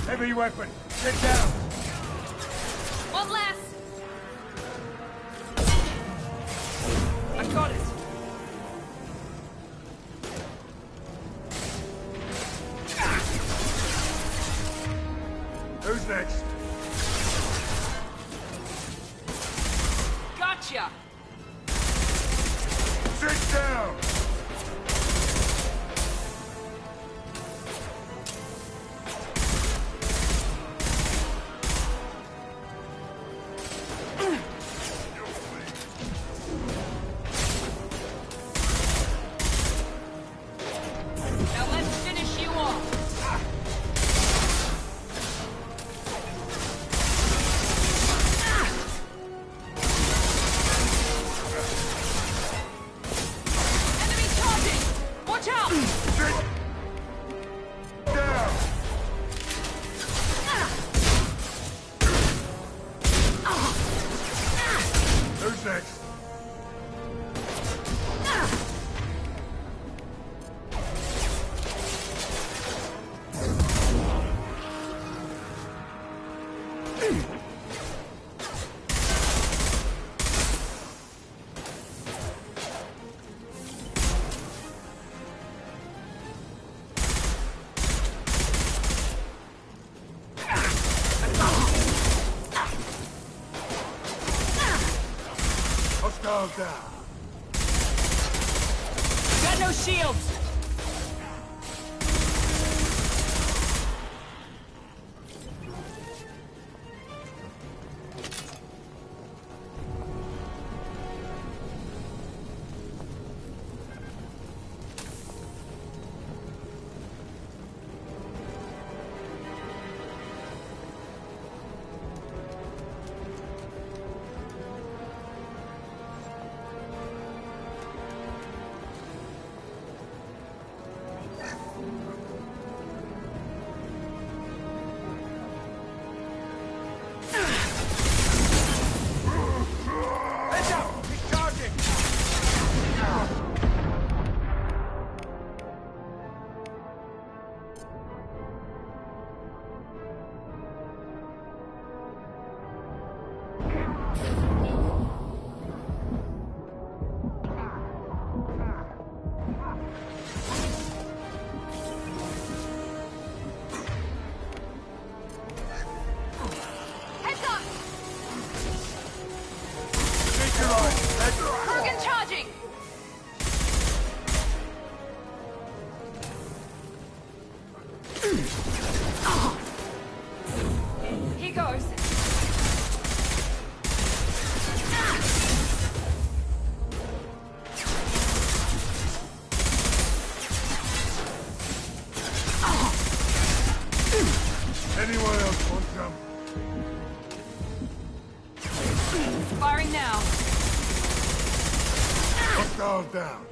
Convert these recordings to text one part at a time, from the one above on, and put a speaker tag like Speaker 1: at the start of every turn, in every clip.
Speaker 1: Heavy weapon. Get down.
Speaker 2: One less. I got it.
Speaker 1: Who's next?
Speaker 2: Gotcha.
Speaker 1: Sit down.
Speaker 2: Now let's finish you off. Enemy charging! Watch out!
Speaker 1: Sit down. Who's next? Hostiles down.
Speaker 2: Got no shields!
Speaker 1: Heads up! He's charging!
Speaker 2: Heads up!
Speaker 1: Keep your eyes.
Speaker 2: Kurgan charging! Here goes.
Speaker 1: Anyone else want some?
Speaker 2: Firing now.
Speaker 1: Hostiles down.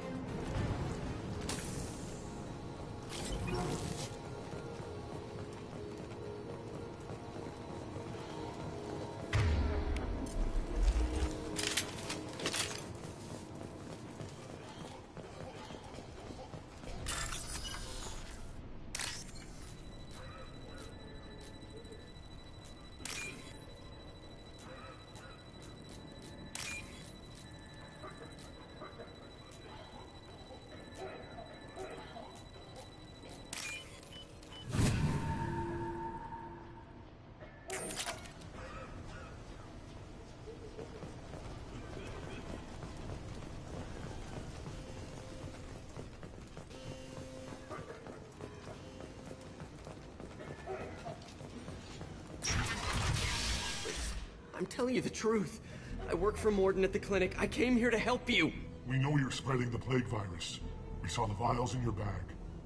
Speaker 3: I'm telling you the truth. I work for Mordin at the clinic. I came here to help you.
Speaker 4: We know you're spreading the plague virus. We saw the vials in your bag.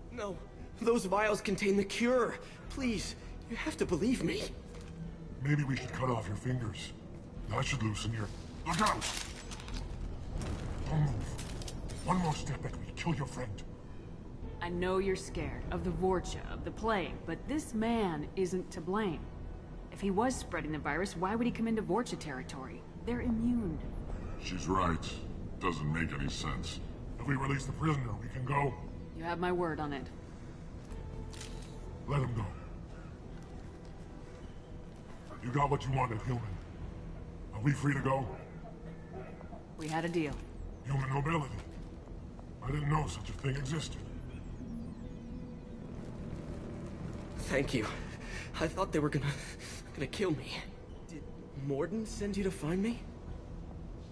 Speaker 3: No, those vials contain the cure. Please, you have to believe me.
Speaker 4: Maybe we should cut off your fingers. That should loosen your... Look out! Don't move. One more step and we kill your friend.
Speaker 2: I know you're scared of the Vorcha, of the plague, but this man isn't to blame. If he was spreading the virus, why would he come into Vorcha territory? They're immune.
Speaker 4: She's right. Doesn't make any sense. If we release the prisoner, we can go.
Speaker 2: You have my word on it.
Speaker 4: Let him go. You got what you wanted, human. Are we free to go?
Speaker 2: We had a deal.
Speaker 4: Human nobility. I didn't know such a thing existed.
Speaker 3: Thank you. I thought they were gonna kill me. Did Mordin send you to find me?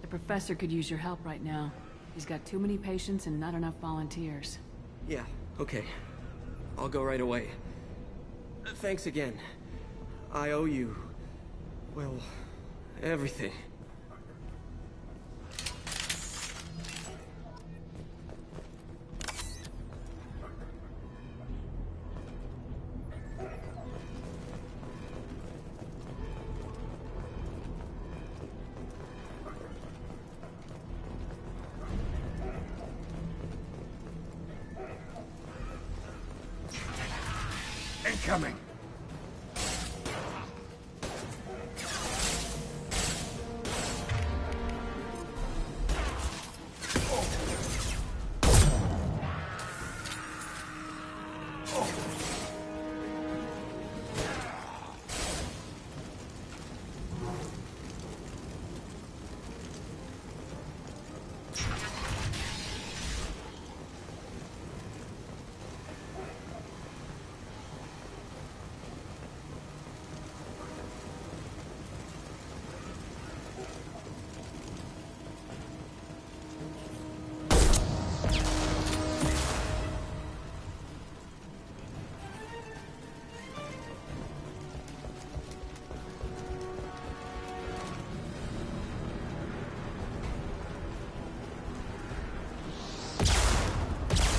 Speaker 2: The professor could use your help right now. He's got too many patients and not enough volunteers.
Speaker 3: Yeah, okay. I'll go right away. Thanks again. I owe you... well, everything.
Speaker 1: Incoming!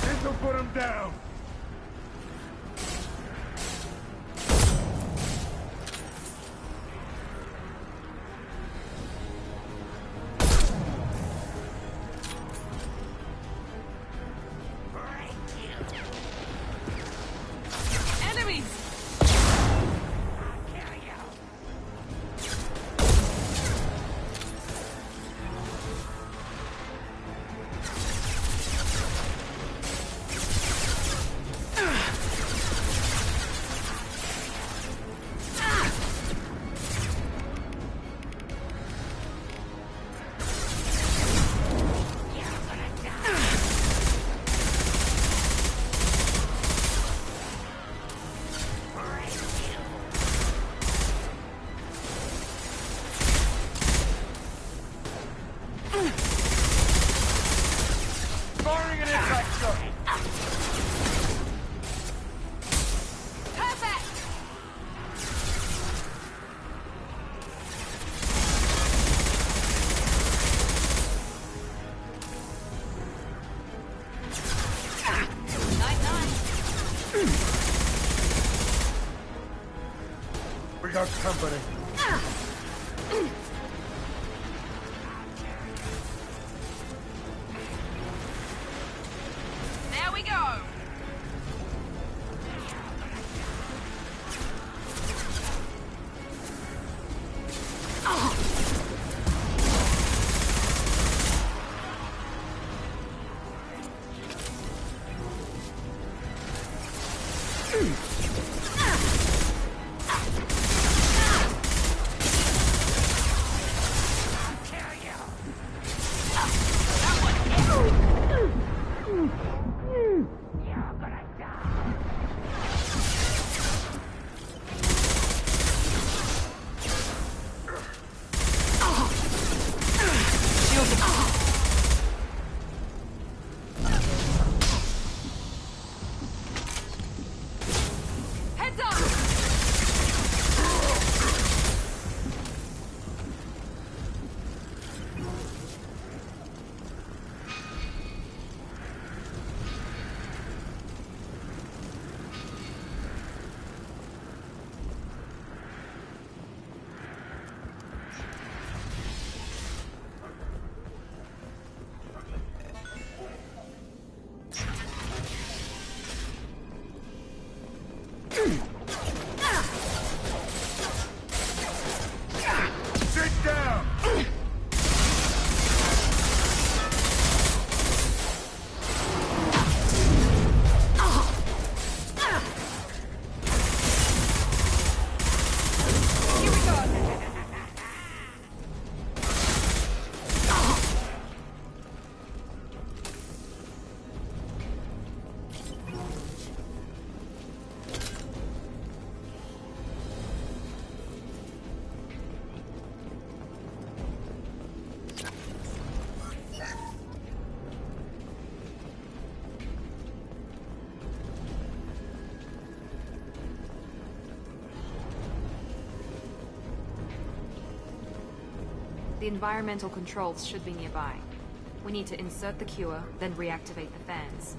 Speaker 1: This'll put him down!
Speaker 2: Enemies!
Speaker 1: Firing an impact shot!
Speaker 2: Perfect!
Speaker 1: We got company.
Speaker 2: There we go! Heads up!
Speaker 5: The environmental controls should be nearby. We need to insert the cure, then reactivate the fans.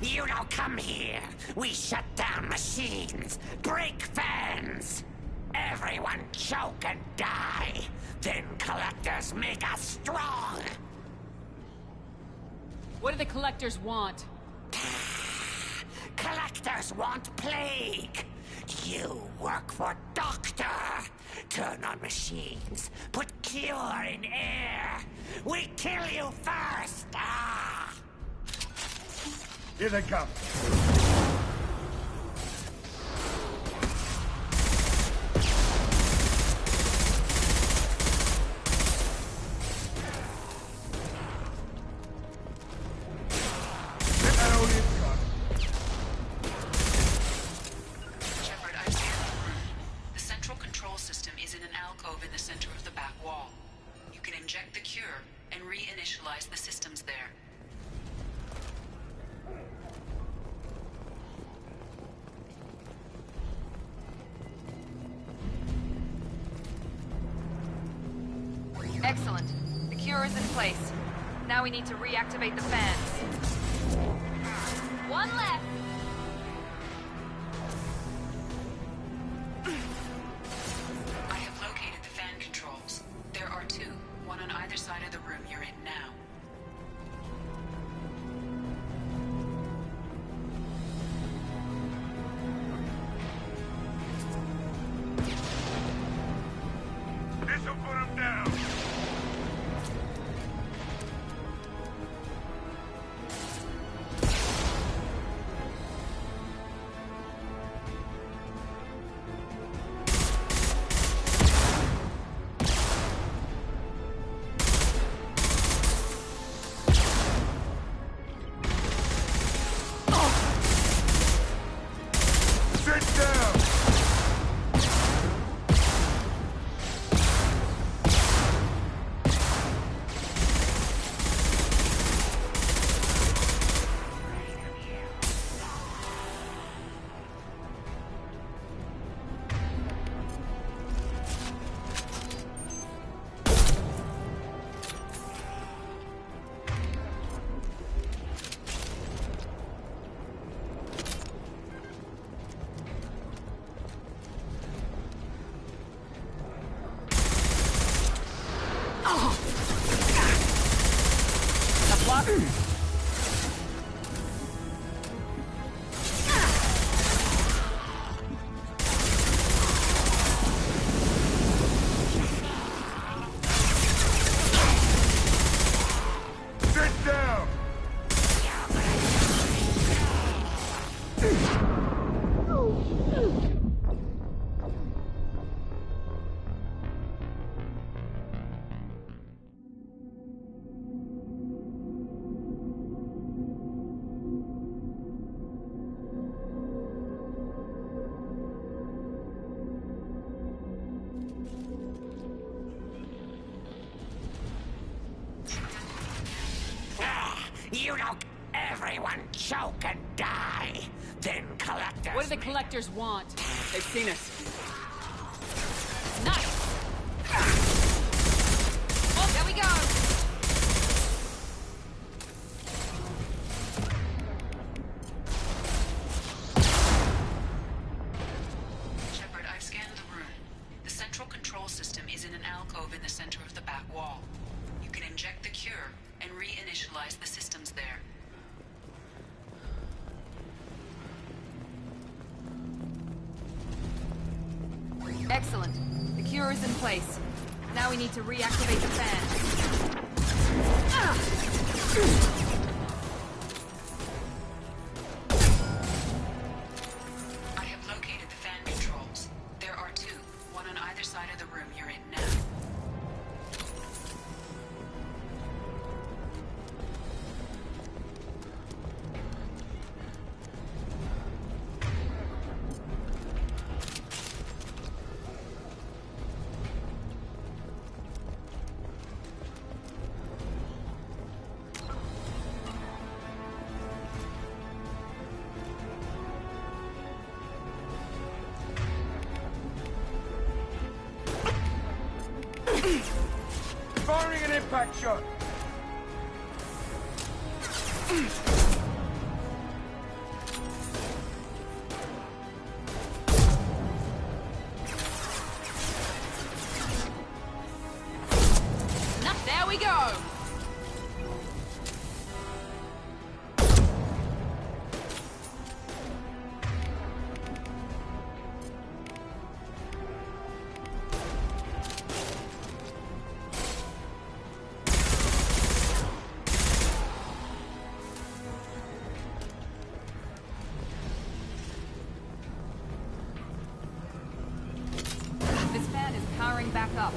Speaker 6: You don't come here. We shut down machines, break fans. Everyone choke and die. Then collectors make us strong.
Speaker 2: What do the collectors want?
Speaker 6: Collectors want plague. You work for Doctor. Turn on machines. Put cure in air. We kill you first. Ah!
Speaker 1: Here they come. Get that Odin gun.
Speaker 7: Shepard, I've scanned the room. The central control system is in an alcove in the center of the back wall. You can inject the cure and reinitialize the systems there.
Speaker 5: Excellent. The cure is in place. Now we need to reactivate the fans. One left!
Speaker 7: I have located the fan controls. There are two, one on either side of the room you're in now.
Speaker 1: This'll put them down. Sit down. Sit down.
Speaker 6: You don't. Everyone choke and die. Then collectors.
Speaker 2: What do the collectors want? They've seen us.
Speaker 5: Nice! Oh, there we go!
Speaker 7: Shepard, I've scanned the room. The central control system is in an alcove in the center of the back wall. You can inject the cure and reinitialize the systems there.
Speaker 5: Excellent. The cure is in place. Now we need to reactivate the fans.
Speaker 7: I have located the fan controls. There are two, one on either side of the room you're in now.
Speaker 1: Firing an impact shot.
Speaker 5: There we go! This fan is powering back up.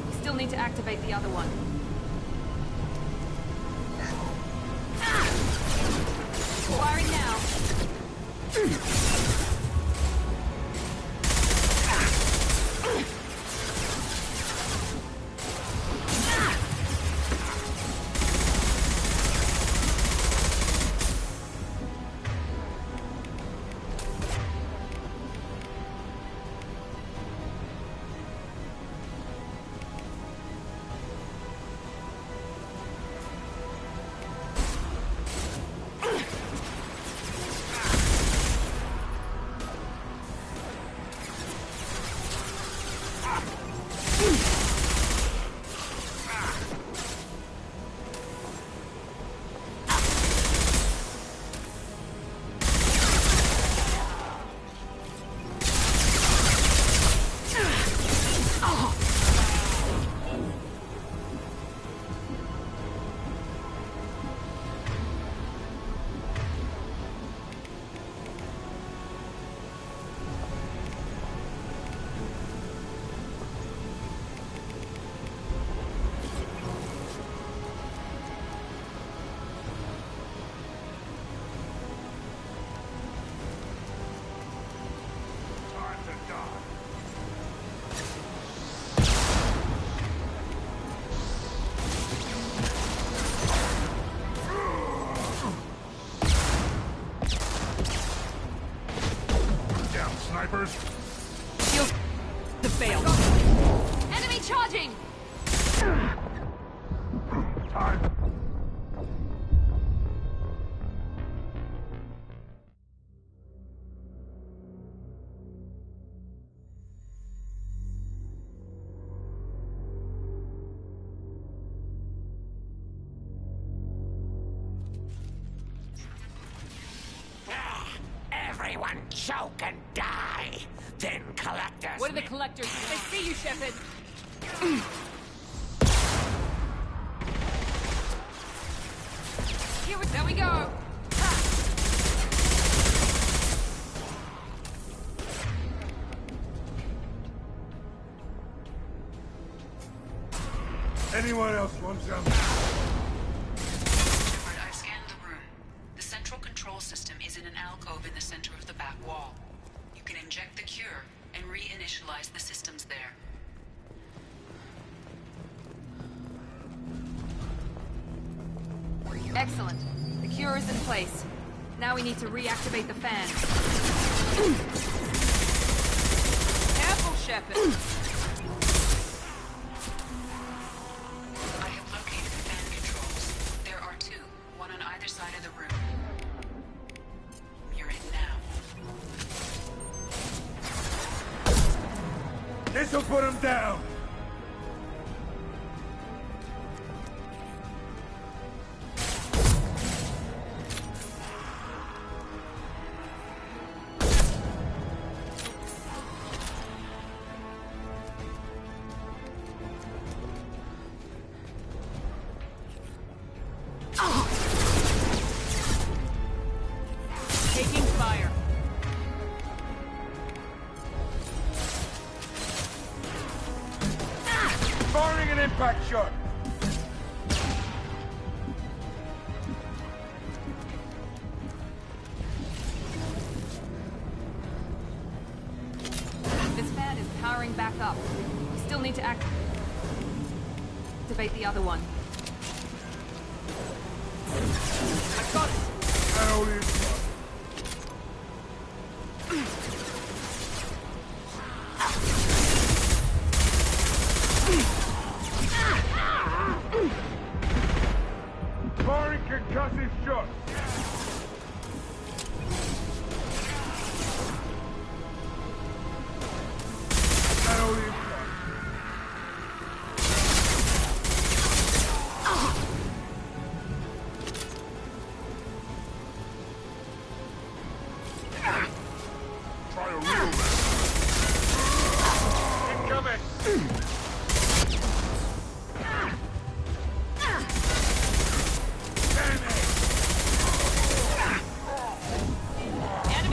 Speaker 5: We still need to activate the other one. Firing now.
Speaker 1: Time to die.
Speaker 4: Down, snipers!
Speaker 5: Shield the fail. Enemy charging!
Speaker 4: Time!
Speaker 6: Everyone choke and die. Then collectors.
Speaker 5: What are the collectors? They see you, Shepard. There we go.
Speaker 1: Anyone else want some?
Speaker 7: Shepard, I've scanned the room. The central control system is in an alcove in the center of the back wall. You can inject the cure and reinitialize the systems there.
Speaker 5: Excellent. The cure is in place. Now we need to reactivate the fan. Careful, Shepard.
Speaker 7: I have located the fan controls. There are two, one on either side of the room. You're in now.
Speaker 1: This'll put him down.
Speaker 5: Taking fire.
Speaker 1: Firing an impact shot.
Speaker 5: This fan is powering back up. We still need to activate the other one. I've got it.
Speaker 1: Hell is
Speaker 5: Enemy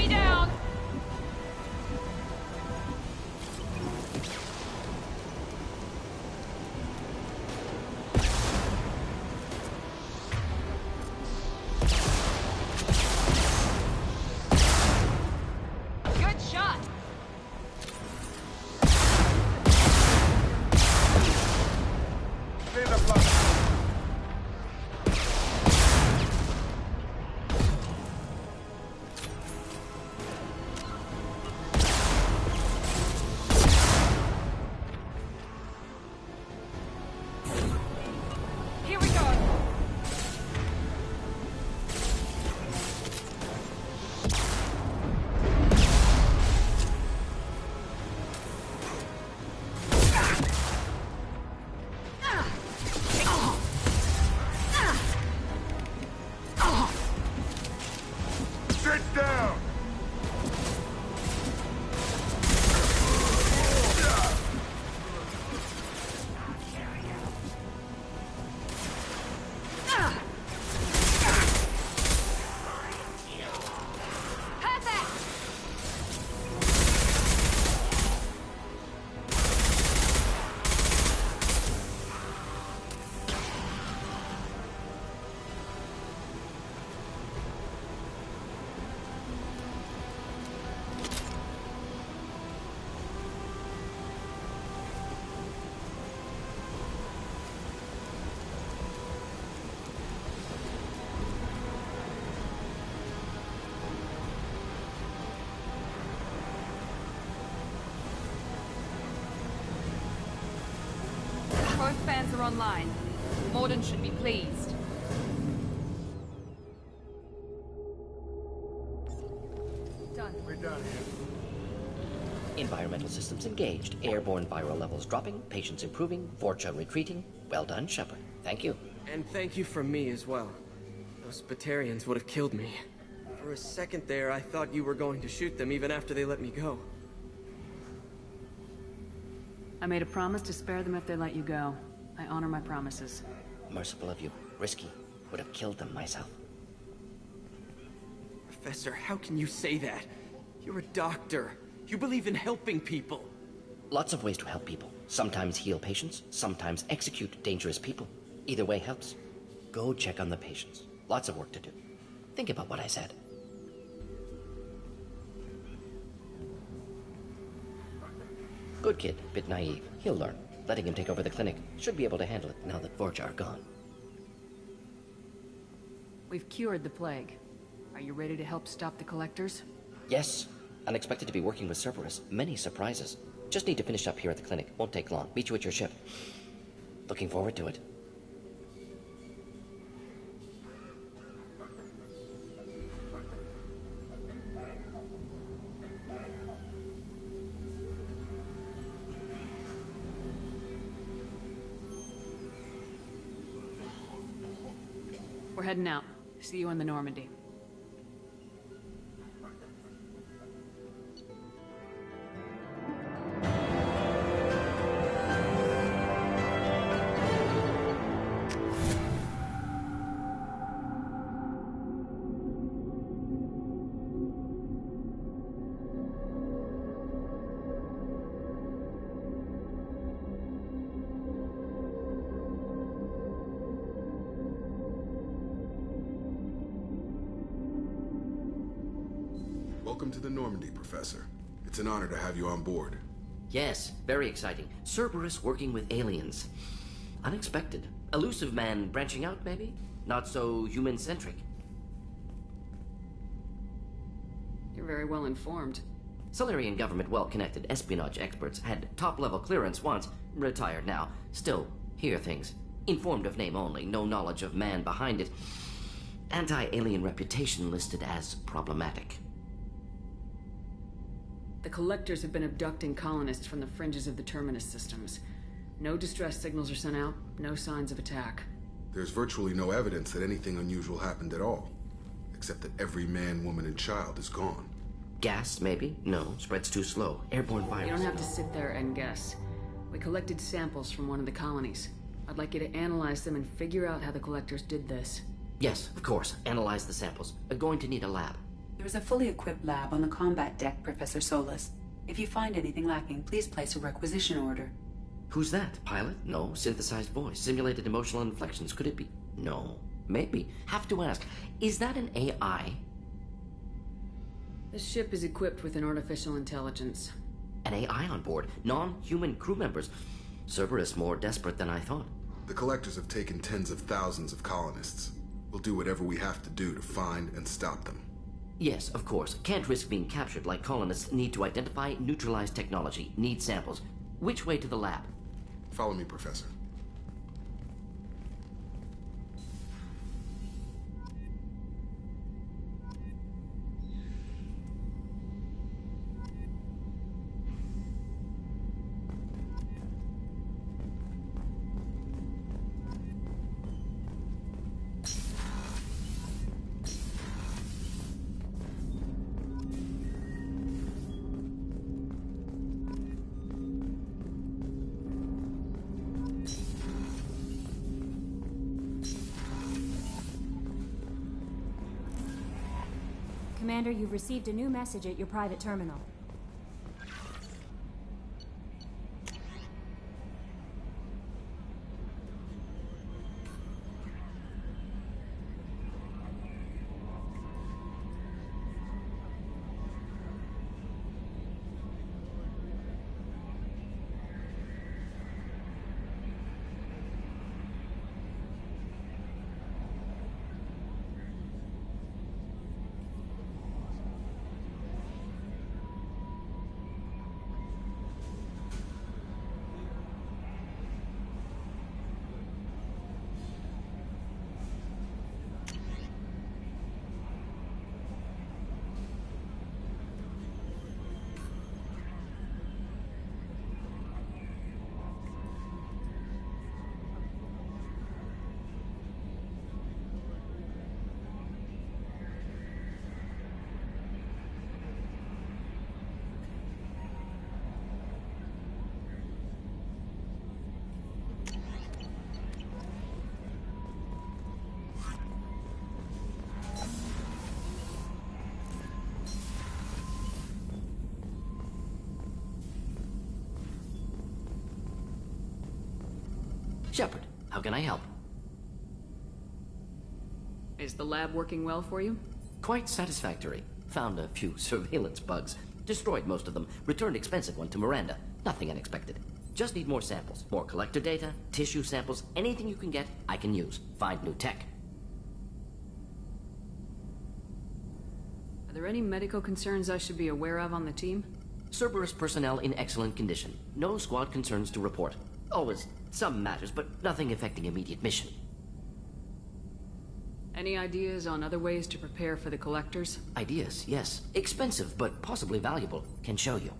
Speaker 5: down! Good shot!
Speaker 1: Clear the block.
Speaker 5: Here we go!
Speaker 1: Sit down!
Speaker 5: Perfect! Both fans are online. Morden should be pleased. Done.
Speaker 1: We're done here.
Speaker 8: Environmental systems engaged. Airborne viral levels dropping. Patients improving. Vorcha retreating. Well done, Shepard. Thank you.
Speaker 3: And thank you from me as well. Those Batarians would have killed me. For a second there, I thought you were going to shoot them even after they let me go.
Speaker 2: I made a promise to spare them if they let you go. I honor my promises.
Speaker 8: Merciful of you. Risky. Would have killed them myself.
Speaker 3: Professor, how can you say that? You're a doctor. You believe in helping people.
Speaker 8: Lots of ways to help people. Sometimes heal patients, sometimes execute dangerous people. Either way helps. Go check on the patients. Lots of work to do. Think about what I said. Good kid, bit naive. He'll learn. Letting him take over the clinic. Should be able to handle it now that Vorcha are gone.
Speaker 2: We've cured the plague. Are you ready to help stop the Collectors?
Speaker 8: Yes. Unexpected to be working with Cerberus. Many surprises. Just need to finish up here at the clinic. Won't take long. Meet you at your ship. Looking forward to it.
Speaker 2: We're heading out. See you on the Normandy.
Speaker 9: Welcome to the Normandy, Professor. It's an honor to have you on board.
Speaker 8: Yes, very exciting. Cerberus working with aliens. Unexpected. Elusive man branching out, maybe? Not so human-centric.
Speaker 2: You're very well informed.
Speaker 8: Solarian government well-connected espionage experts had top-level clearance once, retired now. Still, hear things. Informed of name only, no knowledge of man behind it. Anti-alien reputation listed as problematic.
Speaker 2: The Collectors have been abducting colonists from the fringes of the Terminus systems. No distress signals are sent out, no signs of attack.
Speaker 9: There's virtually no evidence that anything unusual happened at all. Except that every man, woman, and child is gone.
Speaker 8: Gas, maybe? No, spreads too slow. Airborne virus.
Speaker 2: You don't have to sit there and guess. We collected samples from one of the colonies. I'd like you to analyze them and figure out how the Collectors did this.
Speaker 8: Yes, of course. Analyze the samples. Going to need a lab.
Speaker 7: There's a fully equipped lab on the combat deck, Professor Solis. If you find anything lacking, please place a requisition order.
Speaker 8: Who's that? Pilot? No. Synthesized voice. Simulated emotional inflections. Could it be? No. Maybe. Have to ask. Is that an AI?
Speaker 2: This ship is equipped with an artificial intelligence.
Speaker 8: An AI on board. Non-human crew members. Cerberus more desperate than I thought.
Speaker 9: The Collectors have taken tens of thousands of colonists. We'll do whatever we have to do to find and stop them.
Speaker 8: Yes, of course. Can't risk being captured like colonists need to identify, neutralize technology, need samples. Which way to the lab?
Speaker 9: Follow me, Professor.
Speaker 10: Commander, you've received a new message at your private terminal.
Speaker 8: Shepard, how can I help?
Speaker 2: Is the lab working well for you?
Speaker 8: Quite satisfactory. Found a few surveillance bugs. Destroyed most of them. Returned expensive one to Miranda. Nothing unexpected. Just need more samples. More collector data, tissue samples, anything you can get, I can use. Find new tech.
Speaker 2: Are there any medical concerns I should be aware of on the team?
Speaker 8: Cerberus personnel in excellent condition. No squad concerns to report. Always some matters, but nothing affecting immediate mission.
Speaker 2: Any ideas on other ways to prepare for the Collectors?
Speaker 8: Ideas, yes. Expensive, but possibly valuable. Can show you.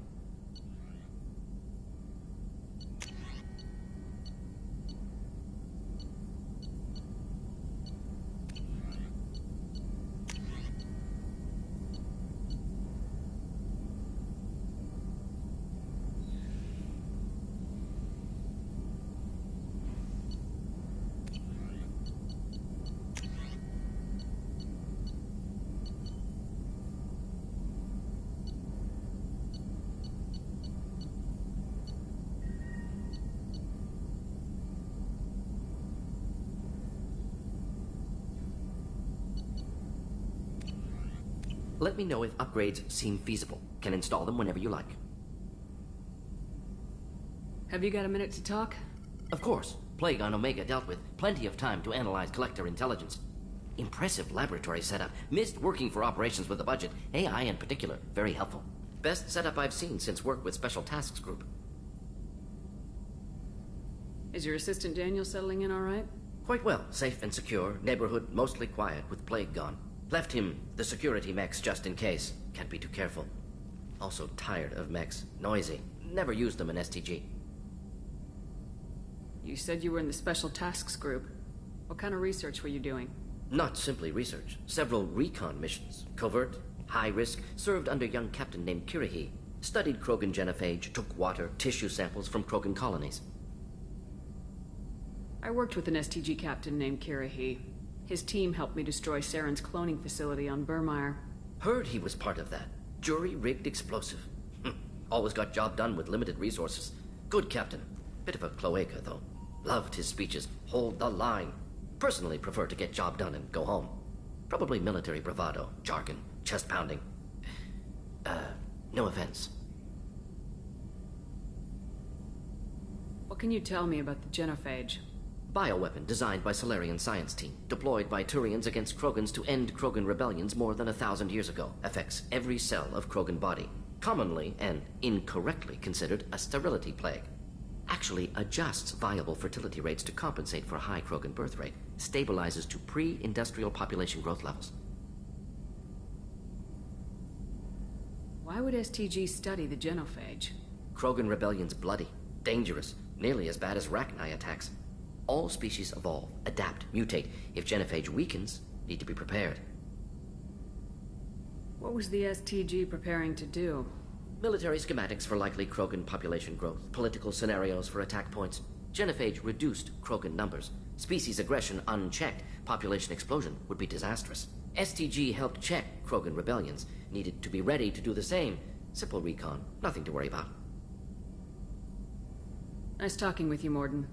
Speaker 8: Let me know if upgrades seem feasible. Can install them whenever you like.
Speaker 2: Have you got a minute to talk?
Speaker 8: Of course. Plague on Omega dealt with. Plenty of time to analyze Collector intelligence. Impressive laboratory setup. Missed working for operations with a budget. AI in particular. Very helpful. Best setup I've seen since work with Special Tasks Group.
Speaker 2: Is your assistant Daniel settling in all right?
Speaker 8: Quite well. Safe and secure. Neighborhood mostly quiet with Plague gone. Left him the security mechs just in case. Can't be too careful. Also tired of mechs. Noisy. Never used them in STG.
Speaker 2: You said you were in the Special Tasks Group. What kind of research were you doing?
Speaker 8: Not simply research. Several recon missions. Covert, high risk, served under a young captain named Kirahi. Studied Krogan genophage, took water, tissue samples from Krogan colonies.
Speaker 2: I worked with an STG captain named Kirahi. His team helped me destroy Saren's cloning facility on Burmire.
Speaker 8: Heard he was part of that. Jury-rigged explosive. Always got job done with limited resources. Good captain. Bit of a cloaca, though. Loved his speeches. Hold the line. Personally prefer to get job done and go home. Probably military bravado, jargon, chest pounding. No offense.
Speaker 2: What can you tell me about the genophage?
Speaker 8: Bioweapon designed by Solarian science team, deployed by Turians against Krogans to end Krogan rebellions more than 1,000 years ago. Affects every cell of Krogan body. Commonly and incorrectly considered a sterility plague. Actually adjusts viable fertility rates to compensate for a high Krogan birth rate. Stabilizes to pre-industrial population growth levels.
Speaker 2: Why would STG study the genophage?
Speaker 8: Krogan rebellion's bloody, dangerous, nearly as bad as Rachni attacks. All species evolve, adapt, mutate. If genophage weakens, need to be prepared.
Speaker 2: What was the STG preparing to do?
Speaker 8: Military schematics for likely Krogan population growth, political scenarios for attack points. Genophage reduced Krogan numbers. Species aggression unchecked, population explosion would be disastrous. STG helped check Krogan rebellions, needed to be ready to do the same. Simple recon, nothing to worry about.
Speaker 2: Nice talking with you, Mordin.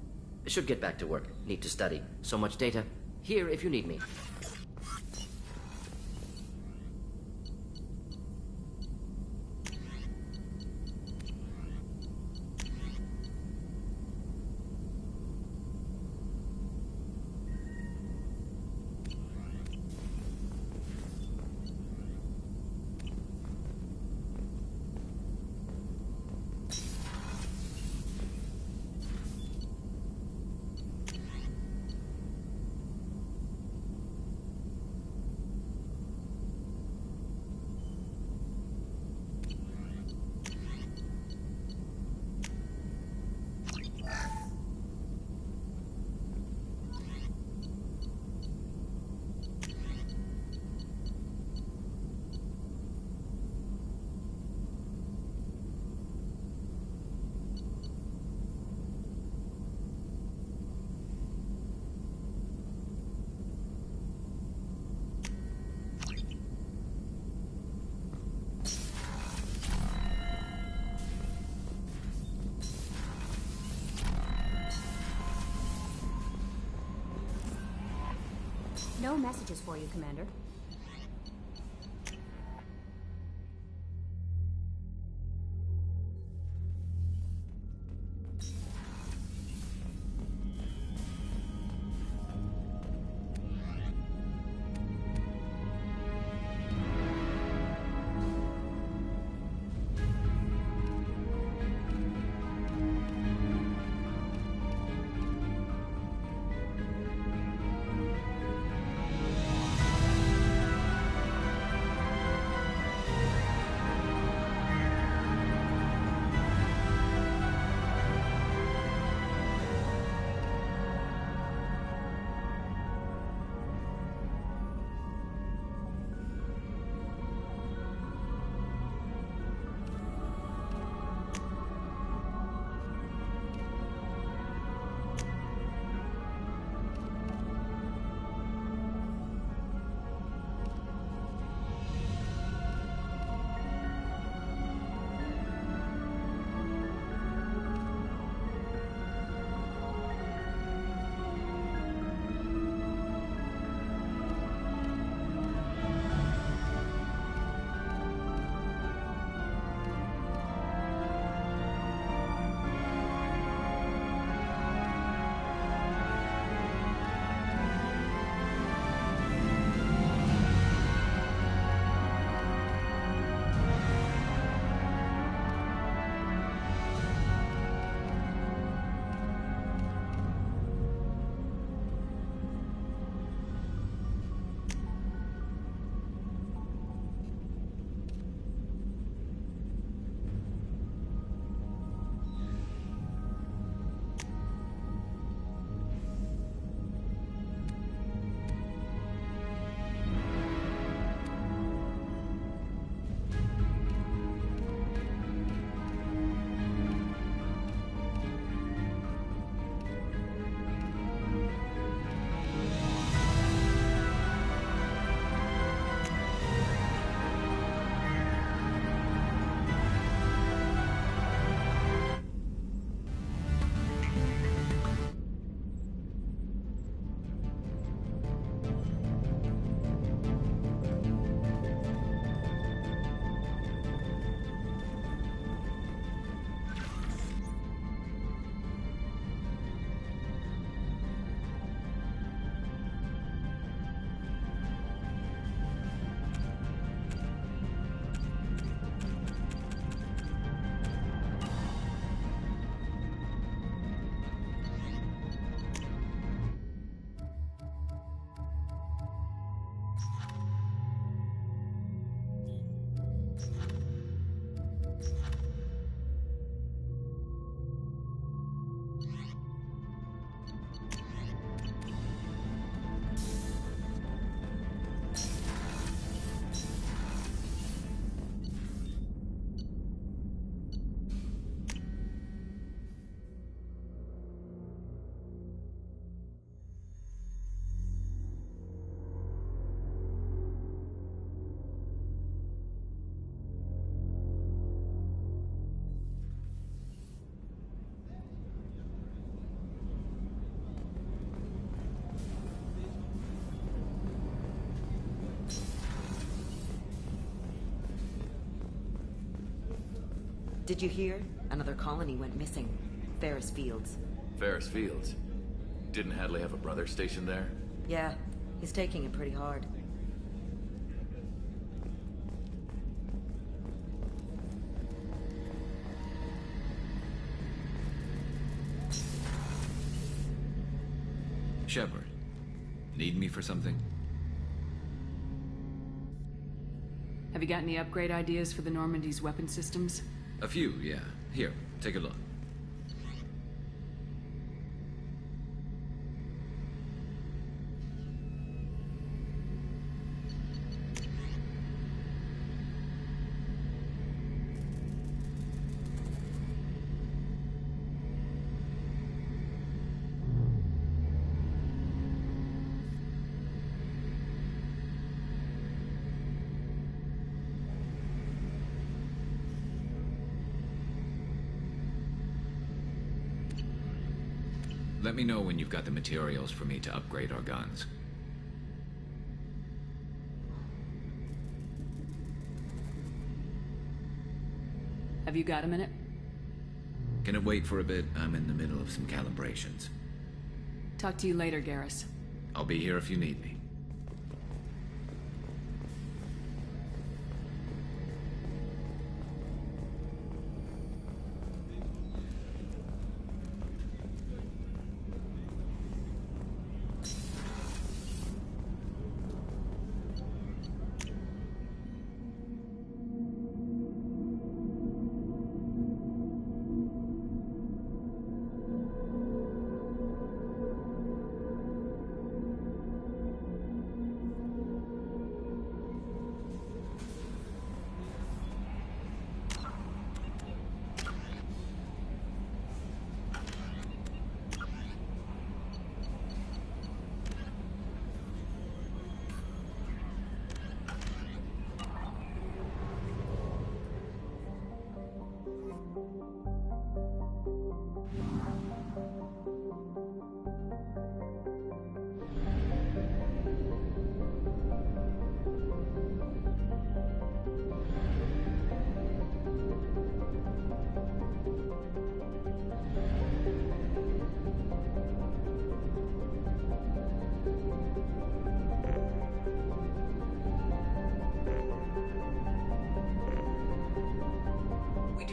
Speaker 8: Should get back to work. Need to study. So much data. Here if you need me.
Speaker 10: No messages for you, Commander.
Speaker 11: Did you hear? Another colony went missing. Ferris Fields.
Speaker 12: Ferris Fields? Didn't Hadley have a brother stationed there?
Speaker 11: Yeah, he's taking it pretty hard.
Speaker 12: Shepard, need me for something?
Speaker 2: Have you got any upgrade ideas for the Normandy's weapon systems?
Speaker 12: A few, yeah. Here, take a look. Let me know when you've got the materials for me to upgrade our guns.
Speaker 2: Have you got a minute?
Speaker 12: Can it wait for a bit? I'm in the middle of some calibrations.
Speaker 2: Talk to you later, Garrus.
Speaker 12: I'll be here if you need me.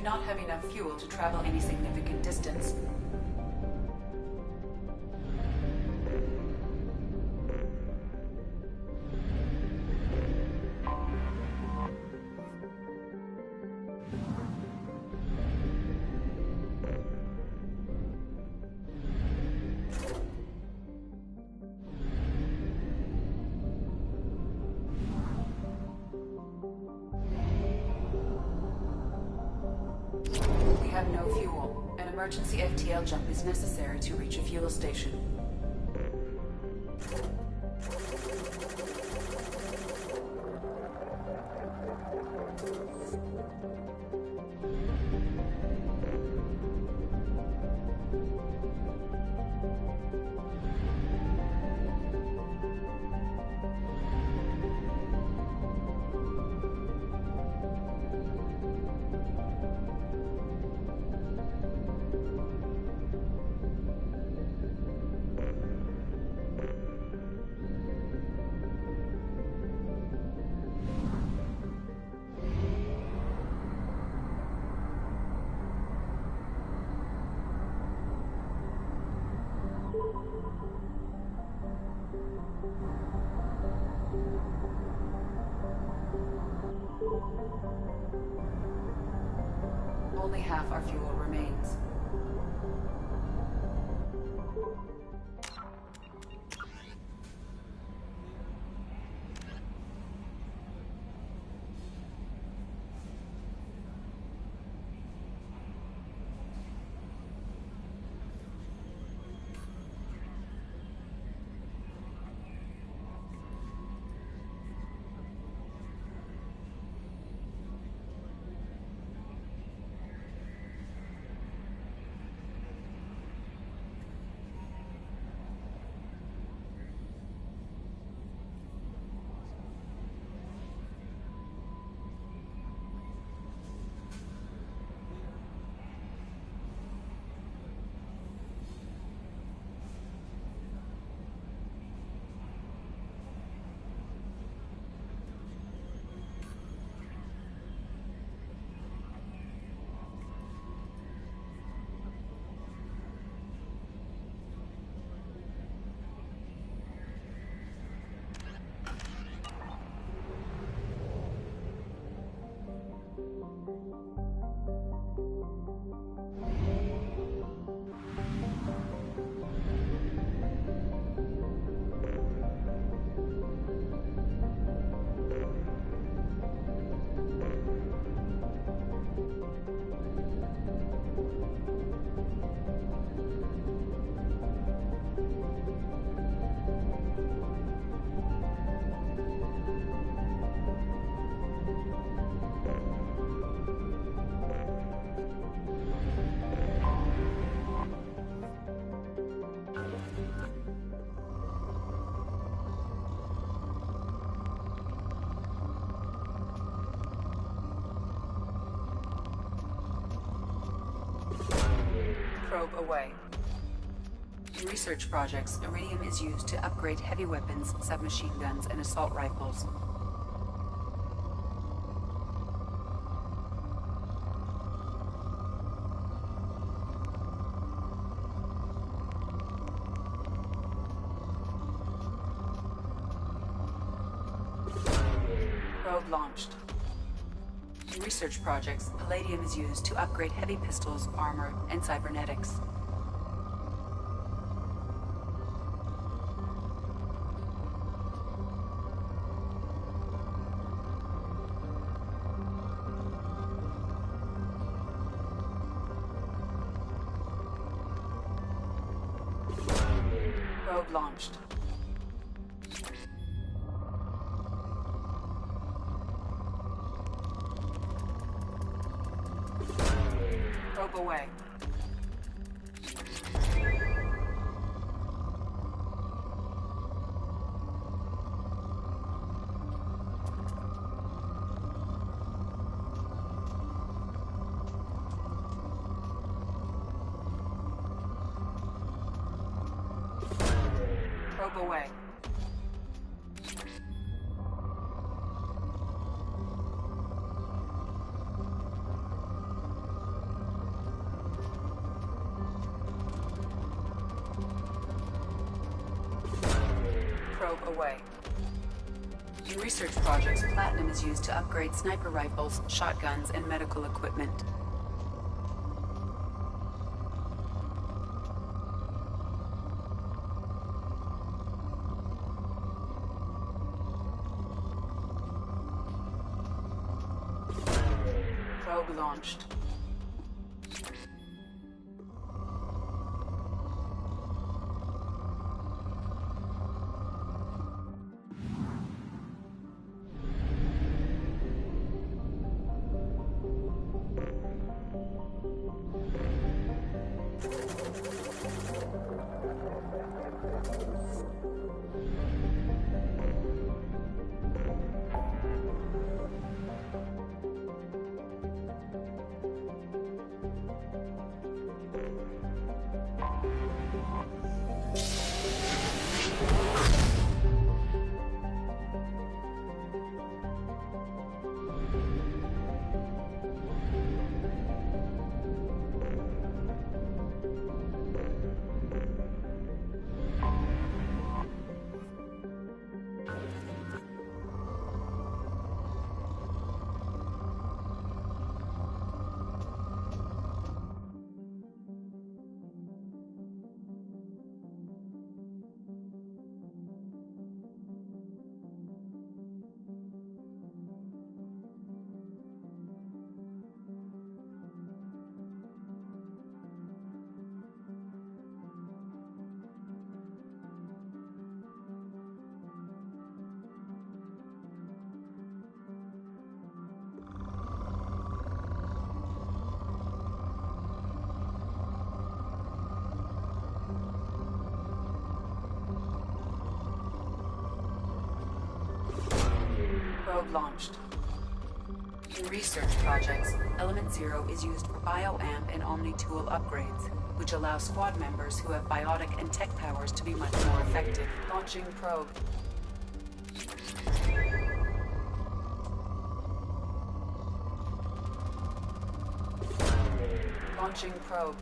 Speaker 7: Not have enough fuel to travel any significant distance. Emergency FTL jump is necessary to reach a fuel station. Only half our fuel remains. Probe away. In research projects, iridium is used to upgrade heavy weapons, submachine guns, and assault rifles. Probe launched. In research projects, palladium is used to upgrade heavy pistols, armor, and cybernetics. Probe launched. Probe away. Probe away. Probe away. In research projects, platinum is used to upgrade sniper rifles, shotguns, and medical equipment. Probe launched. Probe launched. In research projects, Element Zero is used for Bioamp and Omni-Tool upgrades, which allow squad members who have biotic and tech powers to be much more effective. Launching probe. Launching probe.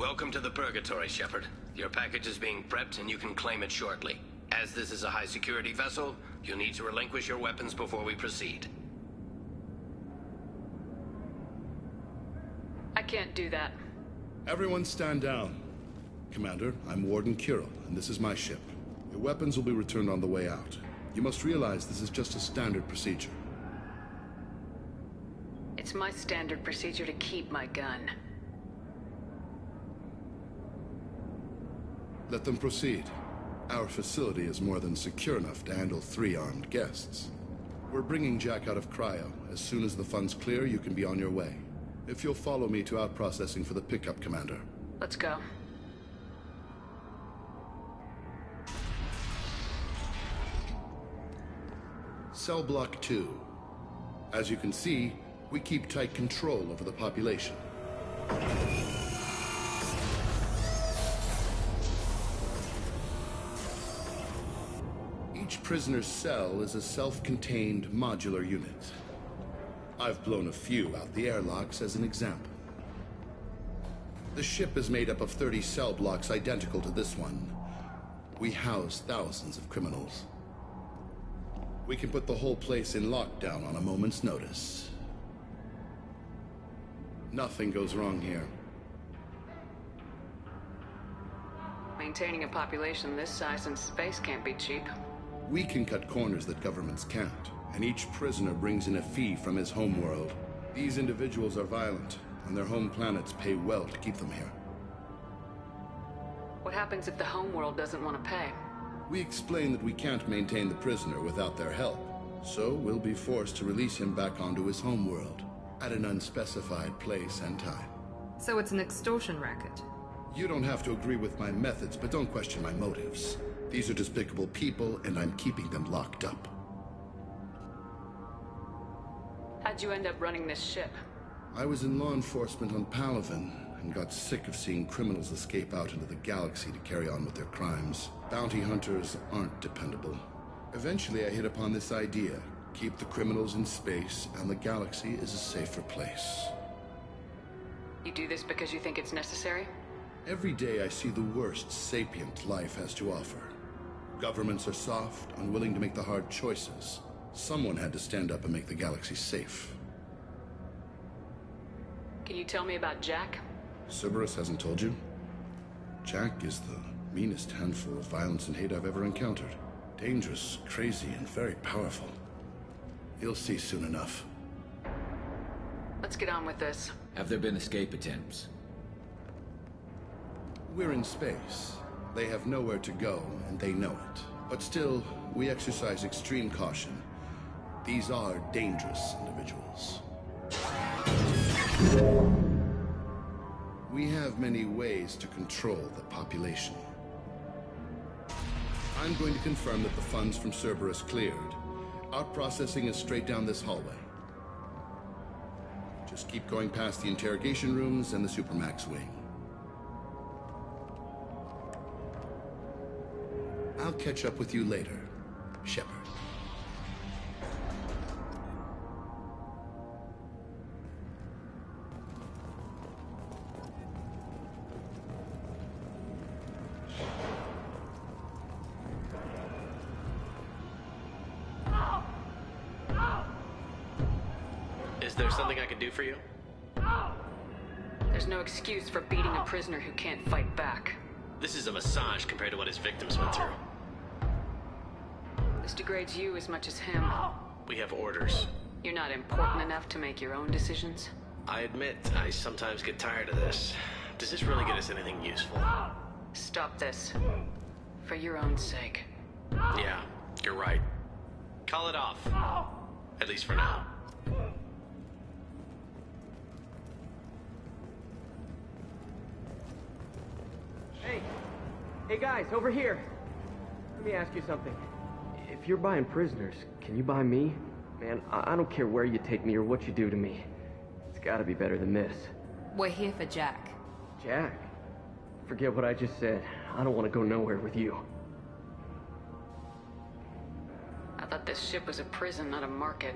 Speaker 13: Welcome to the Purgatory, Shepard. Your package is being prepped and you can claim it shortly. As this is a high-security vessel, you'll need to relinquish your weapons before we proceed.
Speaker 2: I can't do that.
Speaker 14: Everyone stand down. Commander, I'm Warden Kirill, and this is my ship. Your weapons will be returned on the way out. You must realize this is just a standard procedure.
Speaker 2: It's my standard procedure to keep my gun.
Speaker 14: Let them proceed. Our facility is more than secure enough to handle 3 armed guests. We're bringing Jack out of cryo. As soon as the funds clear, you can be on your way. If you'll follow me to out-processing for the pickup, Commander.
Speaker 2: Let's go.
Speaker 14: Cell Block 2. As you can see, we keep tight control over the population. Each prisoner's cell is a self-contained modular unit. I've blown a few out the airlocks as an example. The ship is made up of 30 cell blocks identical to this one. We house thousands of criminals. We can put the whole place in lockdown on a moment's notice. Nothing goes wrong here.
Speaker 2: Maintaining a population this size in space can't be cheap.
Speaker 14: We can cut corners that governments can't, and each prisoner brings in a fee from his homeworld. These individuals are violent, and their home planets pay well to keep them here.
Speaker 2: What happens if the homeworld doesn't want to pay?
Speaker 14: We explain that we can't maintain the prisoner without their help, so we'll be forced to release him back onto his homeworld, at an unspecified place and time.
Speaker 5: So it's an extortion racket.
Speaker 14: You don't have to agree with my methods, but don't question my motives. These are despicable people, and I'm keeping them locked up.
Speaker 2: How'd you end up running this ship?
Speaker 14: I was in law enforcement on Palaven, and got sick of seeing criminals escape out into the galaxy to carry on with their crimes. Bounty hunters aren't dependable. Eventually I hit upon this idea. Keep the criminals in space, and the galaxy is a safer place.
Speaker 2: You do this because you think it's necessary?
Speaker 14: Every day I see the worst sapient life has to offer. Governments are soft, unwilling to make the hard choices. Someone had to stand up and make the galaxy safe.
Speaker 2: Can you tell me about Jack?
Speaker 14: Cerberus hasn't told you? Jack is the meanest handful of violence and hate I've ever encountered. Dangerous, crazy, and very powerful. You'll see soon enough.
Speaker 2: Let's get on with this.
Speaker 12: Have there been escape attempts?
Speaker 14: We're in space. They have nowhere to go, and they know it. But still, we exercise extreme caution. These are dangerous individuals. We have many ways to control the population. I'm going to confirm that the funds from Cerberus cleared. Out-processing is straight down this hallway. Just keep going past the interrogation rooms and the Supermax wing. I'll catch up with you later, Shepard.
Speaker 3: Is there something I can do for you?
Speaker 2: There's no excuse for beating a prisoner who can't fight back.
Speaker 3: This is a massage compared to what his victims went through.
Speaker 2: This degrades you as much as him.
Speaker 3: We have orders.
Speaker 2: You're not important enough to make your own decisions?
Speaker 3: I admit, I sometimes get tired of this. Does this really get us anything useful?
Speaker 2: Stop this. For your own sake.
Speaker 3: Yeah, you're right. Call it off. At least for now.
Speaker 15: Hey guys, over here. Let me ask you something. If you're buying prisoners, can you buy me? Man, I don't care where you take me or what you do to me. It's gotta be better than this.
Speaker 5: We're here for Jack.
Speaker 15: Jack? Forget what I just said. I don't want to go nowhere with you.
Speaker 2: I thought this ship was a prison, not a market.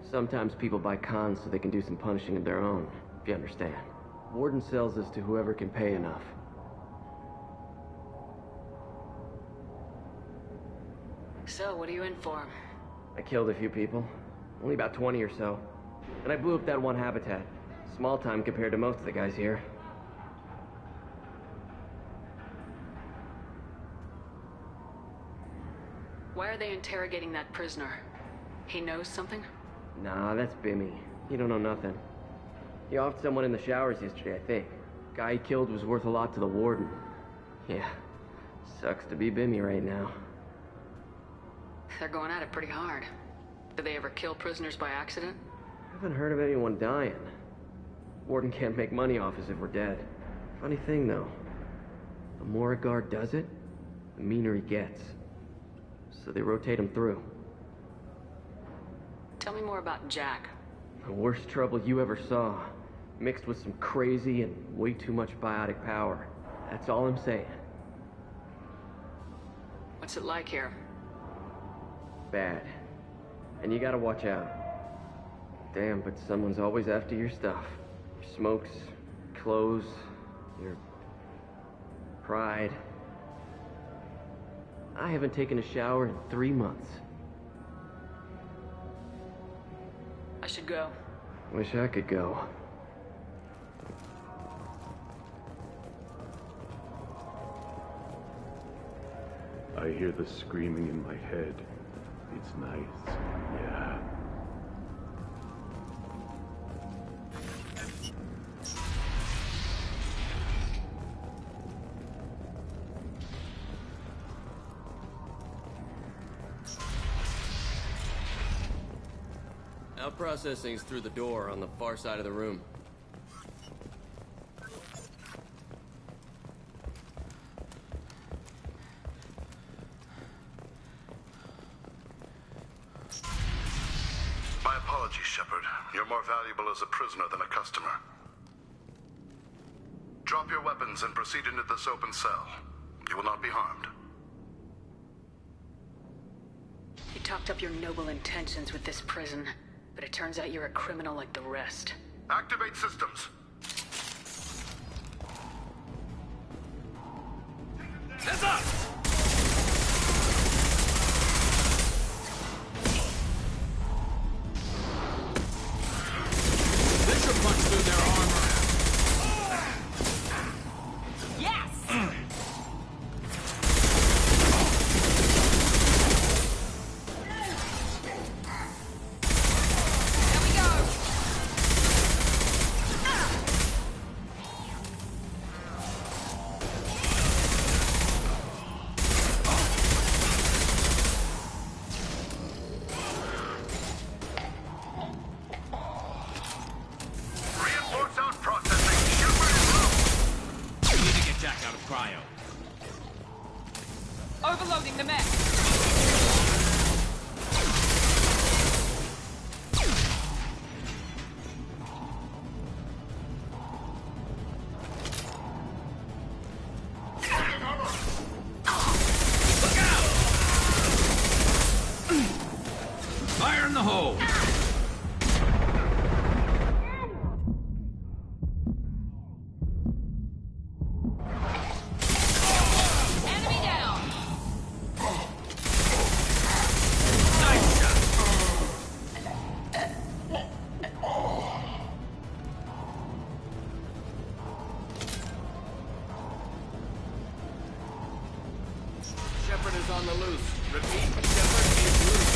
Speaker 15: Sometimes people buy cons so they can do some punishing of their own, if you understand. Warden sells us to whoever can pay enough.
Speaker 2: So, what are you in for?
Speaker 15: I killed a few people. Only about 20 or so. And I blew up that one habitat. Small time compared to most of the guys here.
Speaker 2: Why are they interrogating that prisoner? He knows something?
Speaker 15: Nah, that's Bimmy. He don't know nothing. He offed someone in the showers yesterday, I think. Guy he killed was worth a lot to the warden. Yeah, sucks to be Bimmy right now.
Speaker 2: They're going at it pretty hard. Did they ever kill prisoners by accident?
Speaker 15: I haven't heard of anyone dying. Warden can't make money off us if we're dead. Funny thing, though. The more a guard does it, the meaner he gets. So they rotate him through.
Speaker 2: Tell me more about Jack.
Speaker 15: The worst trouble you ever saw. Mixed with some crazy and way too much biotic power. That's all I'm saying.
Speaker 2: What's it like here?
Speaker 15: Bad. And you gotta watch out. Damn, but someone's always after your stuff. Your smokes, clothes, your pride. I haven't taken a shower in 3 months.
Speaker 2: I should go.
Speaker 15: Wish I could go.
Speaker 1: I hear the screaming in my head. It's nice, yeah.
Speaker 3: Now processing's through the door on the far side of the room.
Speaker 16: My apologies, Shepard. You're more valuable as a prisoner than a customer. Drop your weapons and proceed into this open cell. You will not be harmed.
Speaker 2: You talked up your noble intentions with this prison, but it turns out you're a criminal like the rest.
Speaker 16: Activate systems.
Speaker 6: Hands up!
Speaker 17: This should punch through their armor.
Speaker 5: Yes! There we go!
Speaker 16: Reinforce out processing. Shepard is low.
Speaker 17: We need to get Jack out of cryo.
Speaker 5: Overloading the mech.
Speaker 17: Fire in the hole!
Speaker 5: Enemy down!
Speaker 17: Nice shot!
Speaker 3: Shepard is on the loose. Repeat, Shepard is loose.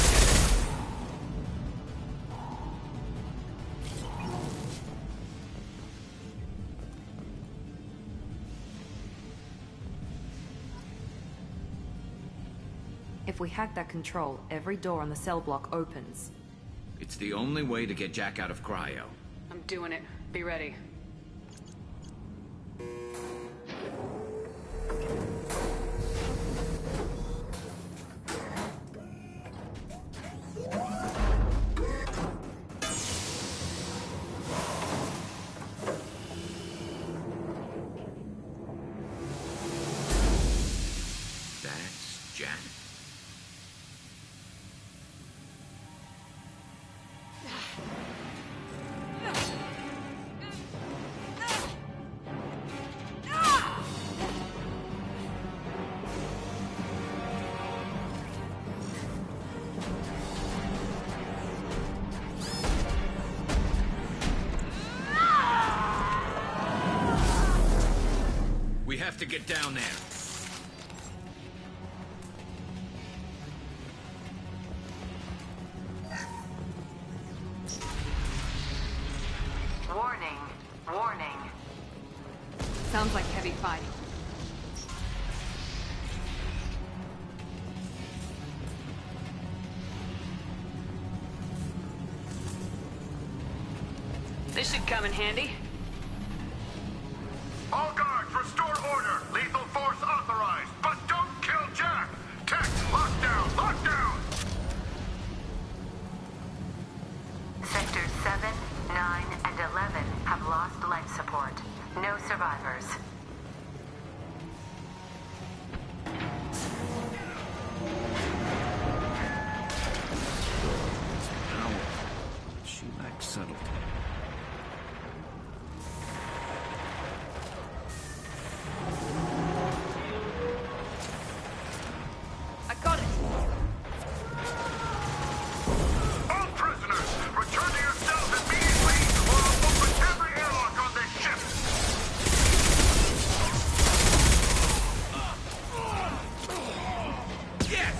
Speaker 11: If we hack that control, every door on the cell block opens.
Speaker 12: It's the only way to get Jack out of cryo.
Speaker 2: I'm doing it. Be ready.
Speaker 12: That's Jack.
Speaker 17: to get down there.
Speaker 18: Warning. Warning.
Speaker 5: Sounds like heavy fighting.
Speaker 2: This should come in handy.
Speaker 16: All guards, restore order. Lethal force authorized, but don't kill Jack. Tech, lockdown, lockdown.
Speaker 18: Sectors 7, 9, and 11 have lost life support. No survivors.
Speaker 12: She lacks subtlety.
Speaker 5: I got it.
Speaker 16: All prisoners, return to your cells immediately, or I'll open every airlock on this ship.
Speaker 17: Yes!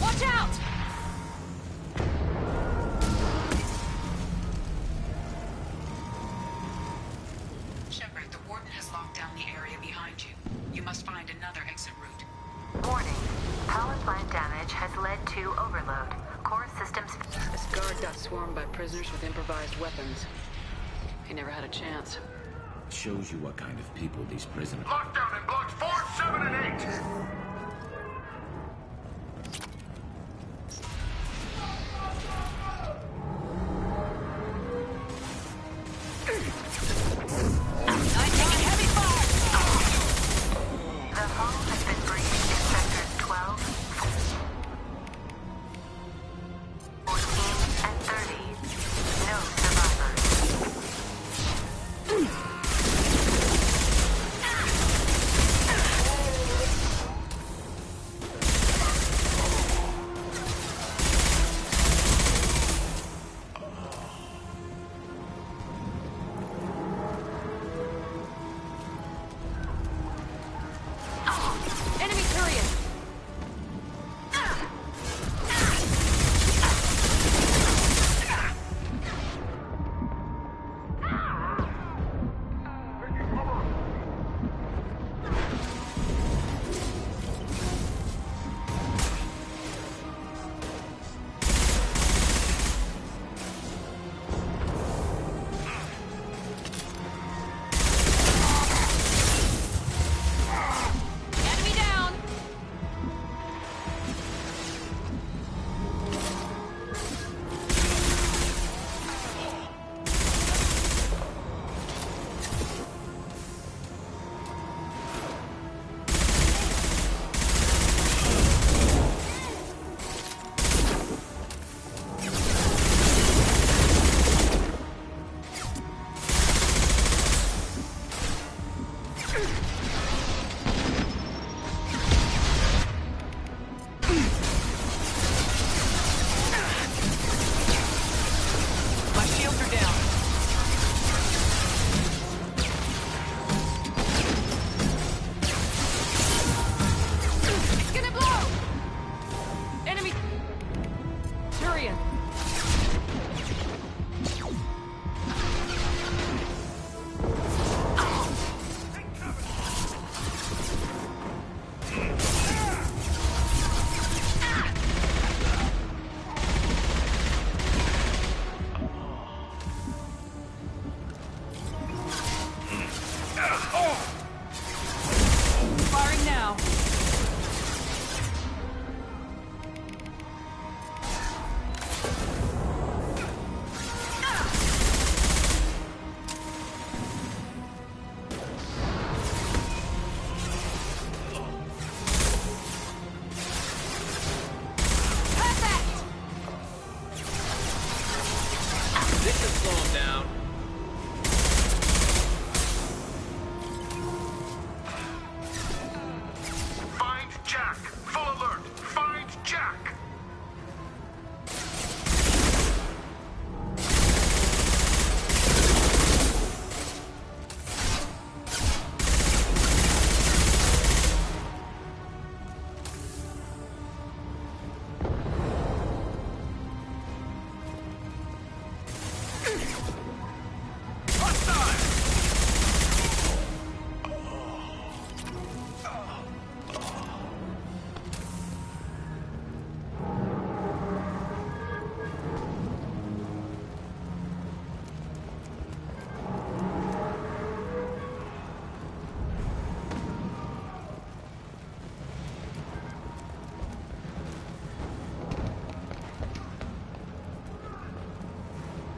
Speaker 5: Watch out!
Speaker 7: Shepard, the Warden has locked down the area behind you. You must find another exit route.
Speaker 18: Warning. Power plant damage has led to overload. Core systems...
Speaker 7: This guard got swarmed by prisoners with improvised weapons. He never had a chance.
Speaker 12: Shows you what kind of people these prisoners.
Speaker 16: Lockdown in blocks 4, 7, and 8.
Speaker 18: The hull has been breached in sectors 12, 14, and 30. No survivors.
Speaker 17: slow him down.
Speaker 16: Find Jack! Full alert! Find Jack!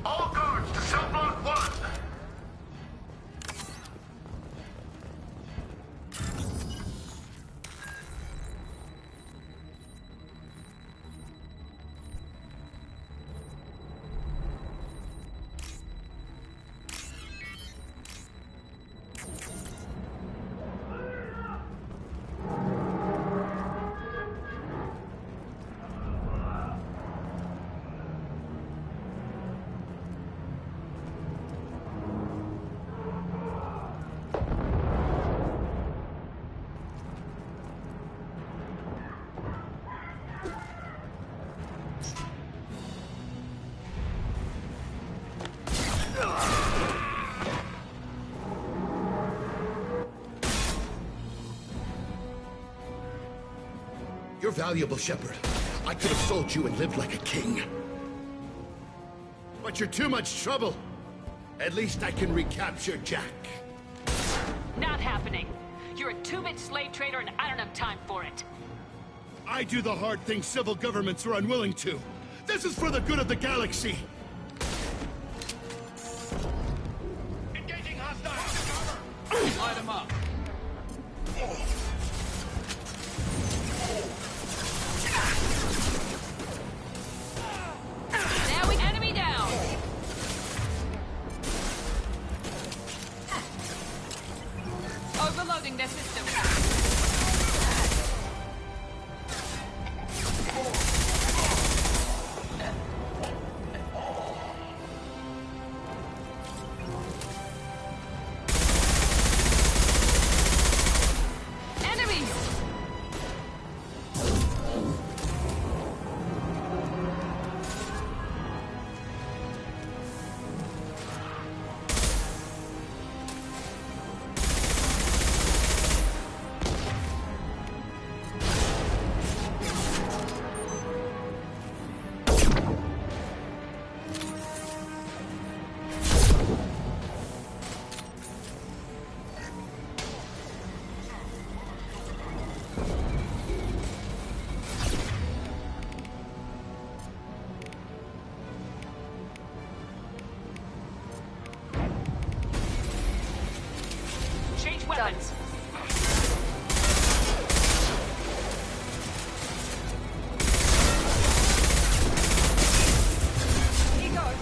Speaker 16: All guards to cell block 1!
Speaker 14: You're valuable, Shepard. I could have sold you and lived like a king. But you're too much trouble. At least I can recapture Jack.
Speaker 19: Not happening. You're a two-bit slave trader and I don't have time for it.
Speaker 14: I do the hard things civil governments are unwilling to. This is for the good of the galaxy.
Speaker 17: Engaging hostiles! Light him up.
Speaker 19: Now we enemy down. Overloading their system. Change weapons. Here goes.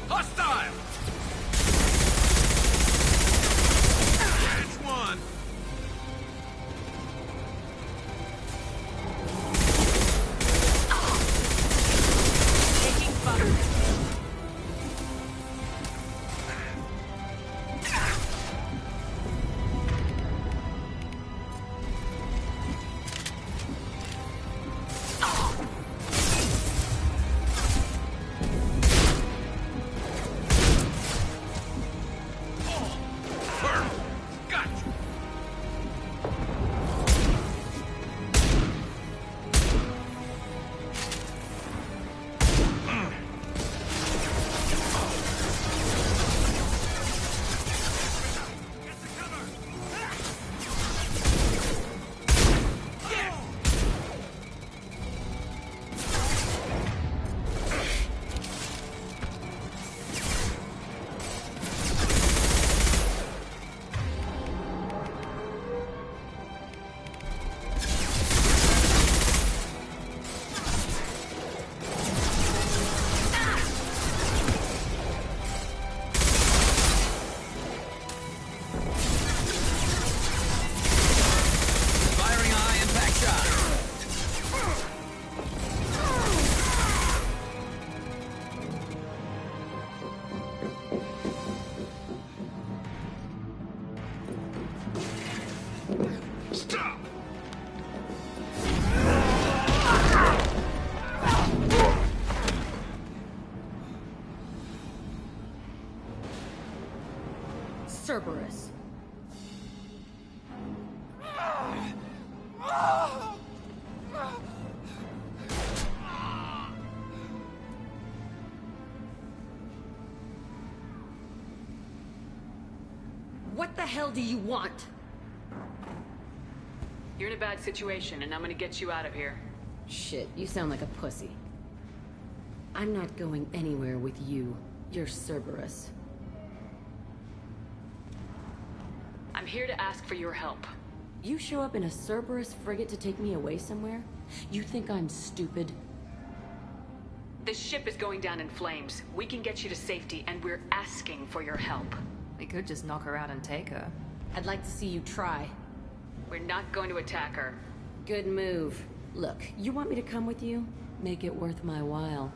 Speaker 17: Hostile! That's one.
Speaker 19: Taking fire.
Speaker 11: Cerberus. What the hell do you want?
Speaker 2: You're in a bad situation, and I'm gonna get you out of here.
Speaker 11: Shit, you sound like a pussy. I'm not going anywhere with you. You're Cerberus.
Speaker 2: I'm here to ask for your help.
Speaker 11: You show up in a Cerberus frigate to take me away somewhere? You think I'm stupid?
Speaker 2: This ship is going down in flames. We can get you to safety, and we're asking for your help.
Speaker 11: We could just knock her out and take her. I'd like to see you try.
Speaker 2: We're not going to attack her.
Speaker 11: Good move. Look, you want me to come with you? Make it worth my while.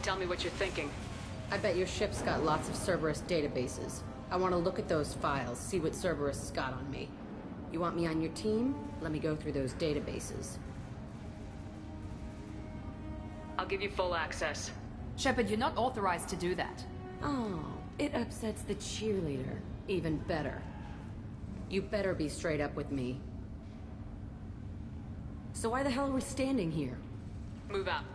Speaker 2: Tell me what you're thinking.
Speaker 11: I bet your ship's got lots of Cerberus databases. I want to look at those files, see what Cerberus has got on me. You want me on your team? Let me go through those databases.
Speaker 2: I'll give you full access.
Speaker 11: Shepard, you're not authorized to do that. Oh, it upsets the cheerleader. Even better. You better be straight up with me. So why the hell are we standing here?
Speaker 2: Move out.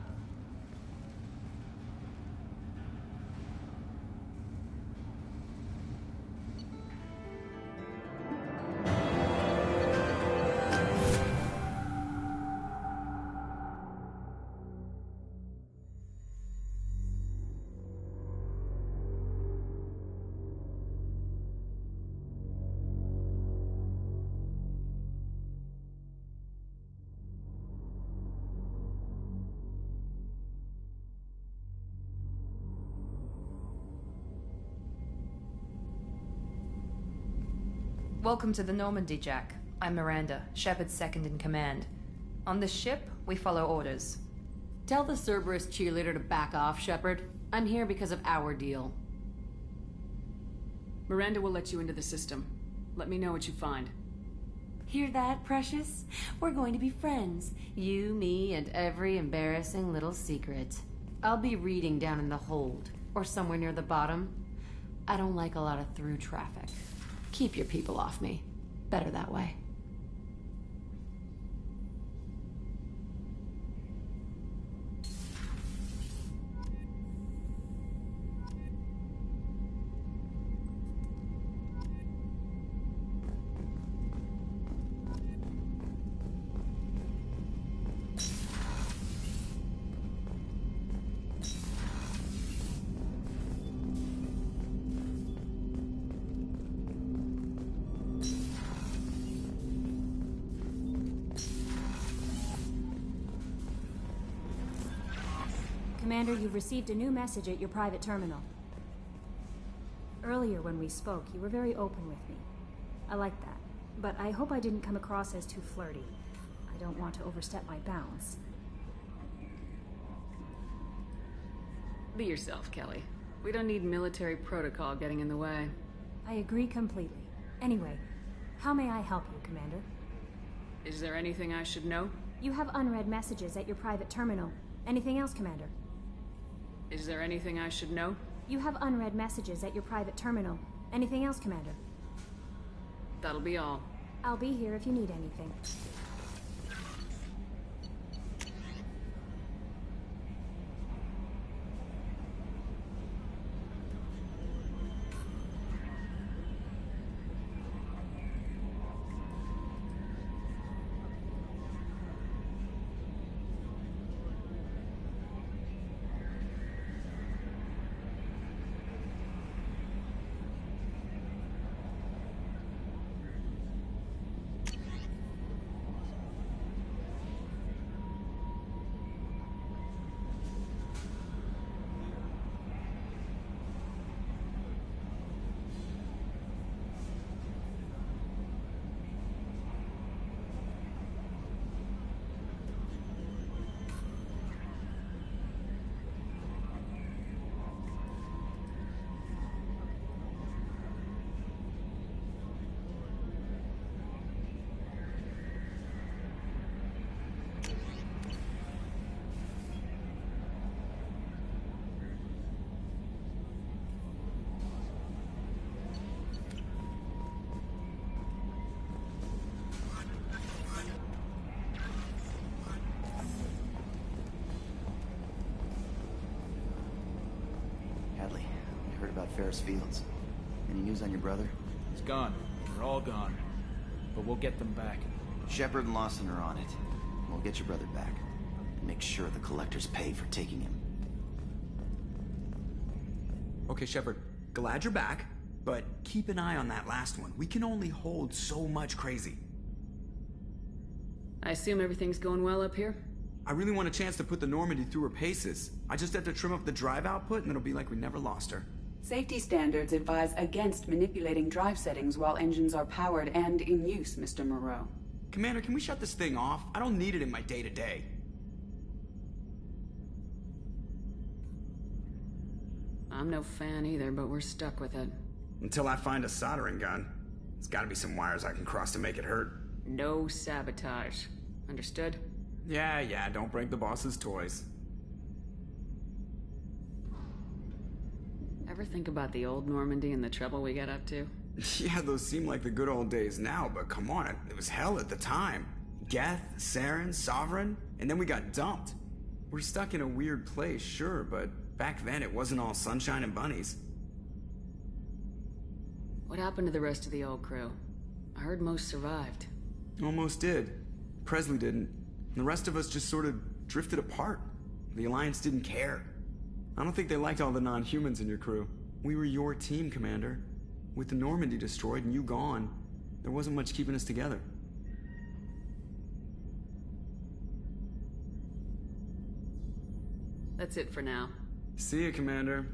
Speaker 11: Welcome to the Normandy, Jack. I'm Miranda, Shepard's second in command. On this ship, we follow orders. Tell the Cerberus cheerleader to back off, Shepard. I'm here because of our deal.
Speaker 2: Miranda will let you into the system. Let me know what you find.
Speaker 11: Hear that, Precious? We're going to be friends. You, me, and every embarrassing little secret. I'll be reading down in the hold, or somewhere near the bottom. I don't like a lot of through traffic. Keep your people off me. Better that way.
Speaker 10: Commander, you've received a new message at your private terminal. Earlier when we spoke, you were very open with me. I like that, but I hope I didn't come across as too flirty. I don't want to overstep my bounds.
Speaker 2: Be yourself, Kelly. We don't need military protocol getting in the way.
Speaker 10: I agree completely. Anyway, how may I help you, Commander?
Speaker 2: Is there anything I should know?
Speaker 10: You have unread messages at your private terminal. Anything else, Commander?
Speaker 2: Is there anything I should know?
Speaker 10: You have unread messages at your private terminal. Anything else, Commander?
Speaker 2: That'll be all.
Speaker 10: I'll be here if you need anything.
Speaker 20: about Ferris Fields? Any news on your brother?
Speaker 21: He's gone. They're all gone. But we'll get them back.
Speaker 20: Shepard and Lawson are on it. We'll get your brother back. And make sure the collectors pay for taking him.
Speaker 22: Okay, Shepard. Glad you're back, but keep an eye on that last one. We can only hold so much crazy.
Speaker 2: I assume everything's going well up here?
Speaker 22: I really want a chance to put the Normandy through her paces. I just have to trim up the drive output and it'll be like we never lost her.
Speaker 7: Safety standards advise against manipulating drive settings while engines are powered and in use, Mr. Moreau.
Speaker 22: Commander, can we shut this thing off? I don't need it in my day-to-day.
Speaker 2: I'm no fan either, but we're stuck with it.
Speaker 22: Until I find a soldering gun. There's gotta be some wires I can cross to make it hurt.
Speaker 2: No sabotage. Understood?
Speaker 22: Yeah, don't break the boss's toys.
Speaker 2: Ever think about the old Normandy and the trouble we got up to?
Speaker 22: Yeah, those seem like the good old days now, but come on, it was hell at the time. Geth, Saren, Sovereign, and then we got dumped. We're stuck in a weird place, sure, but back then it wasn't all sunshine and bunnies.
Speaker 2: What happened to the rest of the old crew? I heard most survived.
Speaker 22: Almost did. Presley didn't. The rest of us just sort of drifted apart. The Alliance didn't care. I don't think they liked all the non-humans in your crew. We were your team, Commander. With the Normandy destroyed and you gone, there wasn't much keeping us together.
Speaker 2: That's it for now.
Speaker 22: See you, Commander.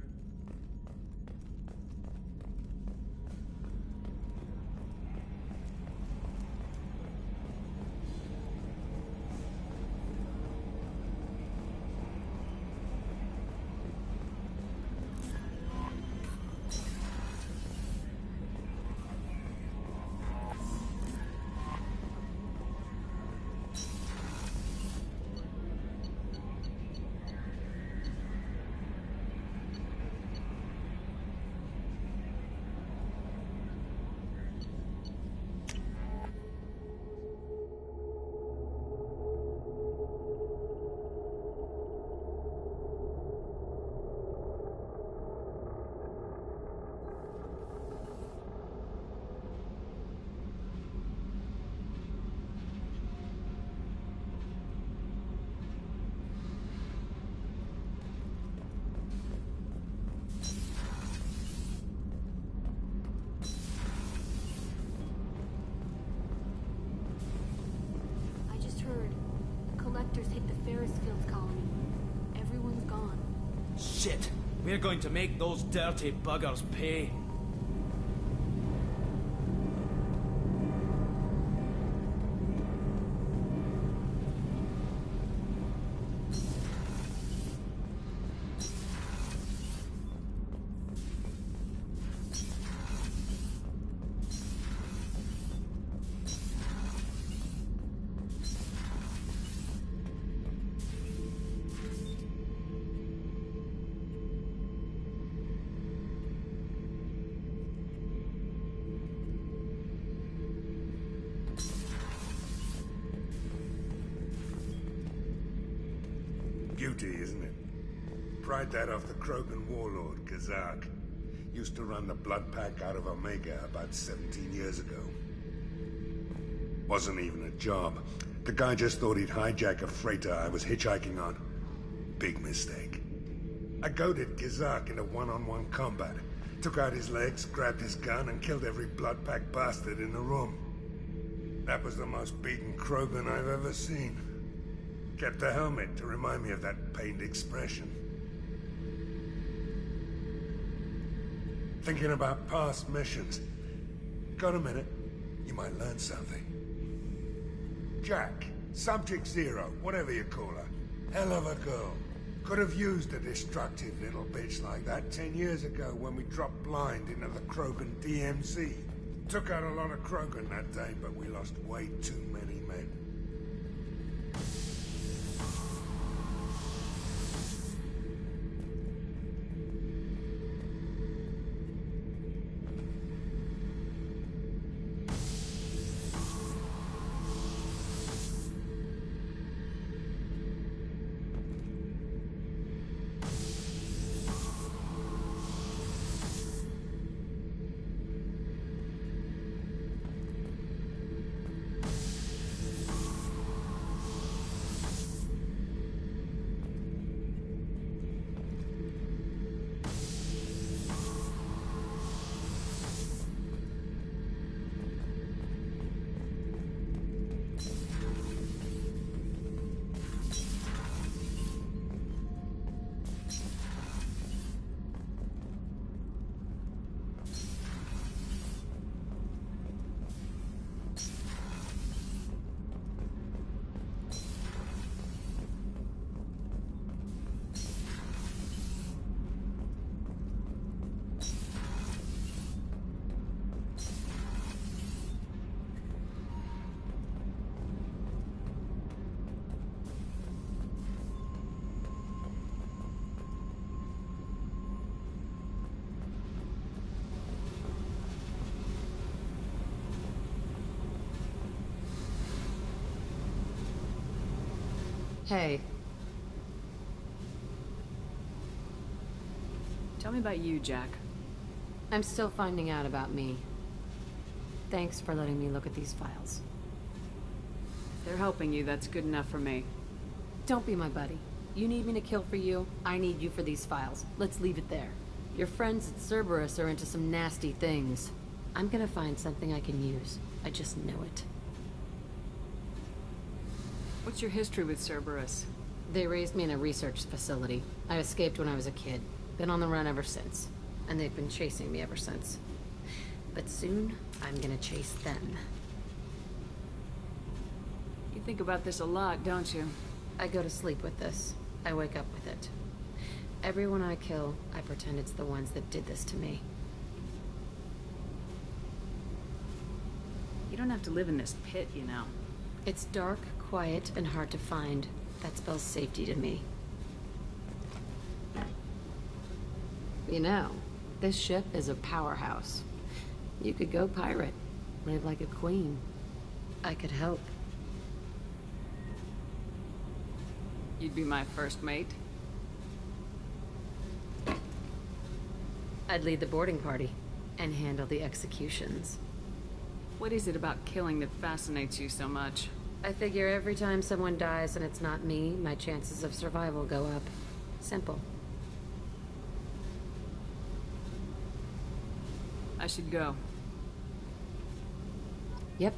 Speaker 10: Hit the Ferris Fields colony. Everyone's gone.
Speaker 21: Shit! We're going to make those dirty buggers pay.
Speaker 16: Beauty, isn't it? Pried that off the Krogan warlord, Kazak. Used to run the blood pack out of Omega about 17 years ago. Wasn't even a job. The guy just thought he'd hijack a freighter I was hitchhiking on. Big mistake. I goaded Kazak into one-on-one combat. Took out his legs, grabbed his gun, and killed every blood pack bastard in the room. That was the most beaten Krogan I've ever seen. Kept the helmet to remind me of that pained expression. Thinking about past missions. Got a minute? You might learn something. Jack, Subject Zero, whatever you call her. Hell of a girl. Could have used a destructive little bitch like that 10 years ago when we dropped blind into the Krogan DMZ. Took out a lot of Krogan that day, but we lost way too many men.
Speaker 11: Hey.
Speaker 2: Tell me about you, Jack.
Speaker 11: I'm still finding out about me. Thanks for letting me look at these files.
Speaker 2: If they're helping you, that's good enough for me.
Speaker 11: Don't be my buddy. You need me to kill for you, I need you for these files. Let's leave it there. Your friends at Cerberus are into some nasty things. I'm gonna find something I can use. I just know it.
Speaker 2: What's your history with Cerberus?
Speaker 11: They raised me in a research facility. I escaped when I was a kid. Been on the run ever since. And they've been chasing me ever since. But soon, I'm gonna chase them.
Speaker 2: You think about this a lot, don't you?
Speaker 11: I go to sleep with this. I wake up with it. Everyone I kill, I pretend it's the ones that did this to me.
Speaker 2: You don't have to live in this pit, you know.
Speaker 11: It's dark, quiet, and hard to find. That spells safety to me. You know, this ship is a powerhouse. You could go pirate, live like a queen. I could help.
Speaker 2: You'd be my first mate.
Speaker 11: I'd lead the boarding party and handle the executions.
Speaker 2: What is it about killing that fascinates you so much?
Speaker 11: I figure every time someone dies and it's not me, my chances of survival go up. Simple.
Speaker 2: I should go.
Speaker 11: Yep.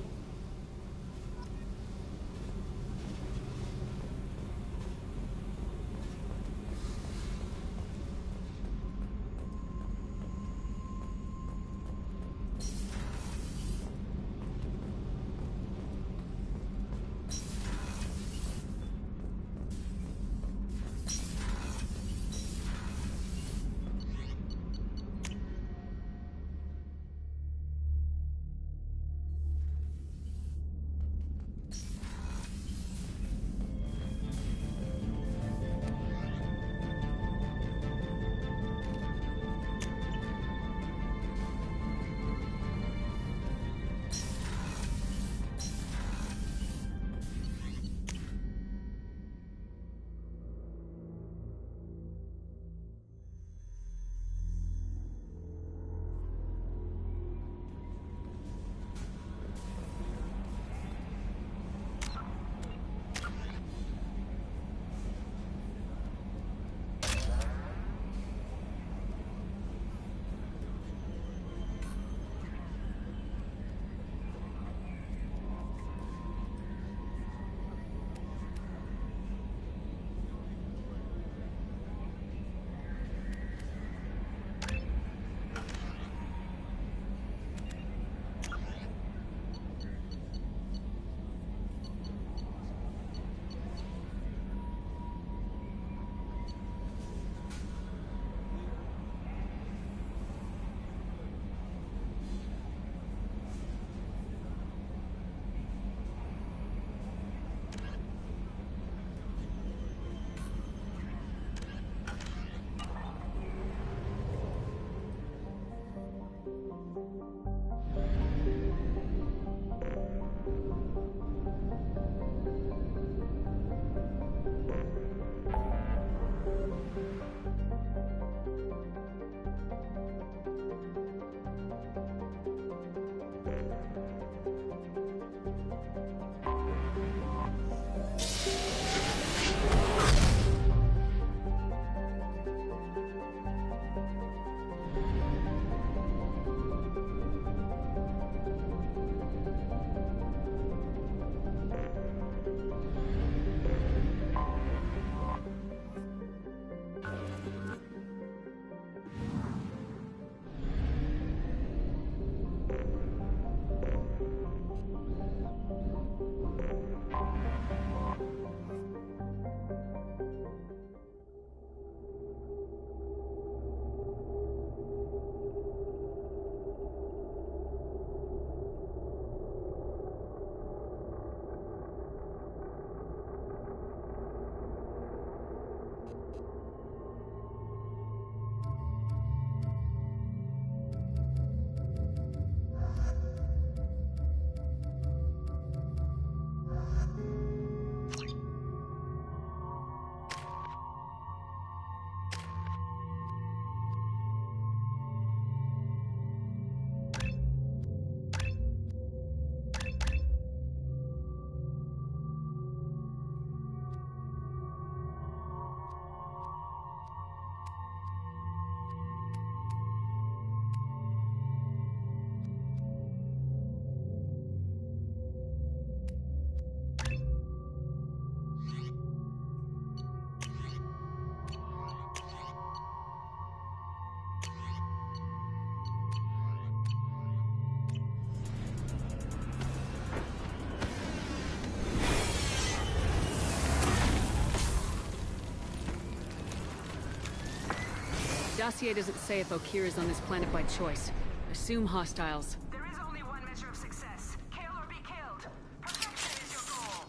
Speaker 2: Dossier doesn't say if Okeer is on this planet by choice. Assume hostiles.
Speaker 18: There is only one measure of success. Kill or be killed. Protection is your goal.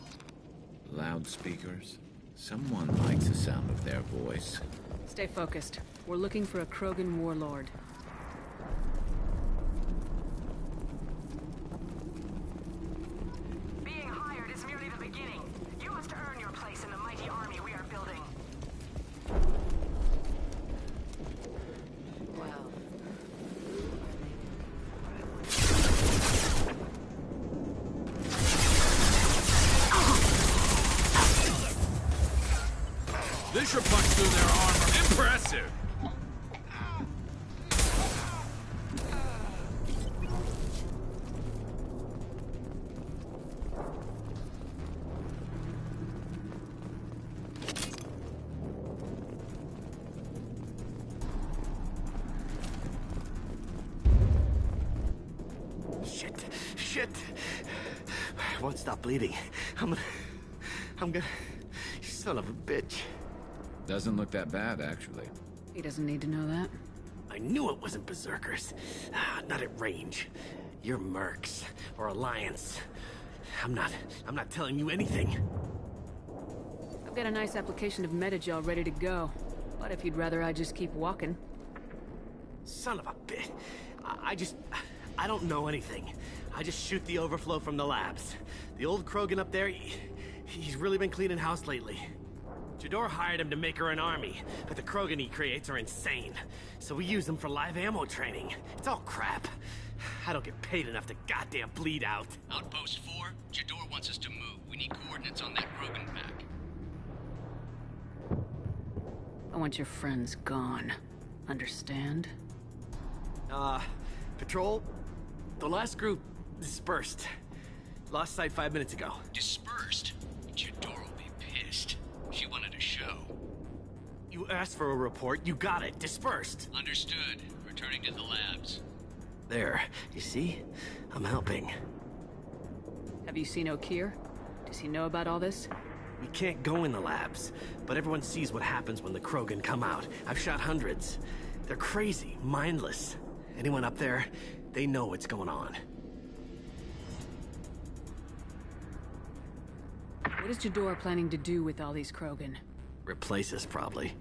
Speaker 12: Loudspeakers? Someone likes the sound of their voice.
Speaker 2: Stay focused. We're looking for a Krogan warlord.
Speaker 18: Being hired is merely the beginning. You must earn your place in the mighty army we are building.
Speaker 2: Well.
Speaker 17: This should punch through their armor. Impressive!
Speaker 3: Shit! I won't stop bleeding. I'm gonna... You son of a bitch.
Speaker 12: Doesn't look that bad, actually.
Speaker 2: He doesn't need to know that.
Speaker 3: I knew it wasn't Berserkers. Not at range. You're Mercs, or Alliance. I'm not telling you anything.
Speaker 2: I've got a nice application of Metagel ready to go. But if you'd rather I just keep walking.
Speaker 3: Son of a bitch. I don't know anything. I just shoot the overflow from the labs. The old Krogan up there, he's really been cleaning house lately. Jador hired him to make her an army, but the Krogan he creates are insane. So we use them for live ammo training. It's all crap. I don't get paid enough to goddamn bleed out.
Speaker 4: Outpost 4, Jador wants us to move. We need coordinates on that Krogan pack.
Speaker 2: I want your friends gone. Understand?
Speaker 3: Patrol, the last group dispersed. Lost sight 5 minutes ago.
Speaker 4: Dispersed? Jador will be pissed. She wanted a show.
Speaker 3: You asked for a report, you got it. Dispersed.
Speaker 4: Understood. Returning to the labs.
Speaker 3: There. You see? I'm helping.
Speaker 2: Have you seen Okeer? Does he know about all this?
Speaker 3: We can't go in the labs, but everyone sees what happens when the Krogan come out. I've shot hundreds. They're crazy, mindless. Anyone up there, they know what's going on.
Speaker 2: What is Jador planning to do with all these Krogan?
Speaker 3: Replace us, probably.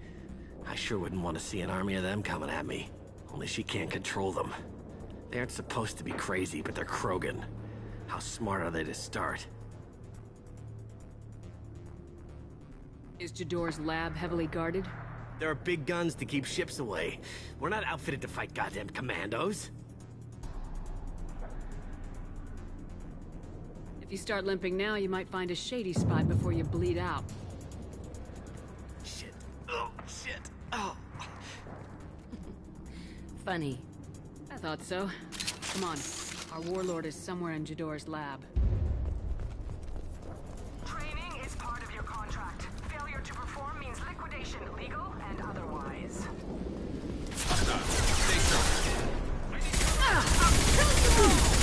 Speaker 3: I sure wouldn't want to see an army of them coming at me. Only she can't control them. They aren't supposed to be crazy, but they're Krogan. How smart are they to start?
Speaker 2: Is Jador's lab heavily guarded?
Speaker 3: There are big guns to keep ships away. We're not outfitted to fight goddamn commandos.
Speaker 2: If you start limping now, you might find a shady spot before you bleed out.
Speaker 3: Shit. Oh, shit. Oh.
Speaker 2: Funny. I thought so. Come on. Our warlord is somewhere in Jador's lab.
Speaker 18: Training is part of your contract. Failure to perform means liquidation, legal and otherwise.
Speaker 17: Stay sharp.
Speaker 18: I'll kill you all!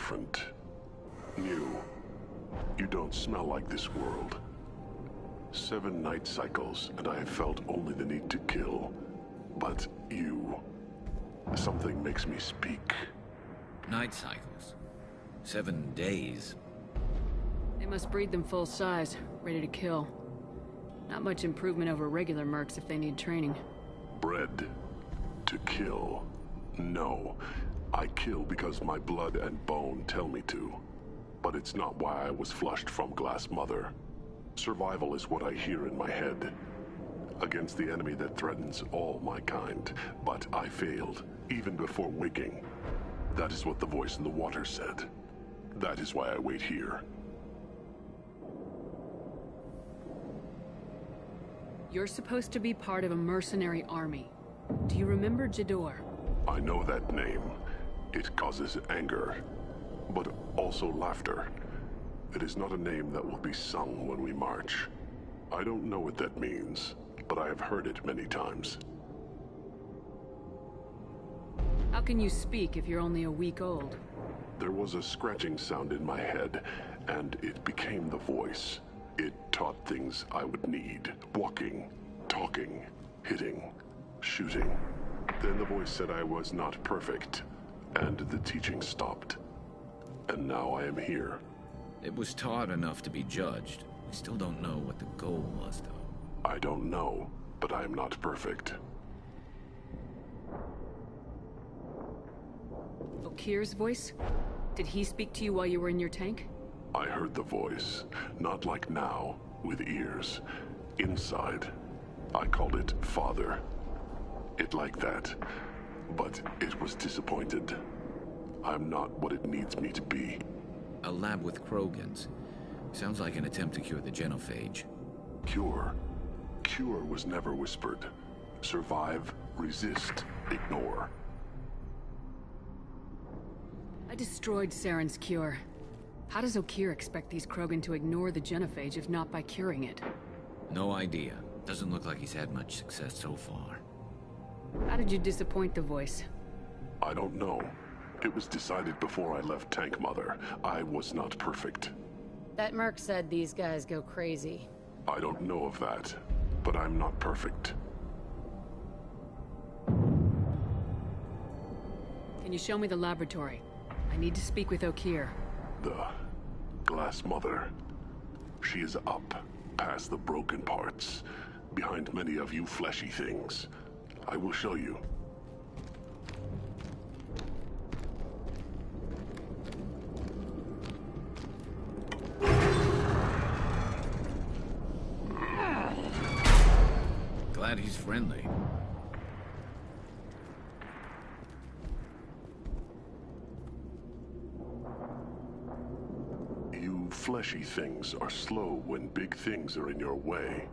Speaker 8: different. New. You don't smell like this world. 7 night cycles, and I have felt only the need to kill. But you... something makes me speak.
Speaker 12: Night cycles? 7 days?
Speaker 2: They must breed them full size, ready to kill. Not much improvement over regular mercs if they need training.
Speaker 8: Bred to kill. No. I kill because my blood and bone tell me to. But it's not why I was flushed from Glass Mother. Survival is what I hear in my head. Against the enemy that threatens all my kind. But I failed, even before waking. That is what the voice in the water said. That is why I wait here.
Speaker 2: You're supposed to be part of a mercenary army. Do you remember Jador?
Speaker 8: I know that name. It causes anger, but also laughter. It is not a name that will be sung when we march. I don't know what that means, but I have heard it many times.
Speaker 2: How can you speak if you're only a week old?
Speaker 8: There was a scratching sound in my head, and it became the voice. It taught things I would need. Walking, talking, hitting, shooting. Then the voice said I was not perfect, and the teaching stopped. And now I am here.
Speaker 12: It was taught enough to be judged. We still don't know what the goal was, though.
Speaker 8: I don't know, but I am not perfect.
Speaker 2: Okir's voice? Did he speak to you while you were in your tank?
Speaker 8: I heard the voice, not like now, with ears. Inside. I called it Father. It like that, but it was disappointed. I'm not what it needs me to be.
Speaker 12: A lab with Krogans. Sounds like an attempt to cure the genophage.
Speaker 8: Cure? Cure was never whispered. Survive, resist, ignore.
Speaker 2: I destroyed Saren's cure. How does Okir expect these Krogan to ignore the genophage if not by curing it?
Speaker 12: No idea. Doesn't look like he's had much success so far.
Speaker 2: How did you disappoint the voice?
Speaker 8: I don't know. It was decided before I left Tank Mother. I was not perfect.
Speaker 11: That merc said these guys go crazy.
Speaker 8: I don't know of that, but I'm not perfect.
Speaker 2: Can you show me the laboratory? I need to speak with Okir.
Speaker 8: The Glass Mother. She is up, past the broken parts, behind many of you fleshy things. I will show you.
Speaker 12: Glad he's friendly.
Speaker 8: You fleshy things are slow when big things are in your way.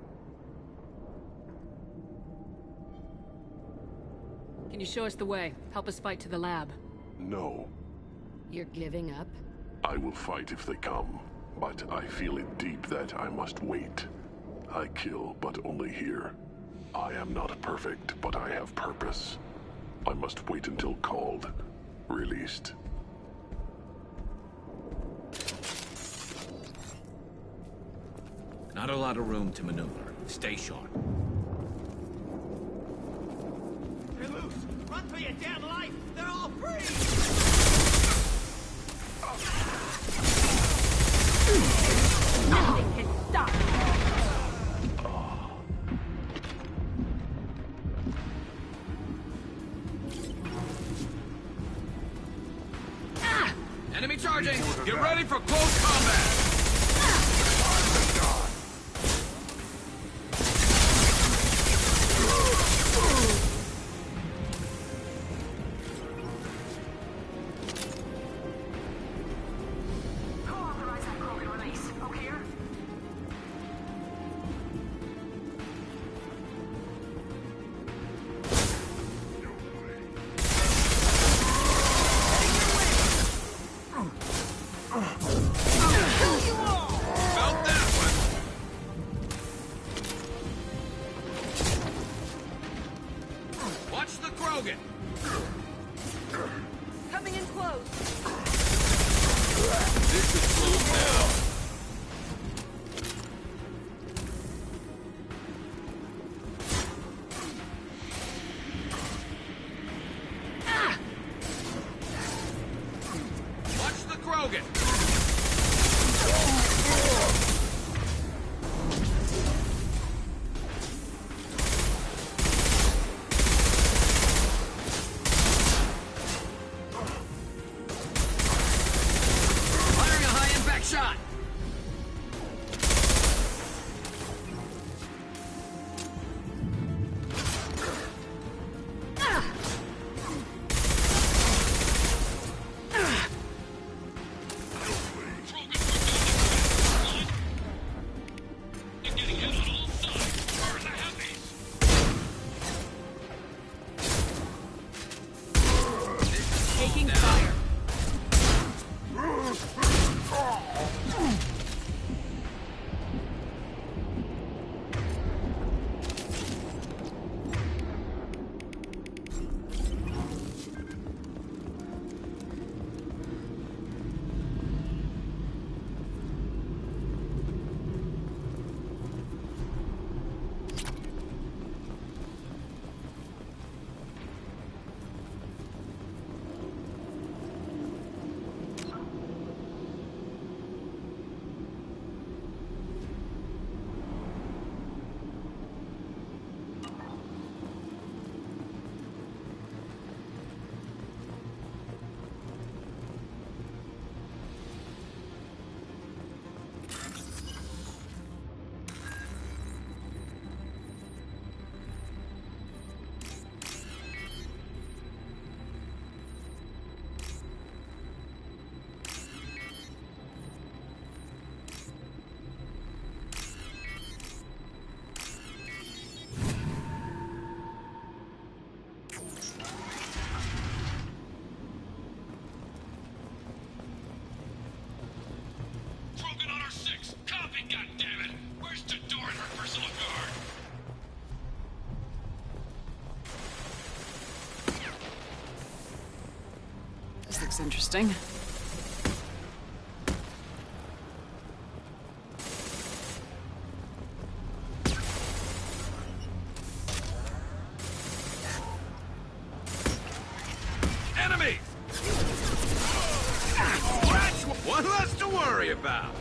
Speaker 2: Can you show us the way? Help us fight to the lab.
Speaker 8: No.
Speaker 11: You're giving up?
Speaker 8: I will fight if they come, but I feel it deep that I must wait. I kill, but only here. I am not perfect, but I have purpose. I must wait until called, released.
Speaker 12: Not a lot of room to maneuver. Stay sharp.
Speaker 3: They're loose! Run for your damn life! They're all free!
Speaker 19: Nothing can stop me!
Speaker 17: Enemy charging! Get ready for close combat!
Speaker 2: interesting.
Speaker 17: Enemy! That's one less to worry about.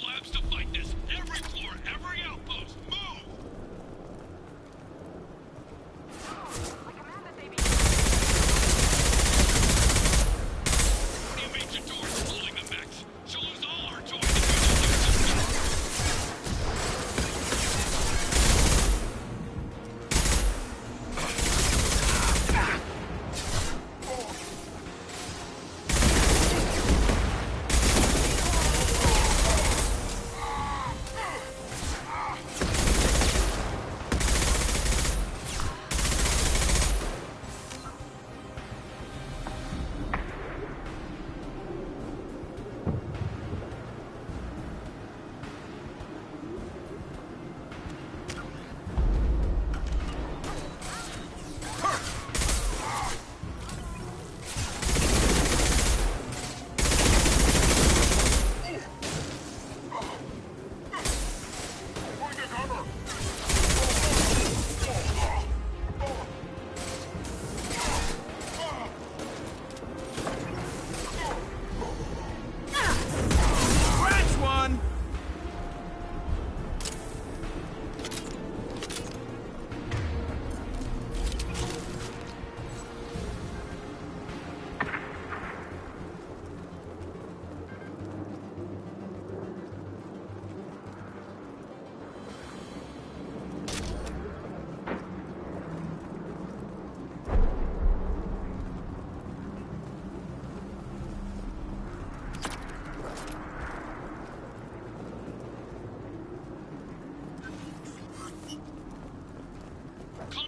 Speaker 17: the labs to fight this. Every floor, every outpost, move! What do you mean Jador's holding the mechs? She'll lose all her toys if we don't let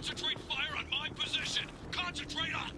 Speaker 17: concentrate fire on my position! Concentrate on...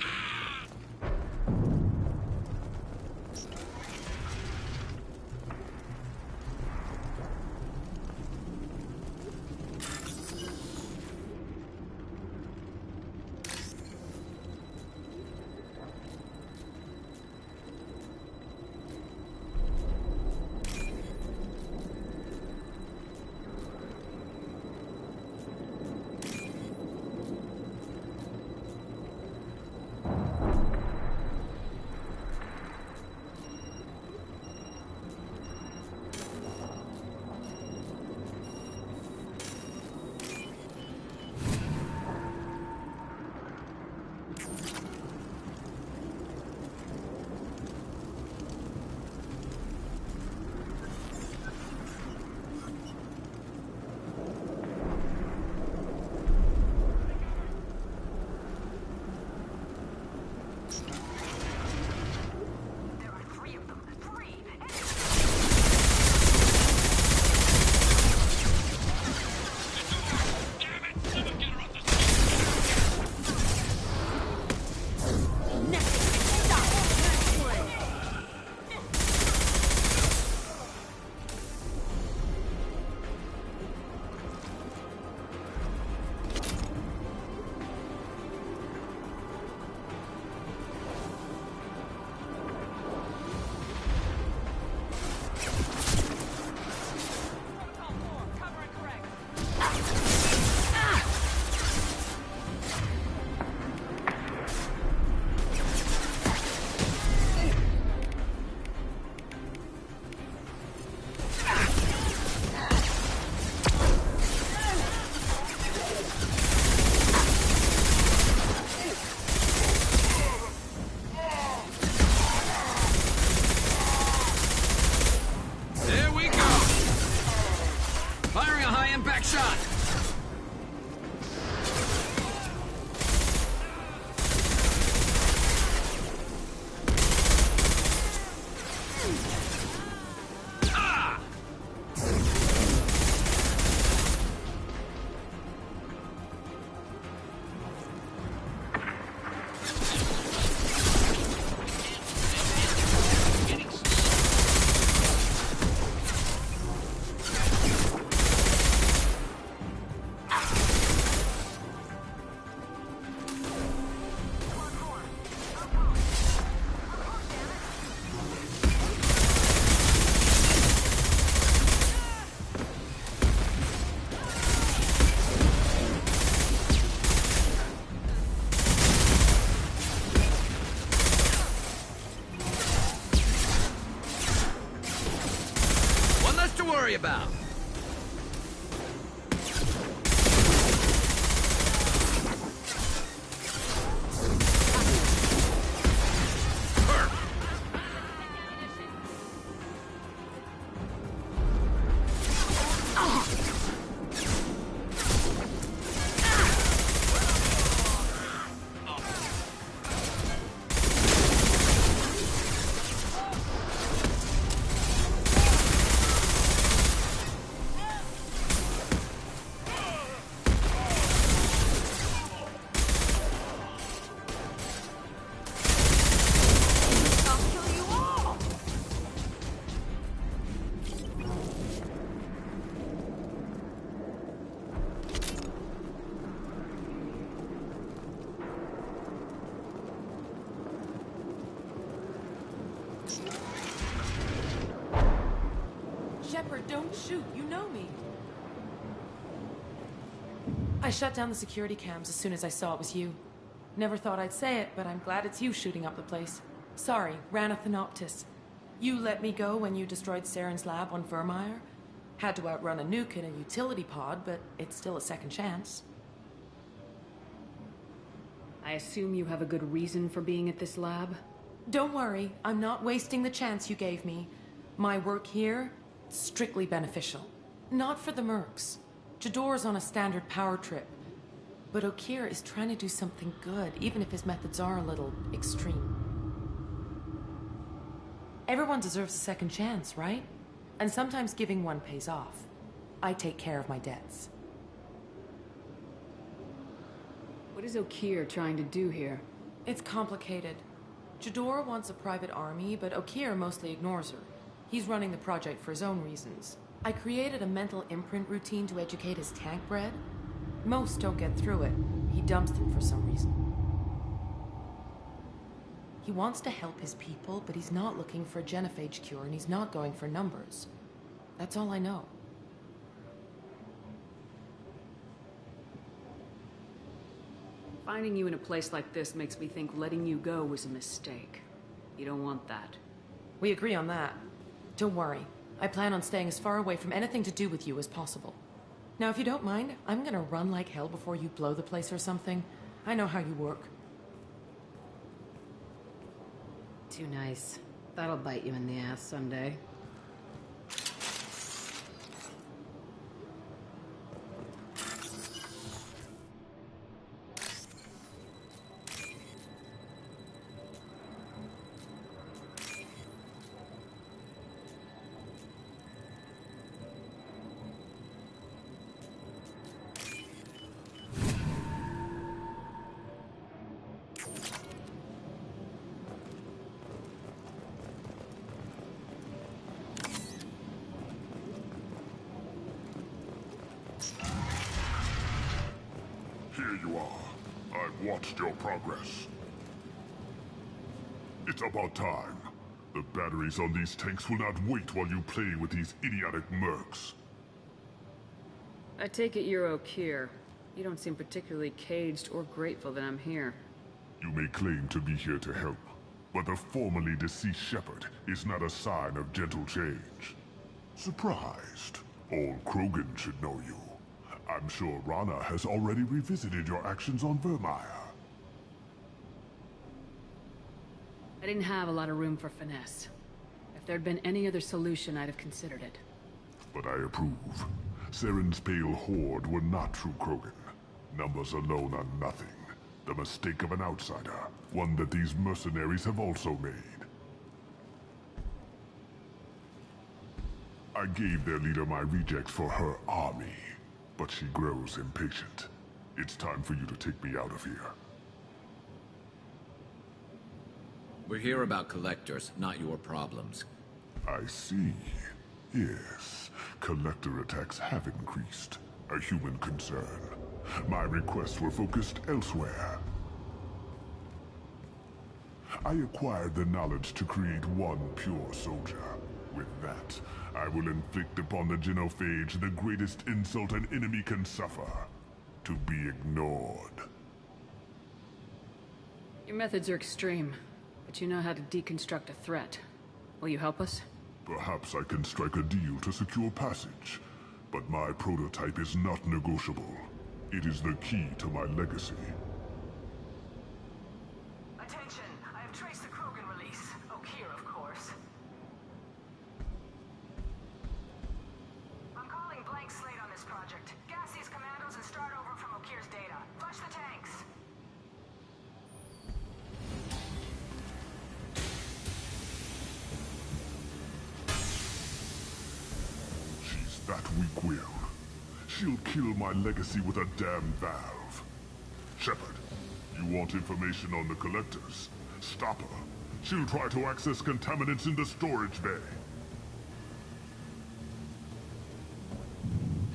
Speaker 12: worry about.
Speaker 9: Shepard, don't shoot. You know me. I shut down the security cams as soon as I saw it was you. Never thought I'd say it, but I'm glad it's you shooting up the place. Sorry, Rana Thanoptis. You let me go when you destroyed Saren's lab on Vermeer. Had to outrun a nuke in a utility pod, but it's still a second chance.
Speaker 2: I assume you have a good reason for being at this lab?
Speaker 9: Don't worry, I'm not wasting the chance you gave me. My work here, strictly beneficial. Not for the mercs. Jador's on a standard power trip. But Okeer is trying to do something good, even if his methods are a little extreme. Everyone deserves a second chance, right? And sometimes giving one pays off. I take care of my debts.
Speaker 2: What is Okeer trying to do here?
Speaker 9: It's complicated. Jador wants a private army, but Okeer mostly ignores her. He's running the project for his own reasons. I created a mental imprint routine to educate his tank bred. Most don't get through it. He dumps them for some reason. He wants to help his people, but he's not looking for a genophage cure, and he's not going for numbers. That's all I know.
Speaker 2: Finding you in a place like this makes me think letting you go was a mistake. You don't want that.
Speaker 9: We agree on that. Don't worry. I plan on staying as far away from anything to do with you as possible. Now, if you don't mind, I'm gonna run like hell before you blow the place or something. I know how you work.
Speaker 11: Too nice. That'll bite you in the ass someday.
Speaker 8: Here you are. I've watched your progress. It's about time. The batteries on these tanks will not wait while you play with these idiotic mercs.
Speaker 2: I take it you're Okeer. You don't seem particularly caged or grateful that I'm here.
Speaker 8: You may claim to be here to help, but the formerly deceased Shepard is not a sign of gentle change. Surprised? Old Krogan should know you. I'm sure Rana has already revisited your actions on Vermeer.
Speaker 2: I didn't have a lot of room for finesse. If there'd been any other solution, I'd have considered it.
Speaker 8: But I approve. Saren's pale horde were not true Krogan. Numbers alone are nothing. The mistake of an outsider, one that these mercenaries have also made. I gave their leader my rejects for her army, but she grows impatient. It's time for you to take me out of here.
Speaker 12: We're here about collectors, not your problems.
Speaker 8: I see. Yes, collector attacks have increased. A human concern. My requests were focused elsewhere. I acquired the knowledge to create one pure soldier. With that, I will inflict upon the genophage the greatest insult an enemy can suffer. To be ignored.
Speaker 2: Your methods are extreme, but you know how to deconstruct a threat. Will you help us?
Speaker 8: Perhaps I can strike a deal to secure passage. But my prototype is not negotiable. It is the key to my legacy.
Speaker 19: Attention! I have traced the Krogan release. Okeer, of course. I'm calling blank slate on this project. Gas these commandos and start over from Okeer's data. Flush the tanks!
Speaker 8: She's that weak-willed. She'll kill my legacy with a damn valve. Shepard, you want information on the Collectors? Stop her. She'll try to access contaminants in the storage bay.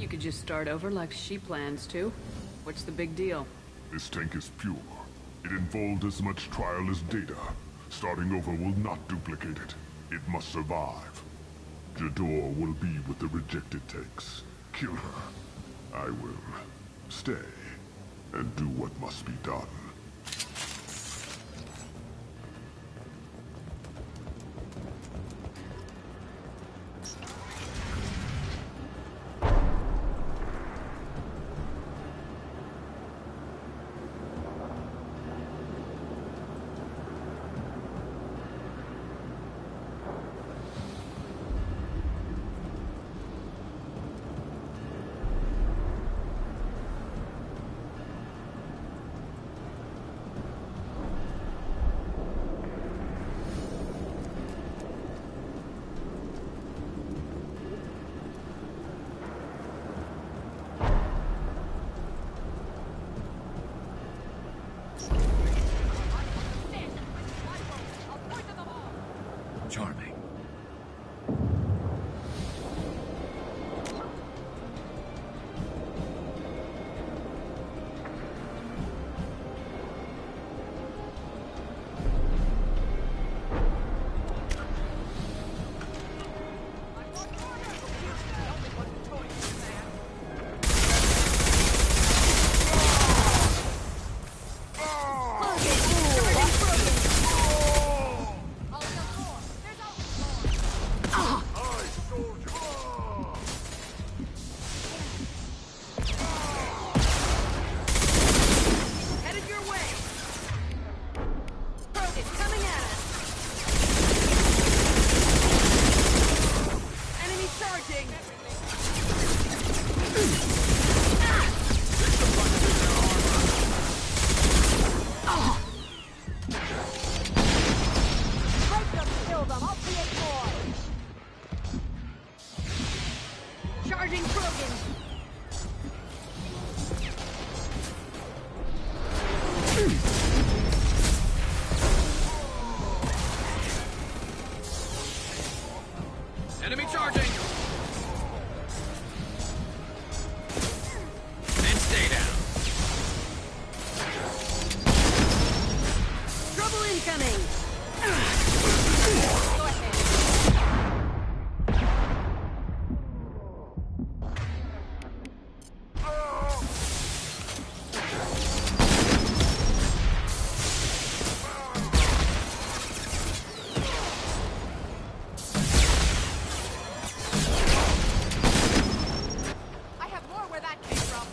Speaker 2: You could just start over like she plans to. What's the big deal?
Speaker 8: This tank is pure. It involved as much trial as data. Starting over will not duplicate it. It must survive. Jador will be with the rejected tanks. Kill her. I will stay and do what must be done.
Speaker 12: Charming.
Speaker 19: Charging Krogan!
Speaker 12: Enemy charging! And stay down.
Speaker 19: Trouble incoming! Go ahead. I have more where that came from.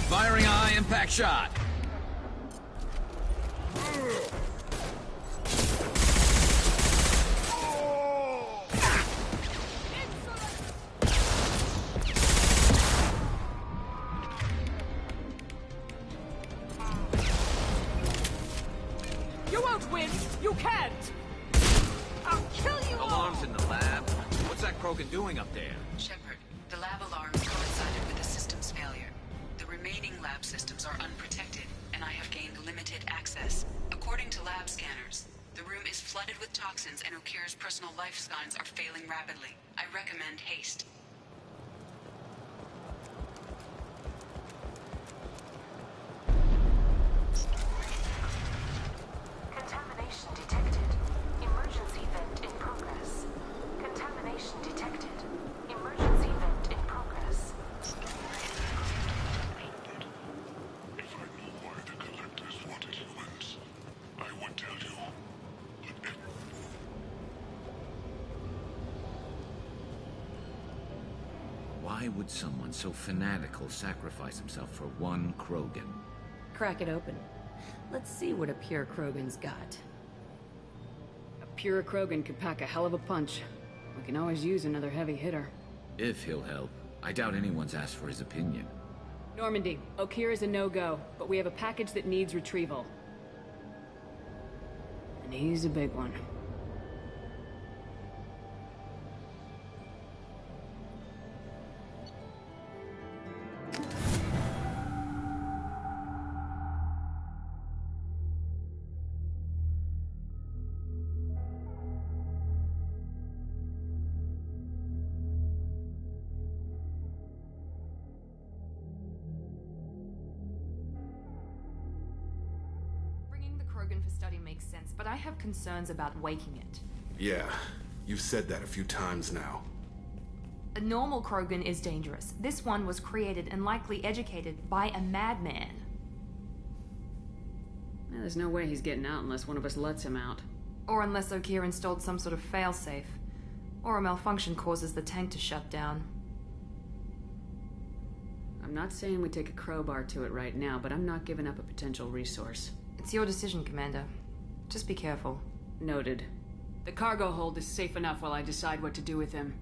Speaker 12: Firing a high impact shot.
Speaker 19: You won't win! You can't! I'll kill you all!
Speaker 12: Alarms in the lab. What's that Krogan doing up there?
Speaker 7: Shepard, the lab alarms coincided with the system's failure. The remaining lab systems are unprotected, and I have gained limited access. According to lab scanners, the room is flooded with toxins and Okeer's personal life signs are failing rapidly. I recommend haste.
Speaker 18: Contamination detected. Emergency vent in progress. Contamination detected. Emergency vent in progress.
Speaker 8: If I knew why the Collectors wanted humans, I would
Speaker 12: Why would someone so fanatical sacrifice himself for one Krogan?
Speaker 11: Crack it open. Let's see what a pure Krogan's got.
Speaker 2: A pure Krogan could pack a hell of a punch. We can always use another heavy hitter.
Speaker 12: If he'll help. I doubt anyone's asked for his opinion.
Speaker 2: Normandy, Okeer is a no-go, but we have a package that needs retrieval. And he's a big one.
Speaker 5: Krogan for study makes sense, but I have concerns about waking it.
Speaker 13: Yeah, you've said that a few times now.
Speaker 5: A normal Krogan is dangerous. This one was created and likely educated by a madman.
Speaker 2: There's no way he's getting out unless one of us lets him out.
Speaker 5: Or unless Okeer installed some sort of failsafe. Or a malfunction causes the tank to shut down.
Speaker 2: I'm not saying we take a crowbar to it right now, but I'm not giving up a potential resource.
Speaker 5: It's your decision, Commander. Just be careful.
Speaker 2: Noted. The cargo hold is safe enough while I decide what to do with him.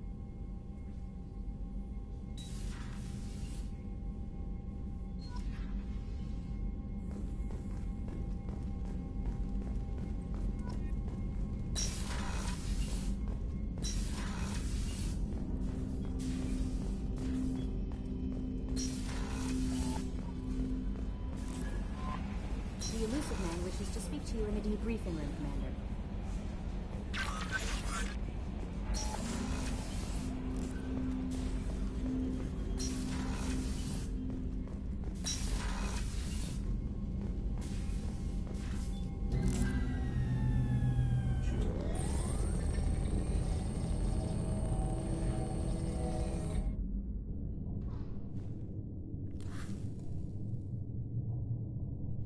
Speaker 10: The Illusive Man wishes to speak to you in the debriefing room, Commander.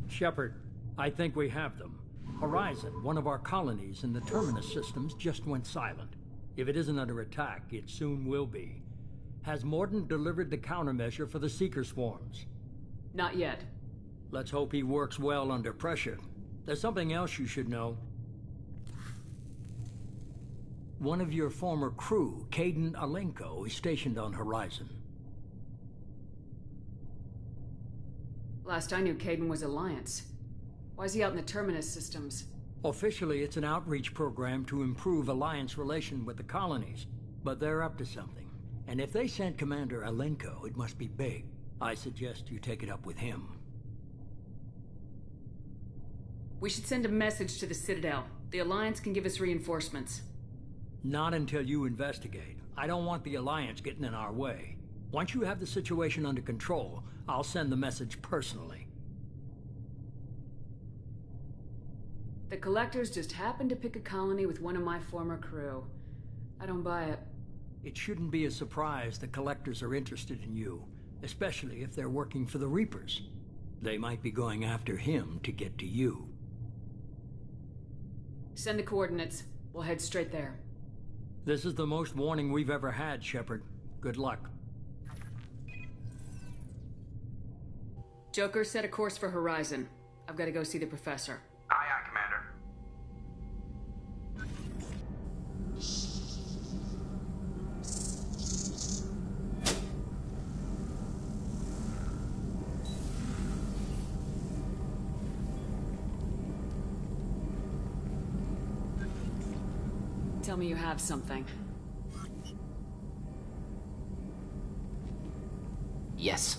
Speaker 15: Shepard, I think we have them. Horizon, one of our colonies in the Terminus systems, just went silent. If it isn't under attack, it soon will be. Has Mordin delivered the countermeasure for the Seeker swarms?
Speaker 2: Not yet.
Speaker 15: Let's hope he works well under pressure. There's something else you should know. One of your former crew, Kaidan Alenko, is stationed on Horizon.
Speaker 2: Last I knew, Kaidan was Alliance. Why is he out in the Terminus systems?
Speaker 15: Officially, it's an outreach program to improve Alliance relation with the colonies, but they're up to something. And if they sent Commander Alenko, it must be big. I suggest you take it up with him.
Speaker 2: We should send a message to the Citadel. The Alliance can give us reinforcements.
Speaker 15: Not until you investigate. I don't want the Alliance getting in our way. Once you have the situation under control, I'll send the message personally.
Speaker 2: The Collectors just happened to pick a colony with one of my former crew. I don't buy it.
Speaker 15: It shouldn't be a surprise the Collectors are interested in you, especially if they're working for the Reapers. They might be going after him to get to you.
Speaker 2: Send the coordinates. We'll head straight there.
Speaker 15: This is the most warning we've ever had, Shepard. Good luck.
Speaker 2: Joker, set a course for Horizon. I've got to go see the Professor.
Speaker 23: Aye, aye, Commander.
Speaker 2: Tell me you have something.
Speaker 4: Yes.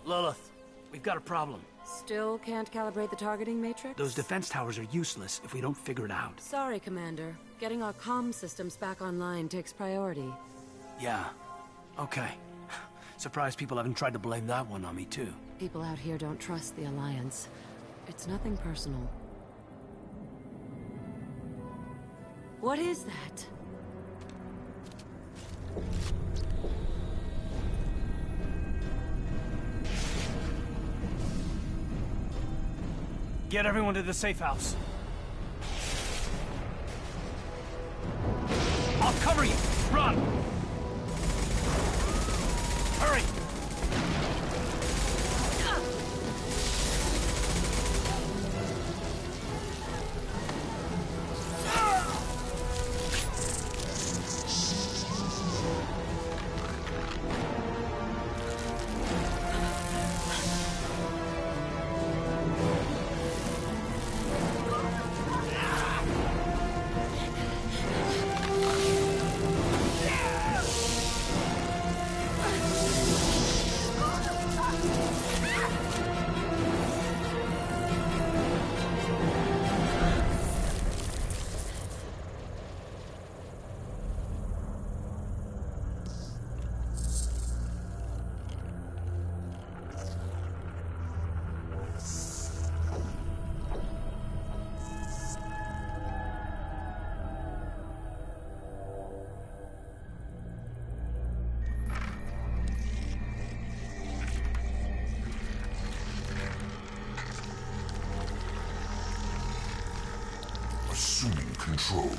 Speaker 3: Lilith,
Speaker 1: we've got a problem.
Speaker 11: Still can't calibrate the targeting matrix?
Speaker 1: Those defense towers are useless if we don't figure it out.
Speaker 11: Sorry, Commander. Getting our comm systems back online takes priority.
Speaker 1: Yeah. Okay. Surprised people haven't tried to blame that one on me, too.
Speaker 11: People out here don't trust the Alliance. It's nothing personal. What is that?
Speaker 1: Get everyone to the safe house. I'll cover you! Run! Hurry!
Speaker 6: Assuming control.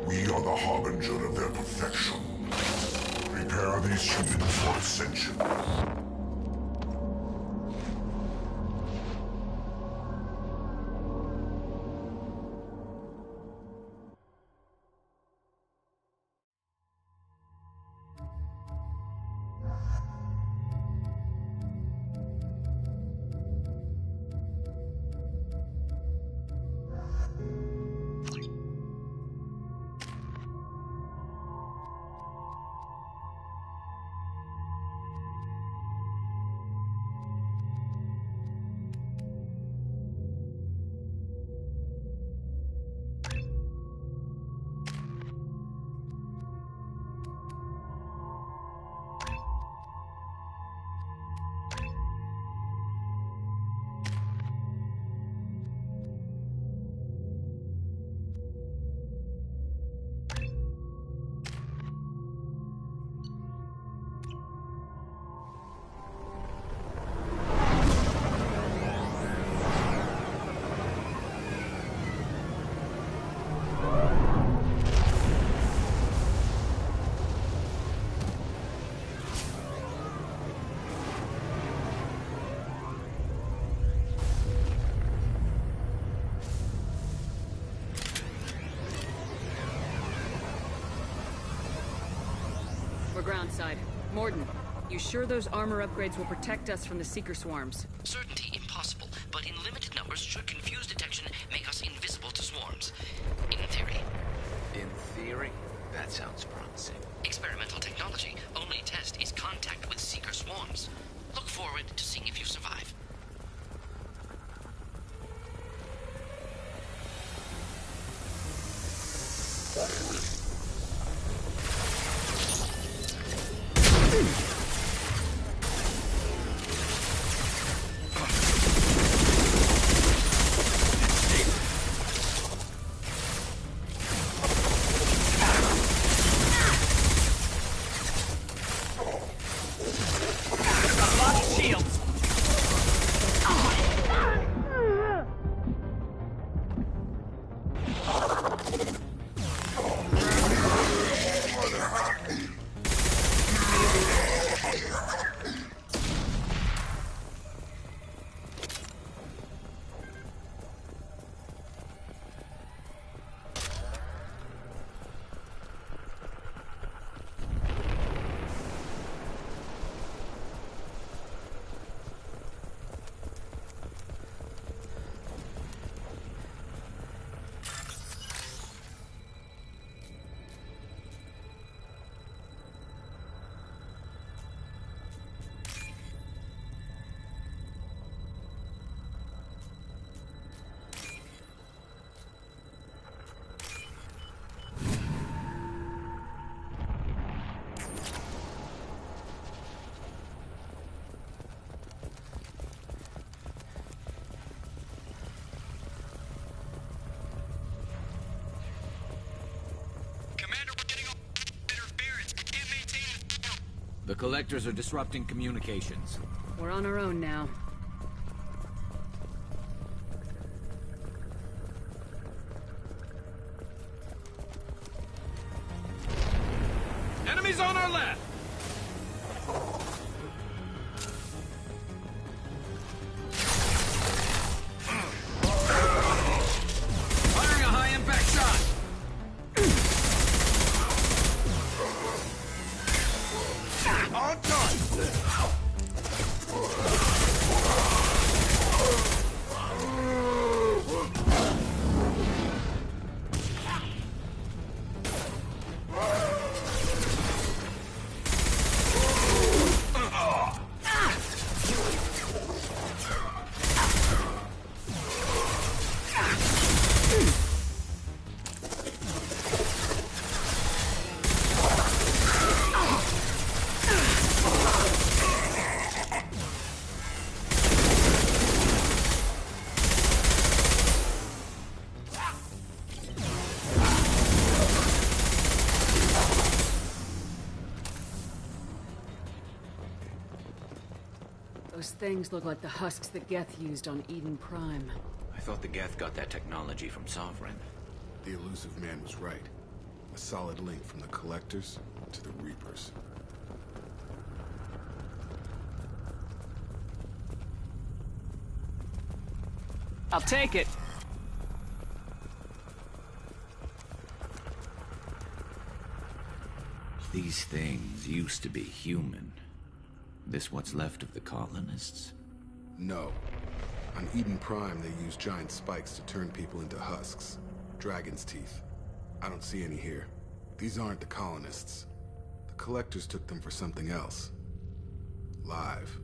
Speaker 6: We are the harbinger of their perfection. Prepare these humans for ascension.
Speaker 2: We're groundside. Mordin, you sure those armor upgrades will protect us from the Seeker swarms?
Speaker 4: Certainty impossible, but in limited numbers should confuse detection make us invisible to swarms. In theory.
Speaker 12: In theory? That sounds promising.
Speaker 4: Experimental technology. Only test is contact with Seeker swarms. Look forward to seeing if you survive.
Speaker 1: Shields!
Speaker 12: Collectors are disrupting communications.
Speaker 2: We're on our own now.
Speaker 21: Enemies on our left!
Speaker 12: Firing a high-impact shot!
Speaker 21: On time!
Speaker 2: Those things look like the husks that Geth used on Eden Prime.
Speaker 12: I thought the Geth got that technology from Sovereign.
Speaker 13: The elusive man was right. A solid link from the Collectors to the Reapers.
Speaker 19: I'll take it.
Speaker 12: These things used to be human. This what's left of the colonists?
Speaker 13: No. On Eden Prime, they use giant spikes to turn people into husks. Dragon's teeth. I don't see any here. These aren't the colonists. The Collectors took them for something else. Live.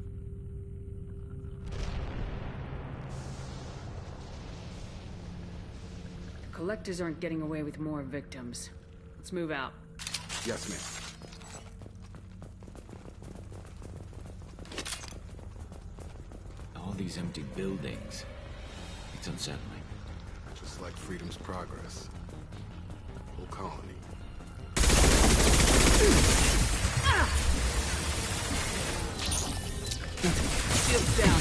Speaker 2: The Collectors aren't getting away with more victims. Let's move out.
Speaker 13: Yes, ma'am.
Speaker 12: All these empty buildings. It's unsettling.
Speaker 13: Just like Freedom's Progress. Whole colony.
Speaker 2: Shields down.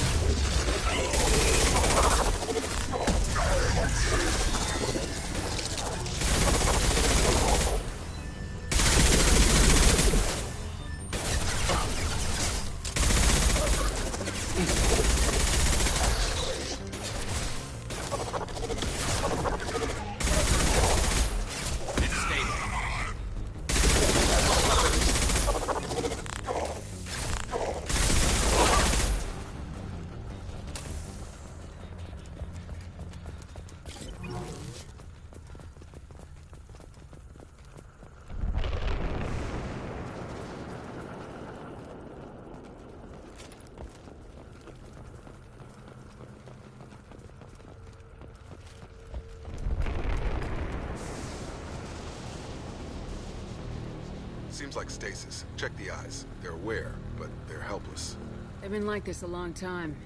Speaker 13: Seems like stasis. Check the eyes. They're aware, but they're helpless.
Speaker 2: They've been like this a long time.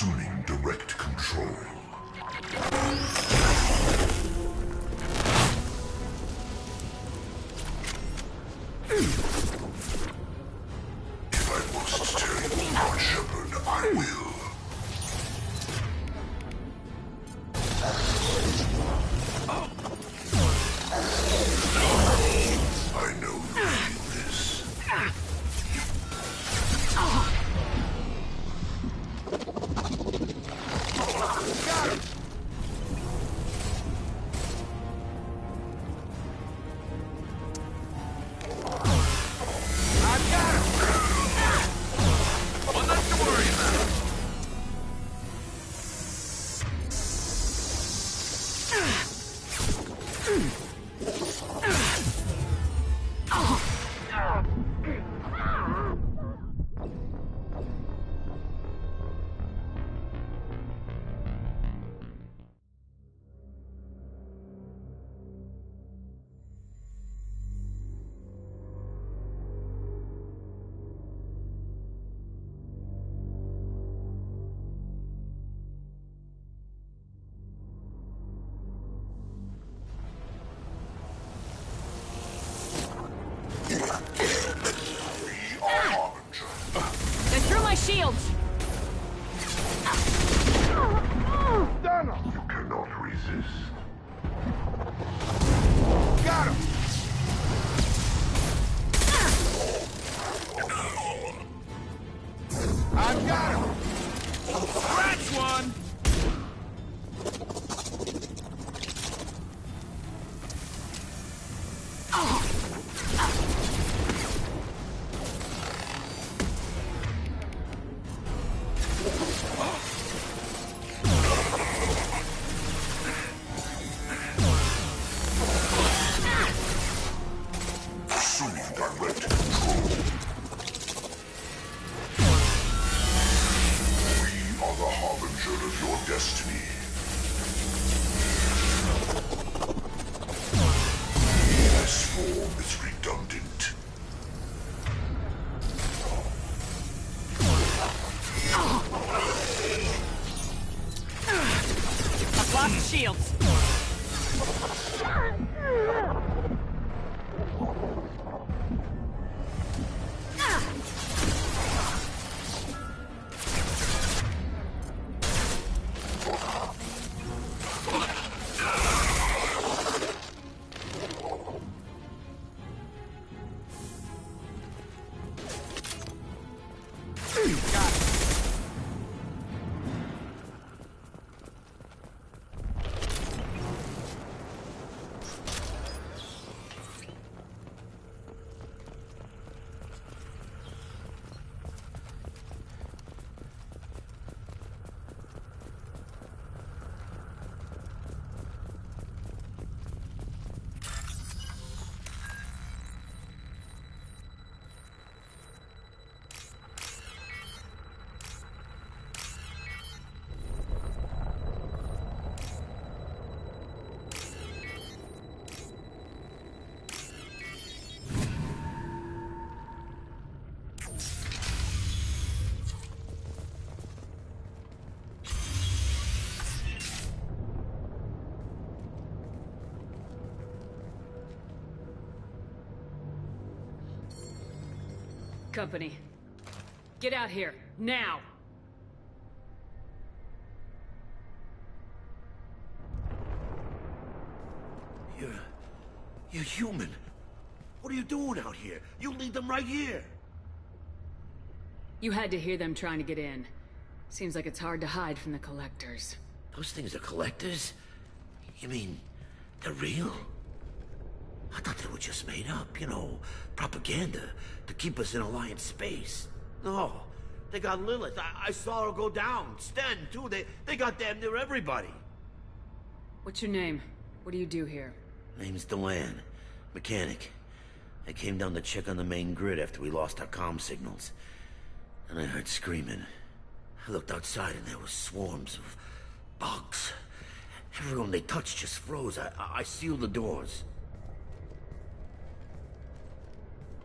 Speaker 6: Assuming direct control. If I must tell you, Lord Shepard, I will. I know you feel this.
Speaker 16: Got him! I've got him!
Speaker 17: Well, nothing to worry about.
Speaker 19: They threw my shields!
Speaker 6: You cannot resist.
Speaker 16: Got him! I've got him!
Speaker 17: Scratch one!
Speaker 6: Assuming direct control. We are the harbinger of your destiny. This form is redundant.
Speaker 19: I've lost shields! Company. Get out here, now!
Speaker 14: You're human. What are you doing out here? You lead them right here.
Speaker 19: You had to hear them trying to get in. Seems like it's hard to hide from the Collectors.
Speaker 14: Those things are collectors? You mean, they're real? I thought they were just made up, you know, propaganda to keep us in Alliance space. No, they got Lilith. I saw her go down. Sten, too. They got damn near everybody.
Speaker 19: What's your name? What do you do here?
Speaker 14: Name's Delan. Mechanic. I came down to check on the main grid after we lost our comm signals. And I heard screaming. I looked outside and there were swarms of bugs. Everyone they touched just froze. I sealed the doors.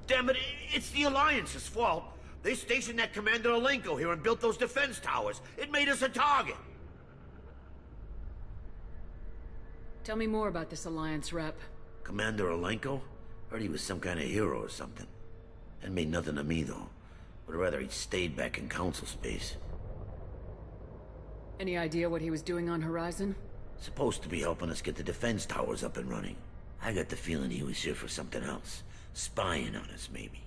Speaker 14: Damn it, it's the Alliance's fault. They stationed that Commander Alenko here and built those defense towers. It made us a target.
Speaker 2: Tell me more about this Alliance rep.
Speaker 14: Commander Alenko? Heard he was some kind of hero or something. That made nothing to me, though. Would rather he'd stayed back in Council space.
Speaker 2: Any idea what he was doing on Horizon?
Speaker 14: Supposed to be helping us get the defense towers up and running. I got the feeling he was here for something else. Spying on us, maybe.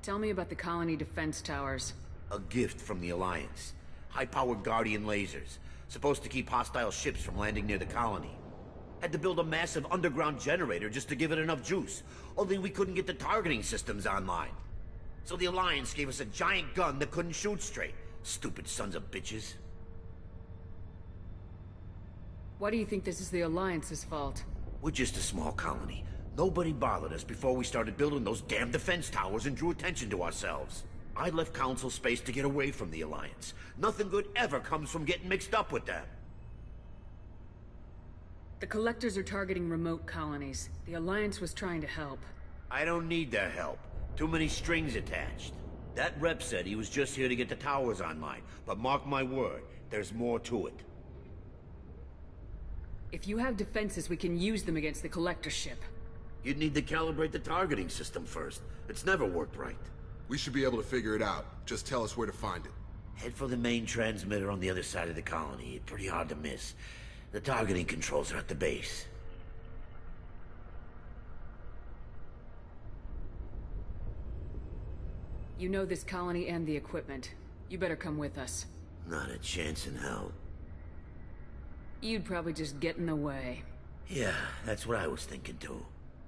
Speaker 2: Tell me about the colony defense towers.
Speaker 14: A gift from the Alliance. High-powered Guardian lasers. Supposed to keep hostile ships from landing near the colony. Had to build a massive underground generator just to give it enough juice. Only we couldn't get the targeting systems online. So the Alliance gave us a giant gun that couldn't shoot straight. Stupid sons of bitches.
Speaker 2: Why do you think this is the Alliance's fault?
Speaker 14: We're just a small colony. Nobody bothered us before we started building those damn defense towers and drew attention to ourselves. I left Council space to get away from the Alliance. Nothing good ever comes from getting mixed up with them.
Speaker 2: The Collectors are targeting remote colonies. The Alliance was trying to help.
Speaker 14: I don't need their help. Too many strings attached. That rep said he was just here to get the towers online, but mark my word, there's more to it.
Speaker 2: If you have defenses, we can use them against the Collector ship.
Speaker 14: You'd need to calibrate the targeting system first. It's never worked right.
Speaker 13: We should be able to figure it out. Just tell us where to find it.
Speaker 14: Head for the main transmitter on the other side of the colony. Pretty hard to miss. The targeting controls are at the base.
Speaker 2: You know this colony and the equipment. You better come with us.
Speaker 14: Not a chance in hell.
Speaker 2: You'd probably just get in the way.
Speaker 14: Yeah, that's what I was thinking too.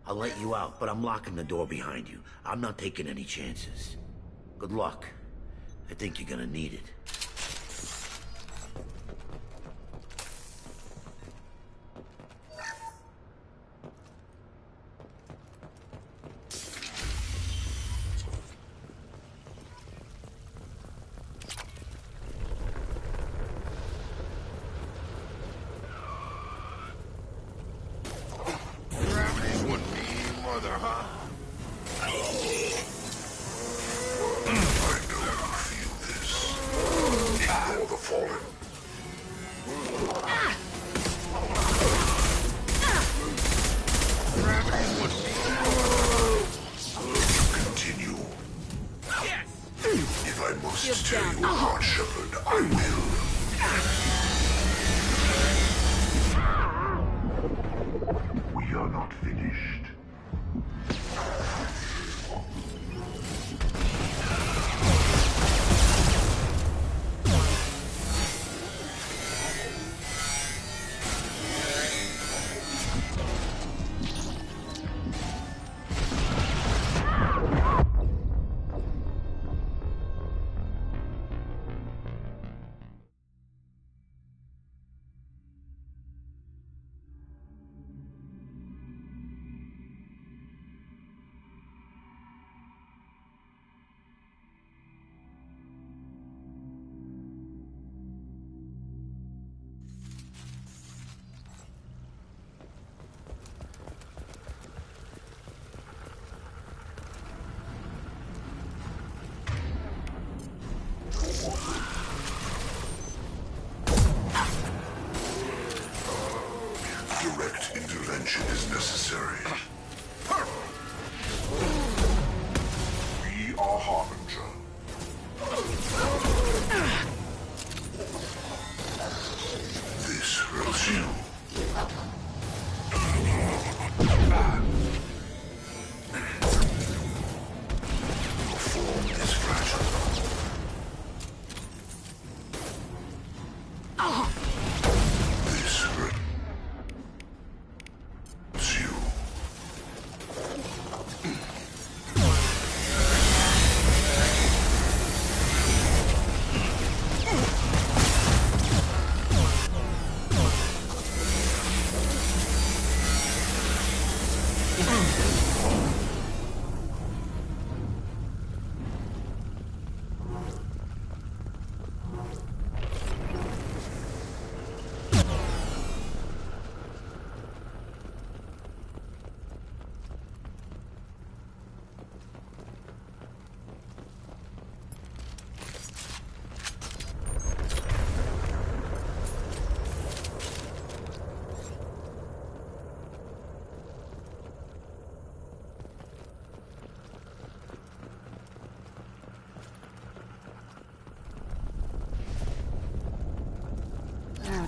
Speaker 14: I'll let you out, but I'm locking the door behind you. I'm not taking any chances. Good luck. I think you're gonna need it.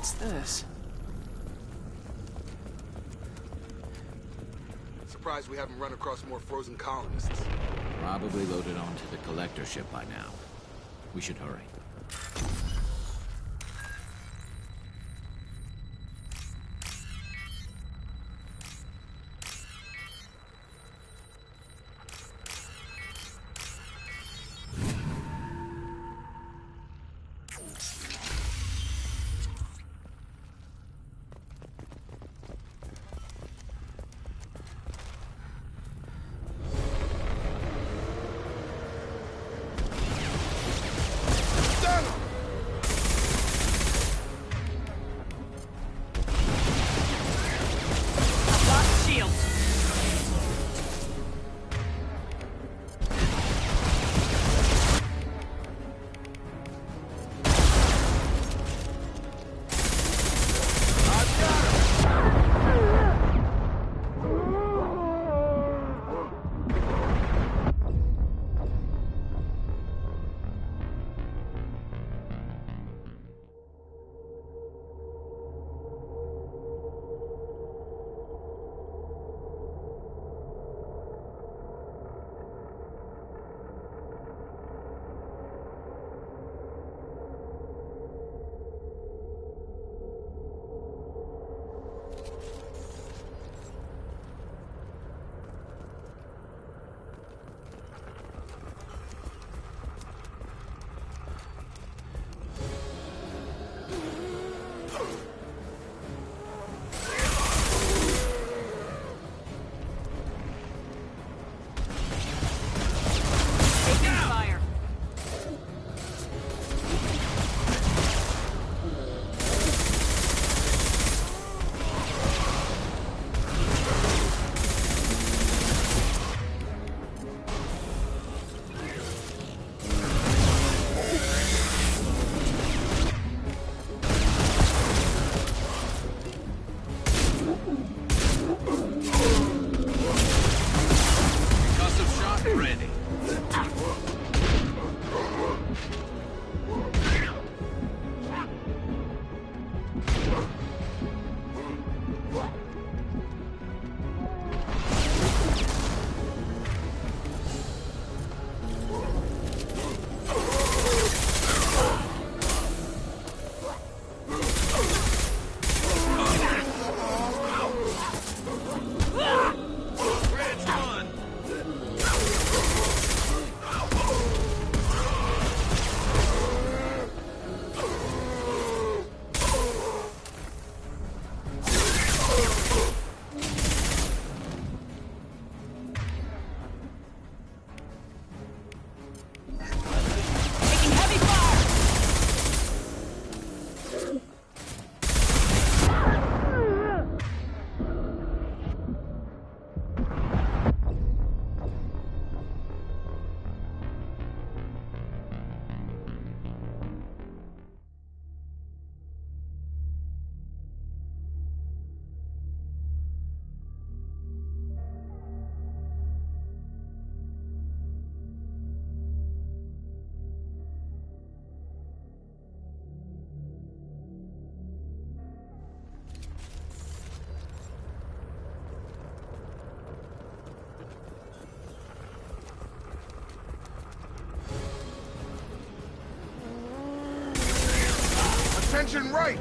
Speaker 1: What's this?
Speaker 13: Surprised we haven't run across more frozen colonists.
Speaker 12: Probably loaded onto the collector ship by now. We should hurry.
Speaker 16: Attention right!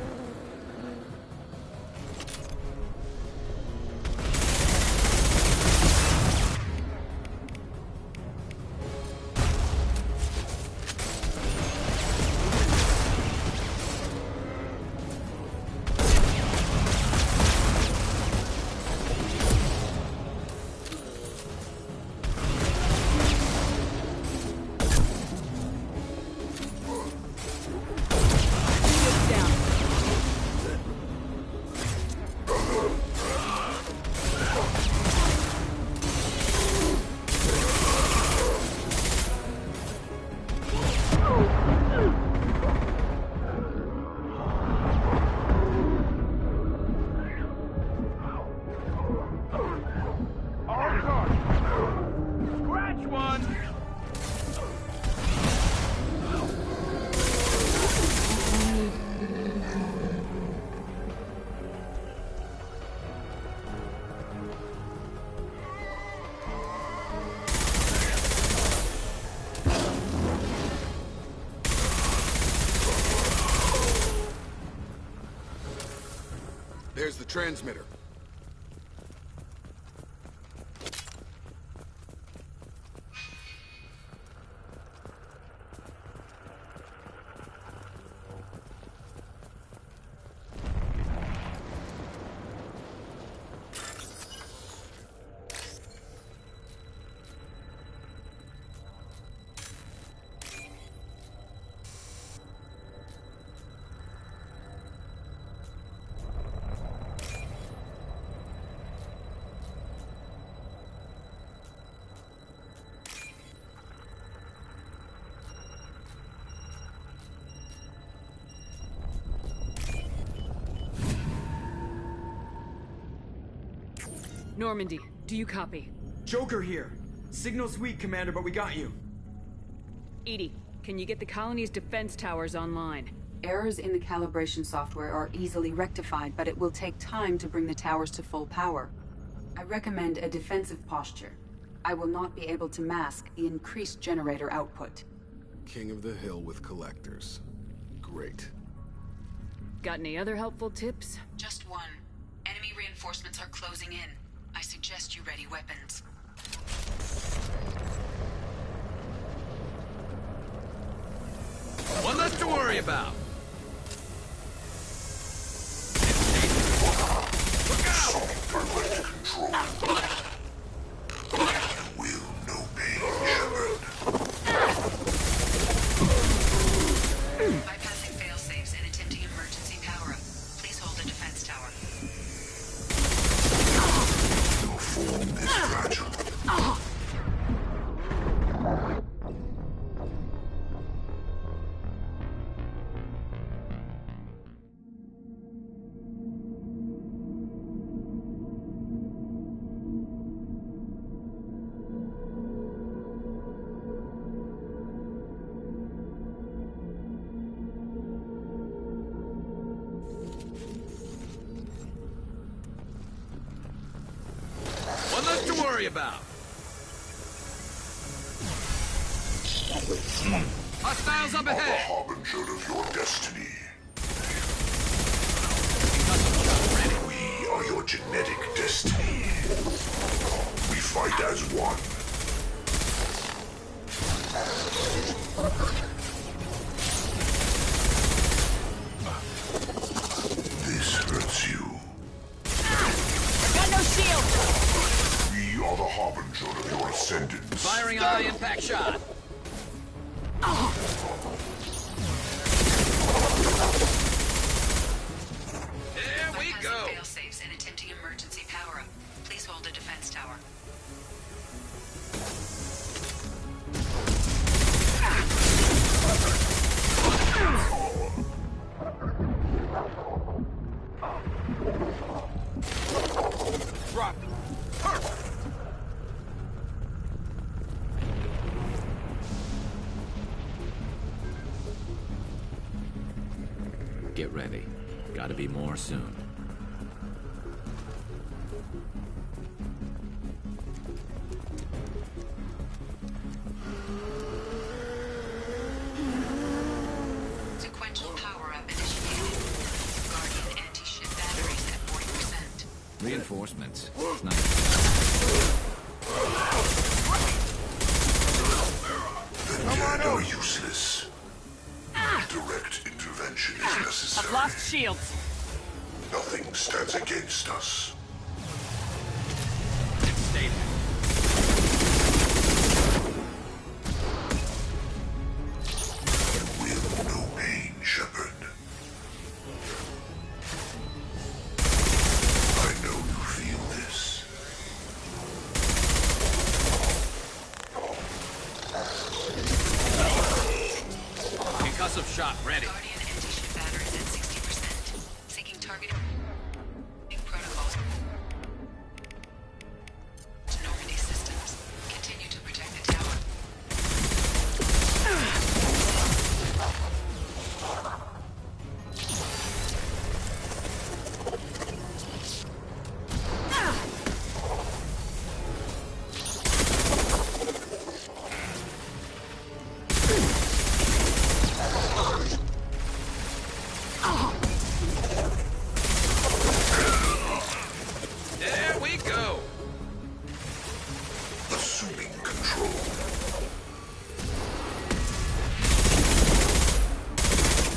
Speaker 2: Down.
Speaker 13: There's the transmitter.
Speaker 2: Normandy, do you copy?
Speaker 20: Joker here. Signal's weak, Commander, but we got you.
Speaker 2: EDI, can you get the colony's defense towers online?
Speaker 7: Errors in the calibration software are easily rectified, but it will take time to bring the towers to full power. I recommend a defensive posture. I will not be able to mask the increased generator output.
Speaker 13: King of the Hill with collectors. Great.
Speaker 2: Got any other helpful tips?
Speaker 7: Just one. Enemy reinforcements are closing in. I suggest you ready weapons.
Speaker 12: One less to worry about.
Speaker 6: Look out! Direct control. You will no pain, Shepard.
Speaker 7: Bypassing failsafes and attempting emergency power-up. Please hold the defense tower.
Speaker 6: Your form is fragile.
Speaker 12: One less to worry about. Hostiles up
Speaker 6: You are the
Speaker 12: ahead.
Speaker 6: harbinger of your destiny. We are your genetic destiny. We fight as one. This hurts you.
Speaker 19: Got no shield!
Speaker 6: We are the harbinger of your ascendance.
Speaker 12: Firing a high impact shot. There we go.
Speaker 7: Bypassing failsafes and attempting emergency power-up. Please hold the defense tower.
Speaker 12: Drop. Perfect. Get ready. Gotta be more soon.
Speaker 7: Sequential power-up initiated. Guardian anti-ship batteries at 40%.
Speaker 12: Reinforcements. Nice.
Speaker 6: The dead are useless. Direct intervention is necessary.
Speaker 19: I've lost shields.
Speaker 6: Nothing stands against us.
Speaker 12: Stay there.
Speaker 6: You will no pain, Shepard. I know you feel this.
Speaker 12: Concussive shot ready.
Speaker 7: Guardian anti-ship batteries at 60%. Seeking targeting protocols. To Normandy systems. Continue to protect the tower.
Speaker 6: control.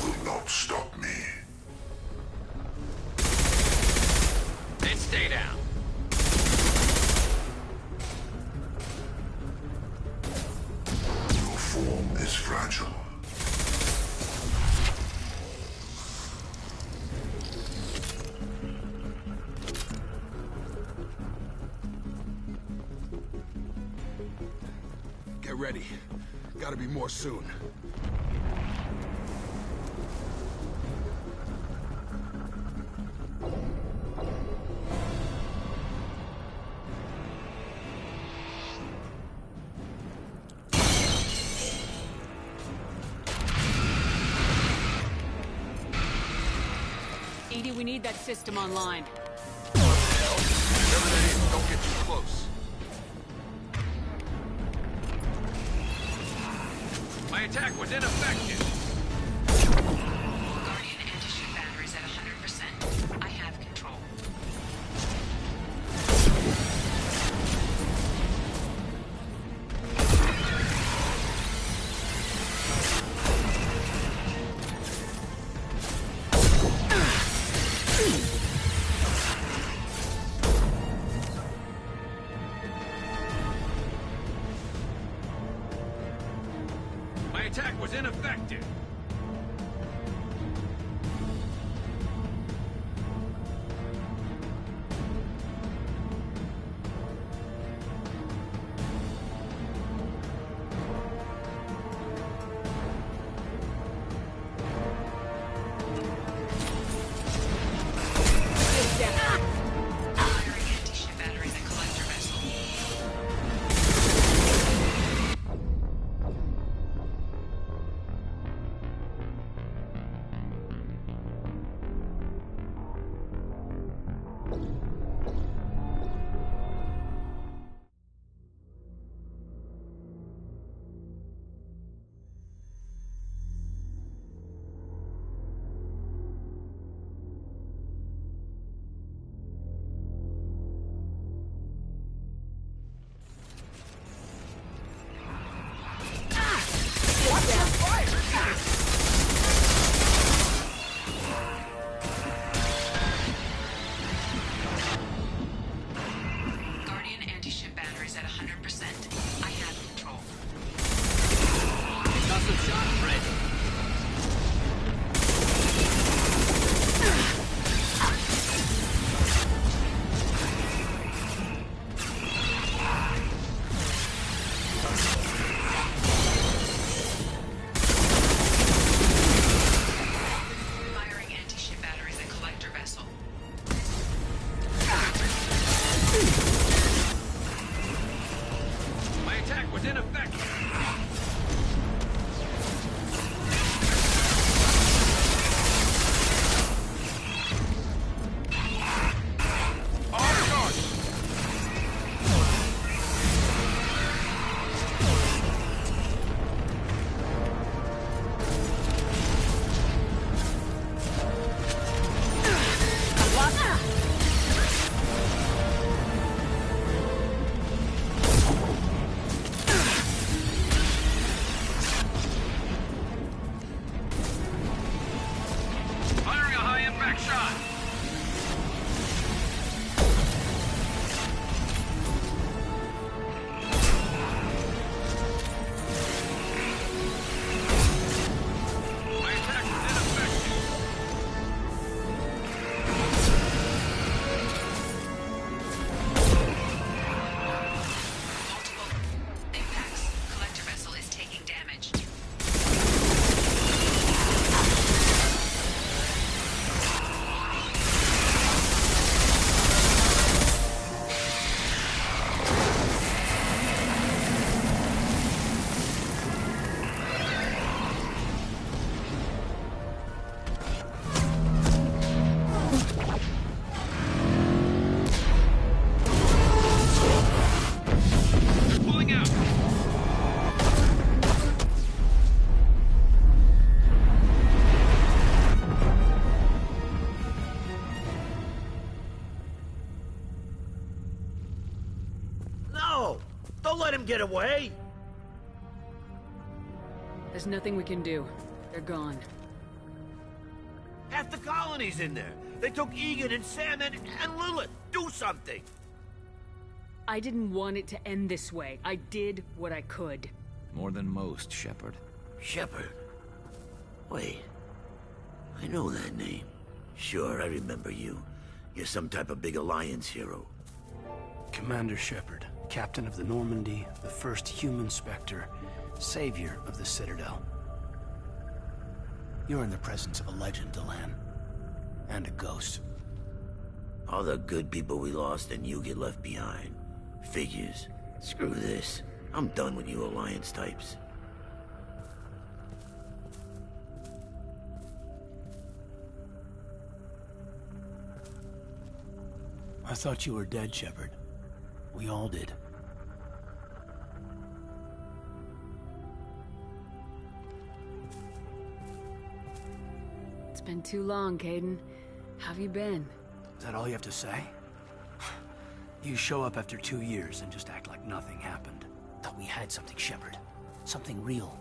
Speaker 6: Will not stop me.
Speaker 17: Then stay down.
Speaker 6: Your form is fragile.
Speaker 13: Get ready. Gotta be more soon.
Speaker 2: Edie, we need that system online.
Speaker 13: Whatever that is, don't get too close.
Speaker 17: My attack was ineffective.
Speaker 7: Guardian anti-ship batteries at 100%. I have control.
Speaker 17: My attack was ineffective.
Speaker 7: Firing anti-ship battery in the collector vessel. Guardian anti-ship batteries at 100%. I have control.
Speaker 17: Custom shot ready.
Speaker 7: Firing anti-ship batteries in collector vessel.
Speaker 17: My attack was ineffective. On guard.
Speaker 14: let him get away!
Speaker 2: There's nothing we can do. They're gone.
Speaker 14: Half the colony's in there. They took Egan and Sam and Lilith. Do something!
Speaker 2: I didn't want it to end this way. I did what I could.
Speaker 12: More than most, Shepard.
Speaker 14: Shepard? Wait. I know that name. Sure, I remember you. You're some type of big Alliance hero.
Speaker 1: Commander Shepard, captain of the Normandy, the first human Spectre, savior of the Citadel. You're in the presence of a legend, Delan. And a ghost.
Speaker 14: All the good people we lost and you get left behind. Figures. Screw this. I'm done with you Alliance types.
Speaker 1: I thought you were dead, Shepard. We all did.
Speaker 2: It's been too long, Kaidan. How have you been?
Speaker 1: Is that all you have to say? You show up after 2 years and just act like nothing happened. Thought we had something, Shepard. Something real.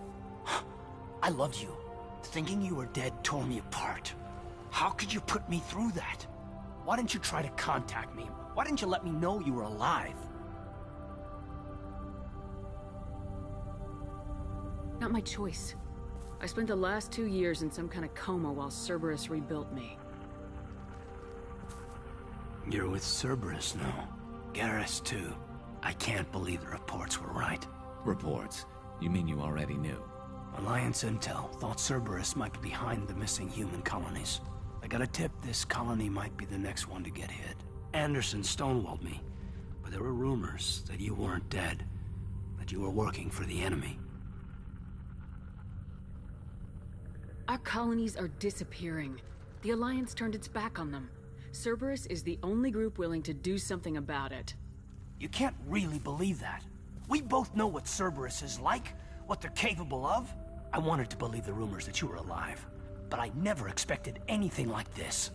Speaker 1: I loved you. Thinking you were dead tore me apart. How could you put me through that? Why didn't you try to contact me? Why didn't you let me know you were alive?
Speaker 2: Not my choice. I spent the last 2 years in some kind of coma while Cerberus rebuilt me.
Speaker 1: You're with Cerberus now. Garrus, too. I can't believe the reports were right.
Speaker 12: Reports? You mean you already knew?
Speaker 1: Alliance intel thought Cerberus might be behind the missing human colonies. I got a tip this colony might be the next one to get hit. Anderson stonewalled me, but there were rumors that you weren't dead, that you were working for the enemy.
Speaker 2: Our colonies are disappearing. The Alliance turned its back on them. Cerberus is the only group willing to do something about it.
Speaker 1: You can't really believe that. We both know what Cerberus is like, what they're capable of. I wanted to believe the rumors that you were alive, but I never expected anything like this.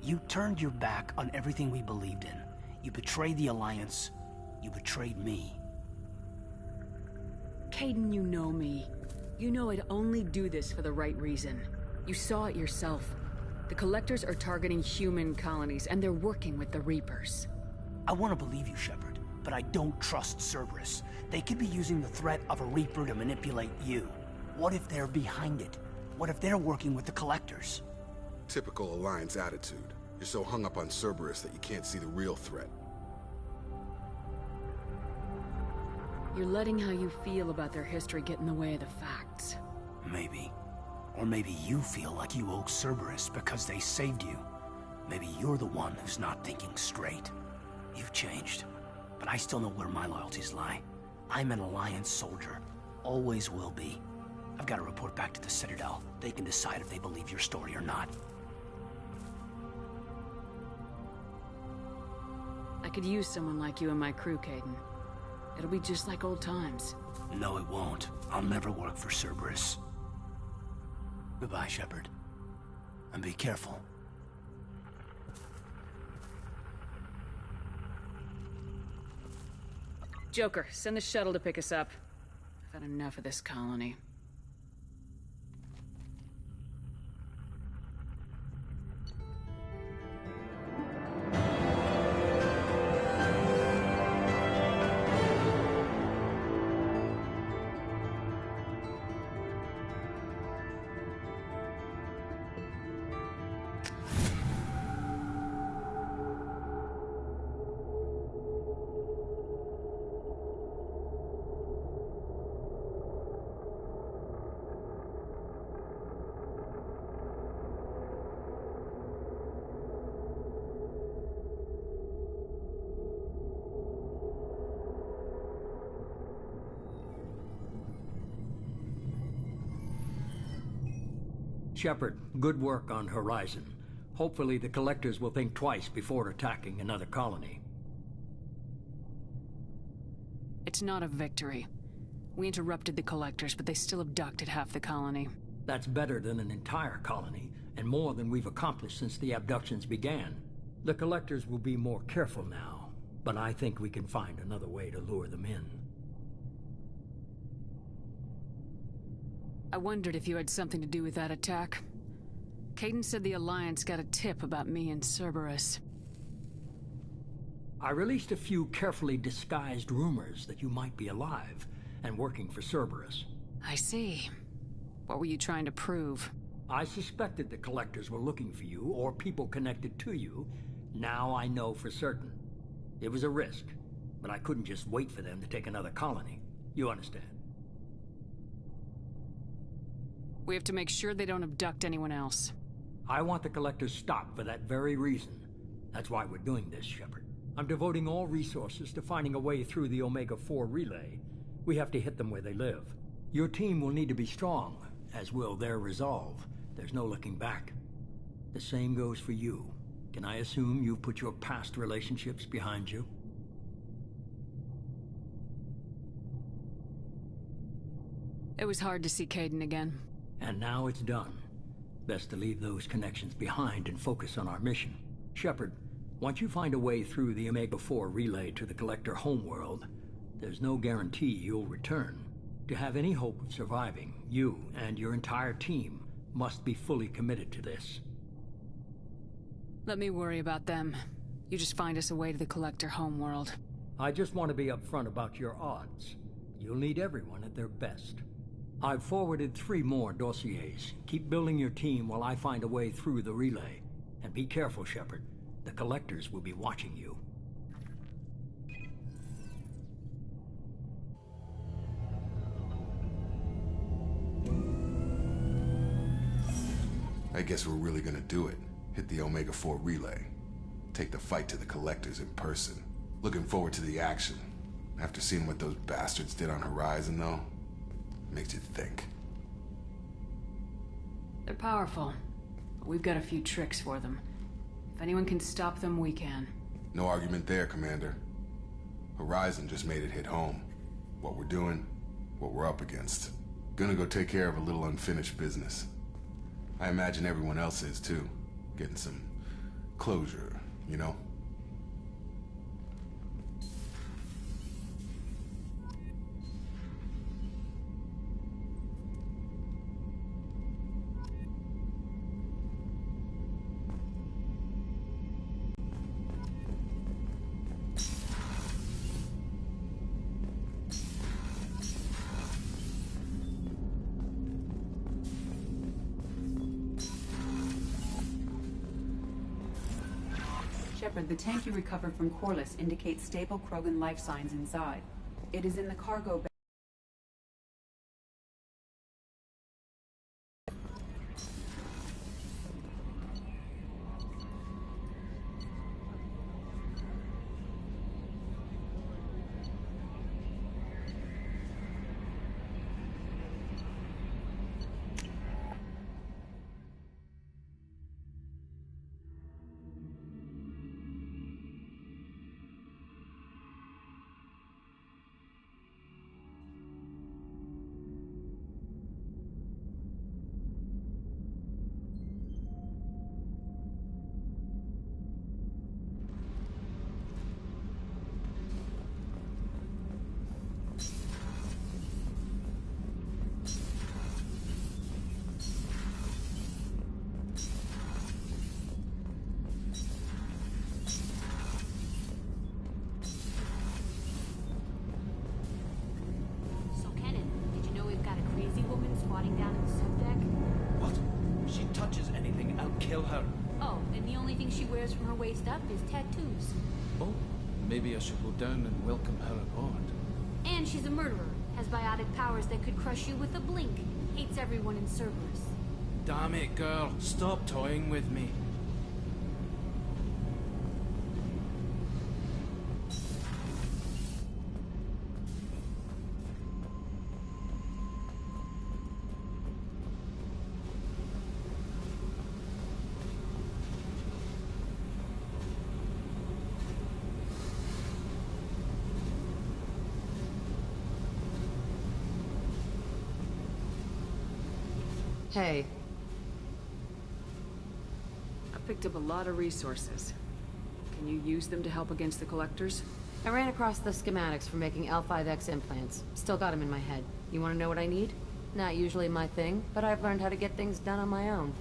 Speaker 1: You turned your back on everything we believed in. You betrayed the Alliance. You betrayed me.
Speaker 2: Kaidan, you know me. You know I'd only do this for the right reason. You saw it yourself. The Collectors are targeting human colonies, and they're working with the Reapers.
Speaker 1: I want to believe you, Shepard, but I don't trust Cerberus. They could be using the threat of a Reaper to manipulate you. What if they're behind it? What if they're working with the Collectors?
Speaker 13: Typical Alliance attitude. You're so hung up on Cerberus that you can't see the real threat.
Speaker 2: You're letting how you feel about their history get in the way of the facts.
Speaker 1: Maybe. Or maybe you feel like you owe Cerberus because they saved you. Maybe you're the one who's not thinking straight. You've changed, but I still know where my loyalties lie. I'm an Alliance soldier. Always will be. I've got to report back to the Citadel. They can decide if they believe your story or not.
Speaker 2: I could use someone like you in my crew, Kaidan. It'll be just like old times.
Speaker 1: No, it won't. I'll never work for Cerberus. Goodbye, Shepard. And be careful.
Speaker 2: Joker, send the shuttle to pick us up. I've had enough of this colony.
Speaker 15: Shepard, good work on Horizon. Hopefully the Collectors will think twice before attacking another colony.
Speaker 2: It's not a victory. We interrupted the Collectors, but they still abducted half the colony.
Speaker 15: That's better than an entire colony, and more than we've accomplished since the abductions began. The Collectors will be more careful now, but I think we can find another way to lure them in.
Speaker 2: I wondered if you had something to do with that attack. Kaidan said the Alliance got a tip about me and Cerberus.
Speaker 15: I released a few carefully disguised rumors that you might be alive and working for Cerberus.
Speaker 2: I see. What were you trying to prove?
Speaker 15: I suspected the Collectors were looking for you, or people connected to you. Now I know for certain. It was a risk, but I couldn't just wait for them to take another colony. You understand?
Speaker 2: We have to make sure they don't abduct anyone else.
Speaker 15: I want the Collectors stopped for that very reason. That's why we're doing this, Shepard. I'm devoting all resources to finding a way through the Omega-4 relay. We have to hit them where they live. Your team will need to be strong, as will their resolve. There's no looking back. The same goes for you. Can I assume you've put your past relationships behind you?
Speaker 2: It was hard to see Kaidan again.
Speaker 15: And now it's done. Best to leave those connections behind and focus on our mission. Shepard, once you find a way through the Omega-4 relay to the Collector homeworld, there's no guarantee you'll return. To have any hope of surviving, you and your entire team must be fully committed to this.
Speaker 2: Let me worry about them. You just find us a way to the Collector homeworld.
Speaker 15: I just want to be upfront about your odds. You'll need everyone at their best. I've forwarded 3 more dossiers. Keep building your team while I find a way through the relay. And be careful, Shepard. The Collectors will be watching you.
Speaker 13: I guess we're really gonna do it. Hit the Omega-4 relay. Take the fight to the Collectors in person. Looking forward to the action. After seeing what those bastards did on Horizon, though, makes you think.
Speaker 2: They're powerful, but we've got a few tricks for them. If anyone can stop them, we can.
Speaker 13: No argument there, Commander. Horizon just made it hit home. What we're doing, what we're up against. Gonna go take care of a little unfinished business. I imagine everyone else is, too. Getting some closure, you know?
Speaker 7: Shepard, the tank you recovered from Corliss indicates stable Krogan life signs inside. It is in the cargo bay.
Speaker 21: Kill her.
Speaker 9: Oh, and the only thing she wears from her waist up is tattoos.
Speaker 21: Oh, maybe I should go down and welcome her aboard.
Speaker 9: And she's a murderer. Has biotic powers that could crush you with a blink. Hates everyone in Cerberus.
Speaker 21: Damn it, girl. Stop toying with me.
Speaker 11: Hey.
Speaker 2: I picked up a lot of resources. Can you use them to help against the Collectors?
Speaker 11: I ran across the schematics for making L5X implants. Still got them in my head. You want to know what I need? Not usually my thing, but I've learned how to get things done on my own.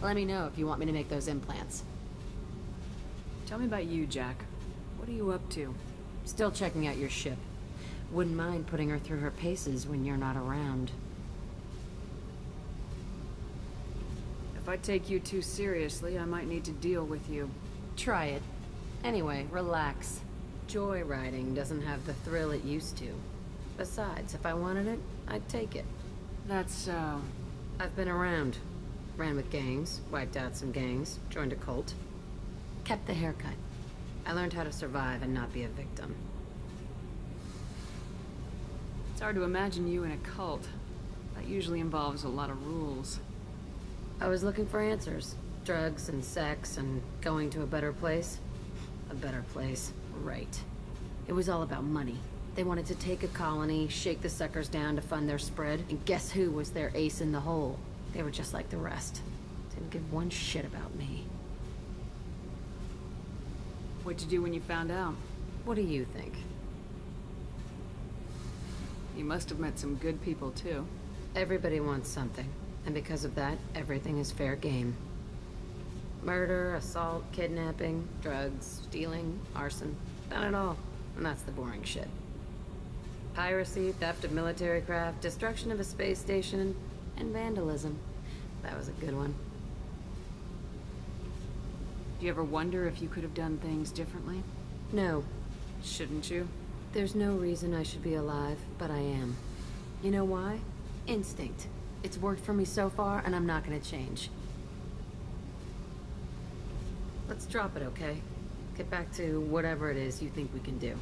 Speaker 11: Let me know if you want me to make those implants.
Speaker 2: Tell me about you, Jack. What are you up to?
Speaker 11: Still checking out your ship. Wouldn't mind putting her through her paces when you're not around.
Speaker 2: If I take you too seriously, I might need to deal with you.
Speaker 11: Try it. Anyway, relax. Joyriding doesn't have the thrill it used to. Besides, if I wanted it, I'd take it.
Speaker 2: That's so...
Speaker 11: I've been around. Ran with gangs, wiped out some gangs, joined a cult. Kept the haircut. I learned how to survive and not be a victim.
Speaker 2: It's hard to imagine you in a cult. That usually involves a lot of rules.
Speaker 11: I was looking for answers. Drugs and sex and going to a better place. A better place, right. It was all about money. They wanted to take a colony, shake the suckers down to fund their spread, and guess who was their ace in the hole? They were just like the rest. Didn't give one shit about me.
Speaker 2: What'd you do when you found out?
Speaker 11: What do you think?
Speaker 2: You must have met some good people, too.
Speaker 11: Everybody wants something. And because of that, everything is fair game. Murder, assault, kidnapping, drugs, stealing, arson. Done it all. And that's the boring shit. Piracy, theft of military craft, destruction of a space station, and vandalism. That was a good one.
Speaker 2: Do you ever wonder if you could have done things differently?
Speaker 11: No.
Speaker 2: Shouldn't you?
Speaker 11: There's no reason I should be alive, but I am. You know why? Instinct. It's worked for me so far, and I'm not gonna change. Let's drop it, okay? Get back to whatever it is you think we can do.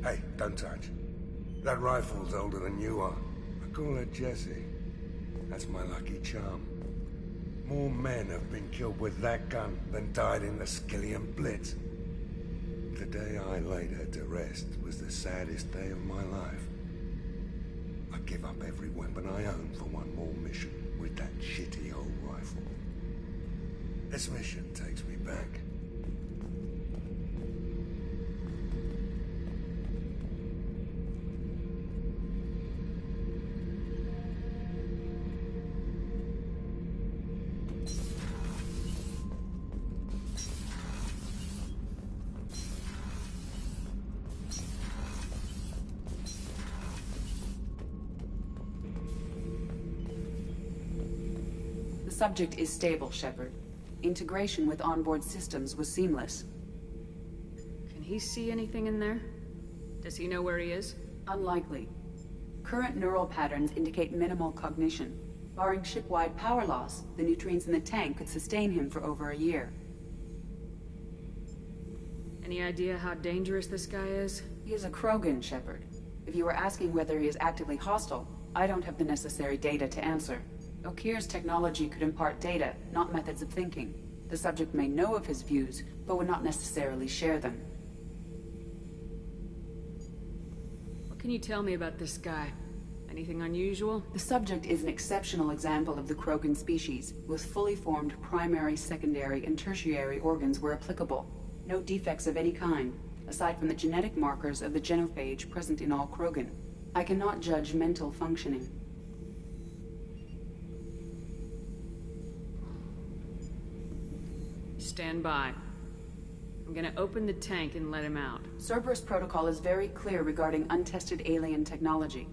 Speaker 16: Hey, don't touch. That rifle's older than you are. I call her Jessie. That's my lucky charm. More men have been killed with that gun than died in the Skillian Blitz. The day I laid her to rest was the saddest day of my life. I give up every weapon I own for one more mission with that shitty old rifle. This mission takes me back.
Speaker 7: The subject is stable, Shepard. Integration with onboard systems was seamless.
Speaker 2: Can he see anything in there? Does he know where he is?
Speaker 7: Unlikely. Current neural patterns indicate minimal cognition. Barring ship-wide power loss, the nutrients in the tank could sustain him for over a year.
Speaker 2: Any idea how dangerous this guy is?
Speaker 7: He is a Krogan, Shepard. If you were asking whether he is actively hostile, I don't have the necessary data to answer. Okir's technology could impart data, not methods of thinking. The subject may know of his views, but would not necessarily share them.
Speaker 2: What can you tell me about this guy? Anything unusual?
Speaker 7: The subject is an exceptional example of the Krogan species, with fully formed primary, secondary, and tertiary organs where applicable. No defects of any kind, aside from the genetic markers of the genophage present in all Krogan. I cannot judge mental functioning.
Speaker 2: Stand by. I'm gonna open the tank and let him out.
Speaker 7: Cerberus protocol is very clear regarding untested alien technology.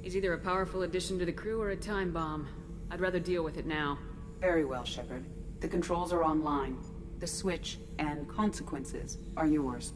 Speaker 2: He's either a powerful addition to the crew or a time bomb. I'd rather deal with it now.
Speaker 7: Very well, Shepard. The controls are online. The switch and consequences are yours.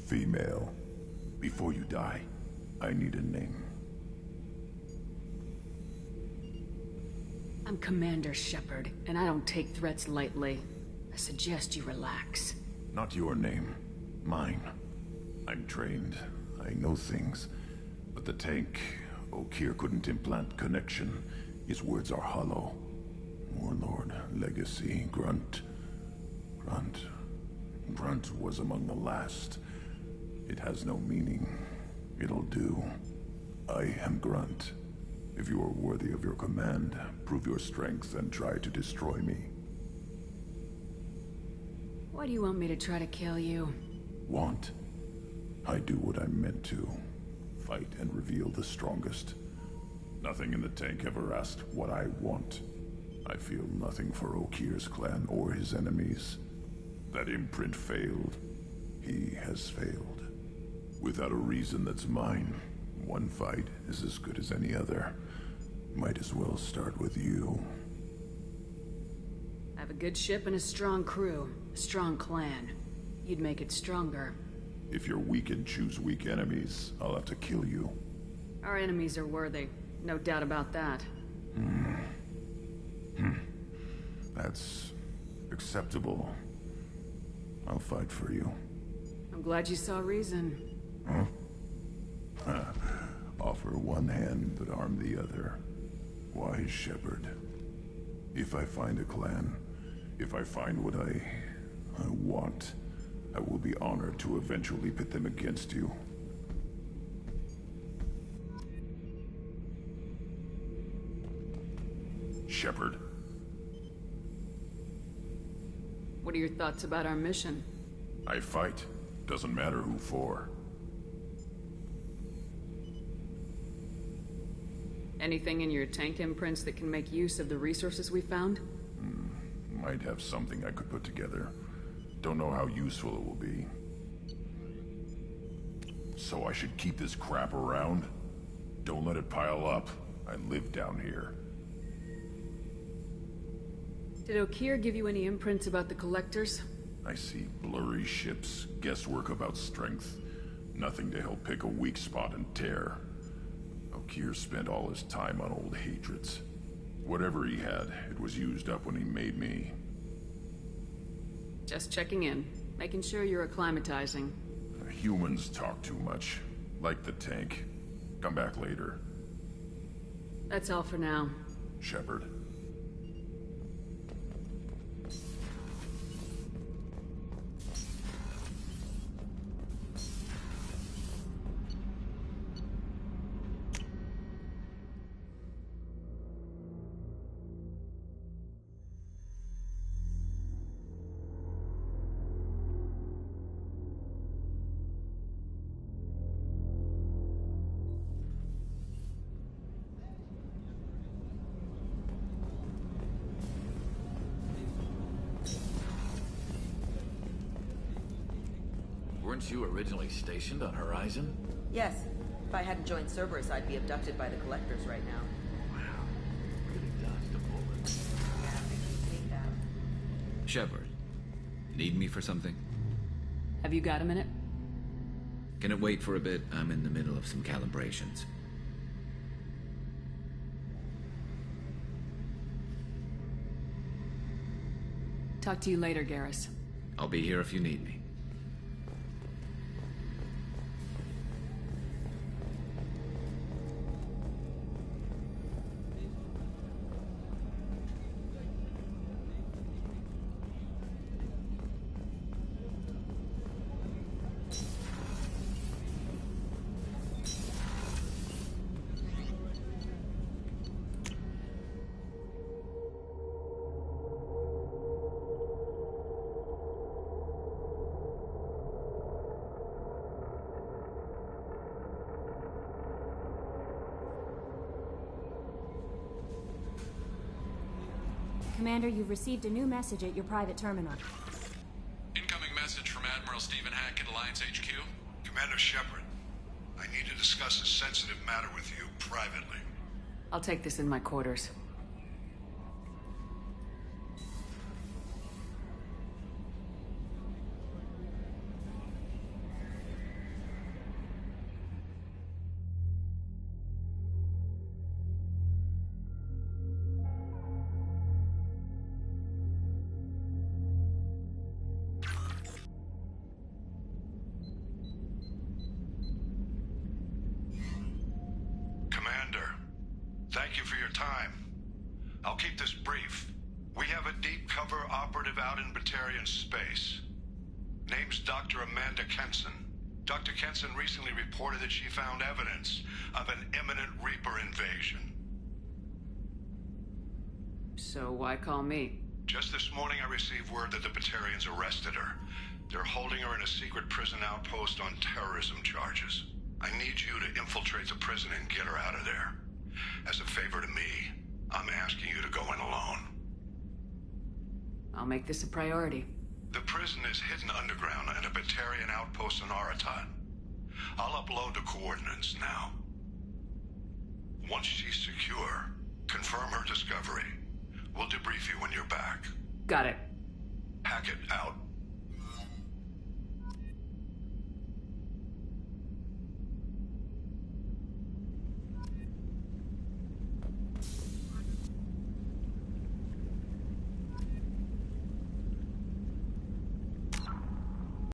Speaker 6: Female. Before you die, I need a name.
Speaker 2: I'm Commander Shepard, and I don't take threats lightly. I suggest you relax.
Speaker 6: Not your name. Mine. I'm trained. I know things. But the tank, Okir couldn't implant connection. His words are hollow. Warlord, Legacy, Grunt. Grunt was among the last. It has no meaning. It'll do. I am Grunt. If you are worthy of your command, prove your strength and try to destroy me.
Speaker 2: Why do you want me to try to kill you?
Speaker 6: Want? I do what I'm meant to. Fight and reveal the strongest. Nothing in the tank ever asked what I want. I feel nothing for Okir's clan or his enemies. That imprint failed. He has failed. Without a reason that's mine, one fight is as good as any other. Might as well start with you.
Speaker 2: I have a good ship and a strong crew. A strong clan. You'd make it stronger.
Speaker 6: If you're weak and choose weak enemies, I'll have to kill you.
Speaker 2: Our enemies are worthy. No doubt about that.
Speaker 6: That's acceptable. I'll fight for you.
Speaker 2: I'm glad you saw reason.
Speaker 6: Huh? Offer one hand, but arm the other. Wise Shepard. If I find a clan, if I find what I want, I will be honored to eventually pit them against you. Shepard.
Speaker 2: What are your thoughts about our mission?
Speaker 6: I fight. Doesn't matter who for.
Speaker 2: Anything in your tank imprints that can make use of the resources we found?
Speaker 6: Might have something I could put together. Don't know how useful it will be. So I should keep this crap around? Don't let it pile up. I live down here.
Speaker 2: Did Okir give you any imprints about the Collectors?
Speaker 6: I see blurry ships, guesswork about strength. Nothing to help pick a weak spot and tear. Okir spent all his time on old hatreds. Whatever he had, it was used up when he made me.
Speaker 2: Just checking in. Making sure you're acclimatizing.
Speaker 6: Humans talk too much. Like the tank. Come back later.
Speaker 2: That's all for now.
Speaker 6: Shepard.
Speaker 12: Weren't you originally stationed on Horizon?
Speaker 18: Yes. If I hadn't joined Cerberus, I'd be abducted by the Collectors right now.
Speaker 12: Wow. Really dodged a bullet.
Speaker 18: Yeah, they can take that.
Speaker 12: Shepard, need me for something?
Speaker 2: Have you got a minute?
Speaker 12: Can it wait for a bit? I'm in the middle of some calibrations.
Speaker 2: Talk to you later, Garrus.
Speaker 12: I'll be here if you need me.
Speaker 10: Commander, you've received a new message at your private terminal.
Speaker 22: Incoming message from Admiral Stephen Hackett, Alliance HQ.
Speaker 16: Commander Shepard, I need to discuss a sensitive matter with you privately.
Speaker 2: I'll take this in my quarters.
Speaker 16: Thank you for your time. I'll keep this brief. We have a deep cover operative out in Batarian space. Name's Dr. Amanda Kenson. Dr. Kenson recently reported that she found evidence of an imminent Reaper invasion.
Speaker 2: So why call me?
Speaker 16: Just this morning I received word that the Batarians arrested her. They're holding her in a secret prison outpost on terrorism charges. I need you to infiltrate the prison and get her out of there. As a favor to me, I'm asking you to go in alone.
Speaker 2: I'll make this a priority.
Speaker 16: The prison is hidden underground in a Batarian outpost in Aratat. I'll upload the coordinates now. Once she's secure, confirm her discovery. We'll debrief you when you're back.
Speaker 2: Got it.
Speaker 16: Hackett out.